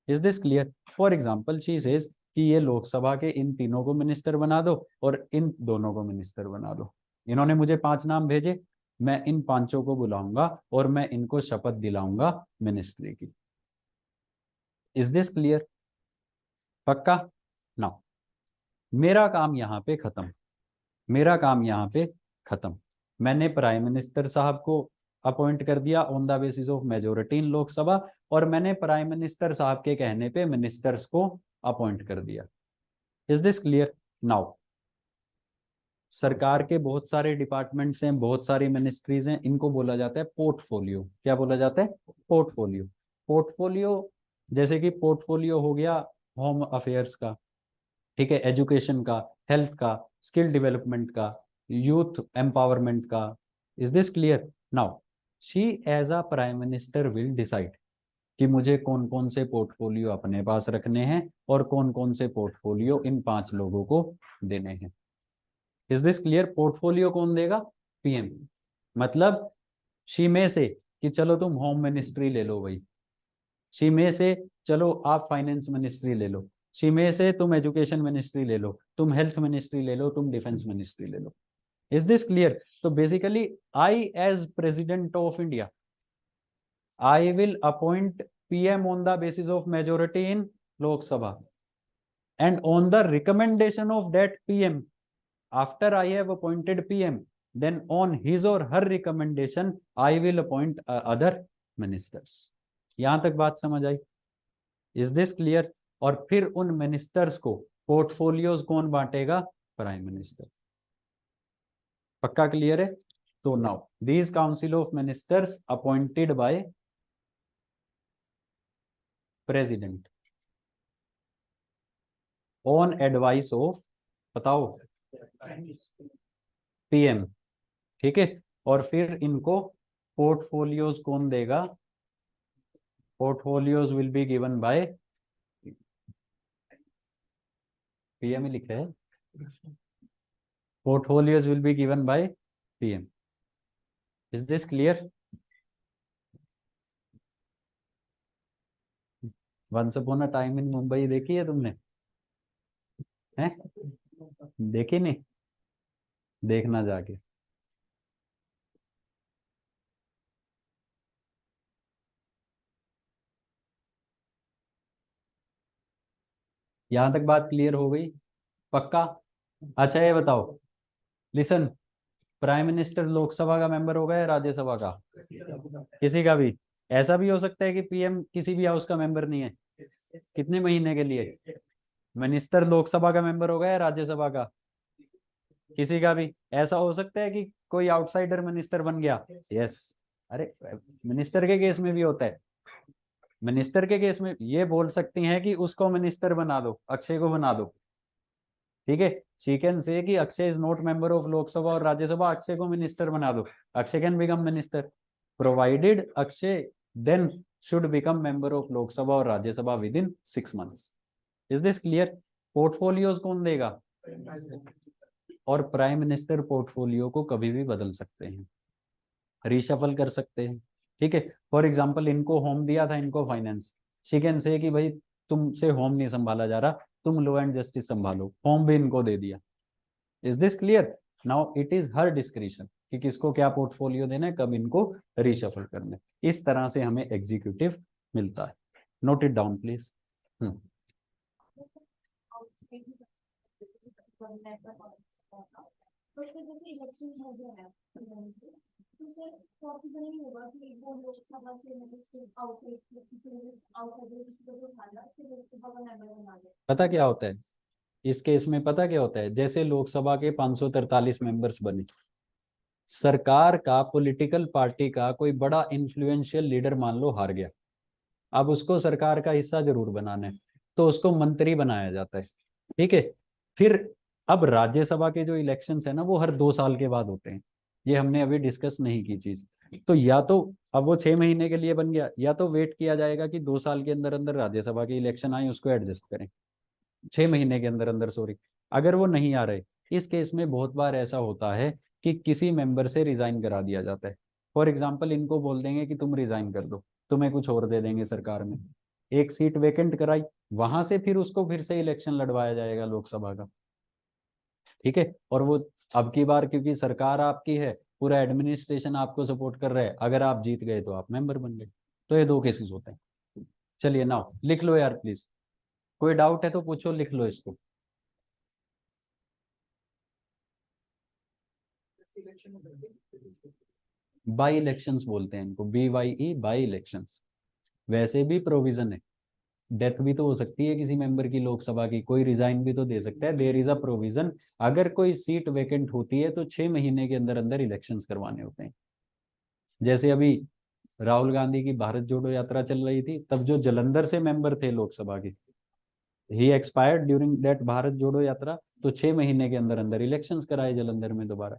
B: Is this clear? For example she says कि ये लोकसभा के इन तीनों को मिनिस्टर बना दो और इन दोनों को मिनिस्टर बना दो। इन्होंने मुझे 5 नाम भेजे, मैं इन 5 को बुलाऊंगा और मैं इनको शपथ दिलाऊंगा मिनिस्ट्री की। Is this clear? पक्का? ना, मेरा काम यहाँ पे खत्म, मेरा काम यहाँ पे खत्म। मैंने प्राइम मिनिस्टर साहब को अपॉइंट कर दिया on the basis of majority in Lok Sabha, और मैंने प्राइम मिनिस्टर साहब के कहने पे मिनिस्टर्स को अपॉइंट कर दिया। Is this clear? नाउ सरकार के बहुत सारे डिपार्टमेंट्स हैं, बहुत सारी मिनिस्ट्रीज हैं, इनको बोला जाता है पोर्टफोलियो। क्या बोला जाता है? पोर्टफोलियो। पोर्टफोलियो जैसे कि पोर्टफोलियो हो गया होम अफेयर्स का, ठीक है, एजुकेशन का, हेल्थ का, स्किल डेवलपमेंट का, यूथ एम्पावरमेंट का। Is this clear? Now she as a prime minister will decide कि मुझे कौन कौन से पोर्टफोलियो अपने पास रखने हैं और कौन कौन से पोर्टफोलियो इन 5 लोगों को देने हैं। Is this clear? पोर्टफोलियो कौन देगा? पीएम। मतलब शी में से कि चलो तुम होम मिनिस्ट्री ले लो भाई, शी मे से चलो आप फाइनेंस मिनिस्ट्री ले लो, शी मे से तुम एजुकेशन मिनिस्ट्री ले लो, तुम हेल्थ मिनिस्ट्री ले लो, तुम डिफेंस मिनिस्ट्री ले लो। Is this clear? तो basically I as president of India, I will appoint PM on the basis of majority in Lok Sabha, and on the recommendation of that PM, after I have appointed PM, then on his or her recommendation I will appoint other ministers. यहां तक बात समझ आई? Is this clear? और फिर उन ministers को portfolios कौन बांटेगा? Prime minister. पक्का क्लियर है? तो now these council of ministers appointed by president on advice of, बताओ, पीएम। ठीक है, और फिर इनको पोर्टफोलियोज कौन देगा? Portfolios will be given by PM ही लिखा है, portfolios will be given by PM. Is this clear? Once upon a time in Mumbai देखी है तुमने? हैं? देखी नहीं? देखना जाके। यहां तक बात क्लियर हो गई? पक्का? अच्छा ये बताओ, लिसन, प्राइम मिनिस्टर लोकसभा का मेंबर होगा या राज्यसभा का? किसी का भी। ऐसा भी हो सकता है कि पीएम किसी भी हाउस का मेंबर नहीं है, कितने महीने के लिए? मिनिस्टर लोकसभा का मेंबर होगा या राज्यसभा का? किसी का भी। ऐसा हो सकता है कि कोई आउटसाइडर मिनिस्टर बन गया? यस। अरे मिनिस्टर के केस में भी होता है। मिनिस्टर के केस में ये बोल सकती हैं कि उसको मिनिस्टर बना दो, अक्षय को बना दो। ठीक है, शी कैन से कि Akshay is not member of Lok Sabha और राज्यसभा, अक्षय को मिनिस्टर बना दो, Akshay can become minister, provided Akshay then should become member of Lok Sabha और Rajya Sabha within 6 months। Is this clear? Portfolios कौन देगा? और प्राइम मिनिस्टर पोर्टफोलियो को कभी भी बदल सकते हैं, रीशफल कर सकते हैं। ठीक है, फॉर एग्जाम्पल इनको होम दिया था, इनको फाइनेंस, शी कैन से कि भाई तुमसे होम नहीं संभाला जा रहा, तुम लॉ एंड जस्टिस संभालो, होम भी इनको दे दिया। Is this clear? Now it is her discretion कि किसको क्या पोर्टफोलियो देना है, कब इनको रीशफल करना है। इस तरह से हमें एग्जीक्यूटिव मिलता है। Note it down please.
D: Election हो गया है तो सर पॉसिबल नहीं होगा कि वो लोकसभा से मतलब आउटसाइड किसी को उठाना उसके लोकसभा का मेंबर बना दे।
B: पता क्या होता है इस केस में? पता क्या होता है? जैसे लोकसभा के 543 मेंबर्स बने, सरकार का पॉलिटिकल पार्टी का कोई बड़ा इन्फ्लुएंशियल लीडर मान लो हार गया, अब उसको सरकार का हिस्सा जरूर बनाना है, तो उसको मंत्री बनाया जाता है। ठीक है, फिर अब राज्यसभा के जो इलेक्शंस है ना, वो हर 2 साल के बाद होते हैं, ये हमने अभी डिस्कस नहीं की चीज। तो या तो अब वो 6 महीने के लिए बन गया, या तो वेट किया जाएगा कि 2 साल के अंदर अंदर राज्यसभा के इलेक्शन आए, उसको एडजस्ट करें, 6 महीने के अंदर अंदर, सॉरी। अगर वो नहीं आ रहे, इस केस में बहुत बार ऐसा होता है कि किसी मेंबर से रिजाइन करा दिया जाता है। फॉर एग्जाम्पल इनको बोल देंगे कि तुम रिजाइन कर दो, तुम्हें कुछ और दे देंगे सरकार में, एक सीट वेकेंट कराई, वहां से फिर उसको फिर से इलेक्शन लड़वाया जाएगा लोकसभा का। ठीक है, और वो अब की बार क्योंकि सरकार आपकी है, पूरा एडमिनिस्ट्रेशन आपको सपोर्ट कर रहा है, अगर आप जीत गए तो आप मेंबर बन गए। तो ये 2 केसेस होते हैं। चलिए नाउ लिख लो यार प्लीज, कोई डाउट है तो पूछो, लिख लो इसको। बाई इलेक्शंस बोलते हैं इनको, BYE, बाई इलेक्शंस। वैसे भी प्रोविजन है, डेथ भी तो हो सकती है किसी मेंबर की लोकसभा की, कोई रिजाइन भी तो दे सकता है, देयर इज अ प्रोविजन। अगर कोई सीट वेकेंट होती है तो 6 महीने के अंदर अंदर इलेक्शंस करवाने होते हैं। जैसे अभी राहुल गांधी की भारत जोड़ो यात्रा चल रही थी, तब जो जलंधर से मेंबर थे लोकसभा के, ही एक्सपायर्ड ड्यूरिंग दैट भारत जोड़ो यात्रा, तो 6 महीने के अंदर अंदर इलेक्शंस कराए जलंधर में दोबारा।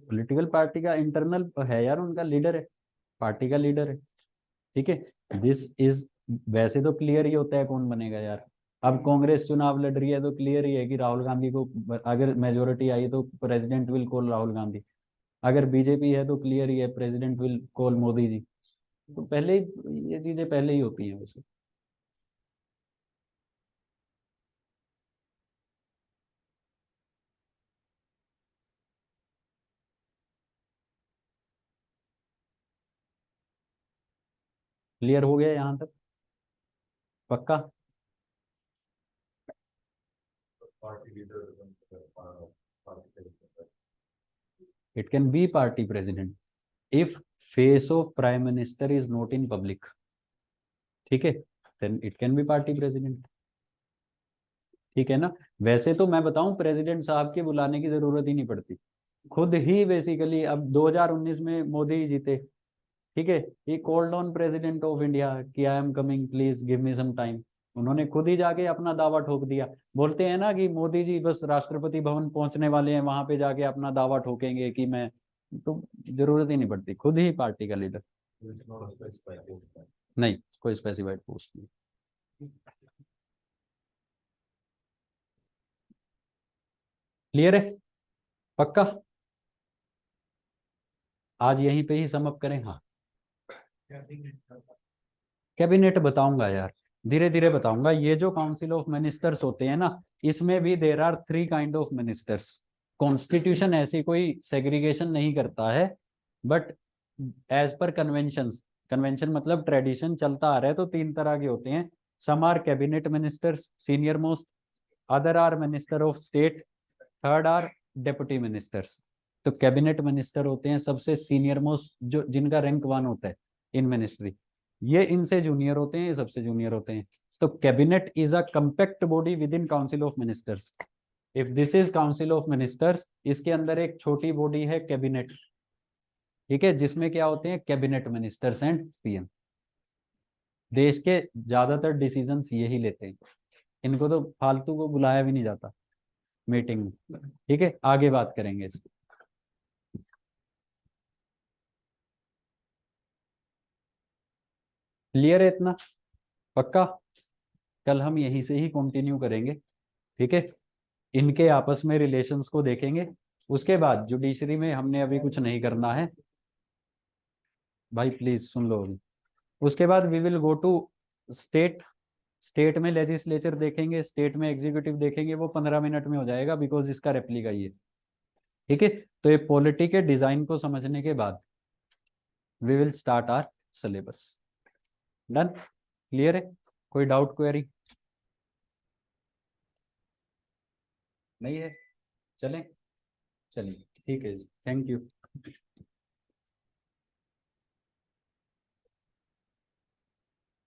B: पॉलिटिकल पार्टी का इंटरनल है यार, उनका लीडर है, पार्टी का लीडर है। ठीक है, दिस इज, वैसे तो क्लियर ही होता है कौन बनेगा यार। अब कांग्रेस चुनाव लड़ रही है तो क्लियर ही है कि राहुल गांधी को, अगर मेजोरिटी आई तो president will call Rahul Gandhi. अगर बीजेपी है तो क्लियर ही है, president will call Modi ji. तो पहले ही ये चीजें पहले ही होती हैं वैसे। क्लियर हो गया यहाँ तक, पक्का? It can be party president if face of prime minister is not in public, ठीक है, then it can be party president. ठीक है ना। वैसे तो मैं बताऊं, प्रेसिडेंट साहब के बुलाने की जरूरत ही नहीं पड़ती, खुद ही बेसिकली। अब 2019 में मोदी ही जीते, ठीक है, he called on president of India कि I am coming, please give me some time. उन्होंने खुद ही जाके अपना दावा ठोक दिया। बोलते हैं ना कि मोदी जी बस राष्ट्रपति भवन पहुंचने वाले हैं, वहां पे जाके अपना दावा ठोकेंगे कि मैं, तो जरूरत ही नहीं पड़ती, खुद ही पार्टी का लीडर। नहीं, कोई स्पेसिफाइड पोस्ट नहीं। क्लियर है, पक्का? आज यहीं पे ही सम अप करें। हाँ, कैबिनेट बताऊंगा यार, धीरे धीरे बताऊंगा। ये जो काउंसिल ऑफ मिनिस्टर्स होते हैं ना, इसमें भी there are 3 kind of ministers. Constitution ऐसी कोई सेग्रीगेशन नहीं करता है, but as per conventions, convention मतलब ट्रेडिशन चलता आ रहा है, तो 3 तरह के होते हैं। Some are cabinet ministers, senior most, other are minister of state, third are deputy ministers. तो कैबिनेट मिनिस्टर होते हैं सबसे सीनियर मोस्ट, जो जिनका रैंक 1 होता है इन मिनिस्ट्री। ये इनसे जूनियर होते हैं, ये सबसे जूनियर होते हैं। तो cabinet is a compact body with in council of ministers. If this is council of ministers, इसके अंदर एक छोटी बॉडी है कैबिनेट, ठीक है, जिसमें क्या होते हैं, कैबिनेट मिनिस्टर्स एंड पीएम। देश के ज्यादातर डिसीजंस यही लेते हैं, इनको तो फालतू को बुलाया भी नहीं जाता मीटिंग में। ठीक है, आगे बात करेंगे इसकी। क्लियर है इतना, पक्का? कल हम यहीं से ही कंटिन्यू करेंगे, ठीक है, इनके आपस में रिलेशंस को देखेंगे। उसके बाद जुडिशरी में हमने अभी कुछ नहीं करना है भाई, प्लीज सुन लो अभी। उसके बाद we will go to state. State में लेजिस्लेचर देखेंगे, स्टेट में एग्जीक्यूटिव देखेंगे, वो 15 मिनट में हो जाएगा बिकॉज इसका रेप्लिका ही है। ठीक है, तो ये पॉलिटी के डिजाइन को समझने के बाद we will start our syllabus. Done? Clear है? कोई डाउट, क्वेरी? नहीं है? चलें, चलिए, ठीक है जी, थैंक यू।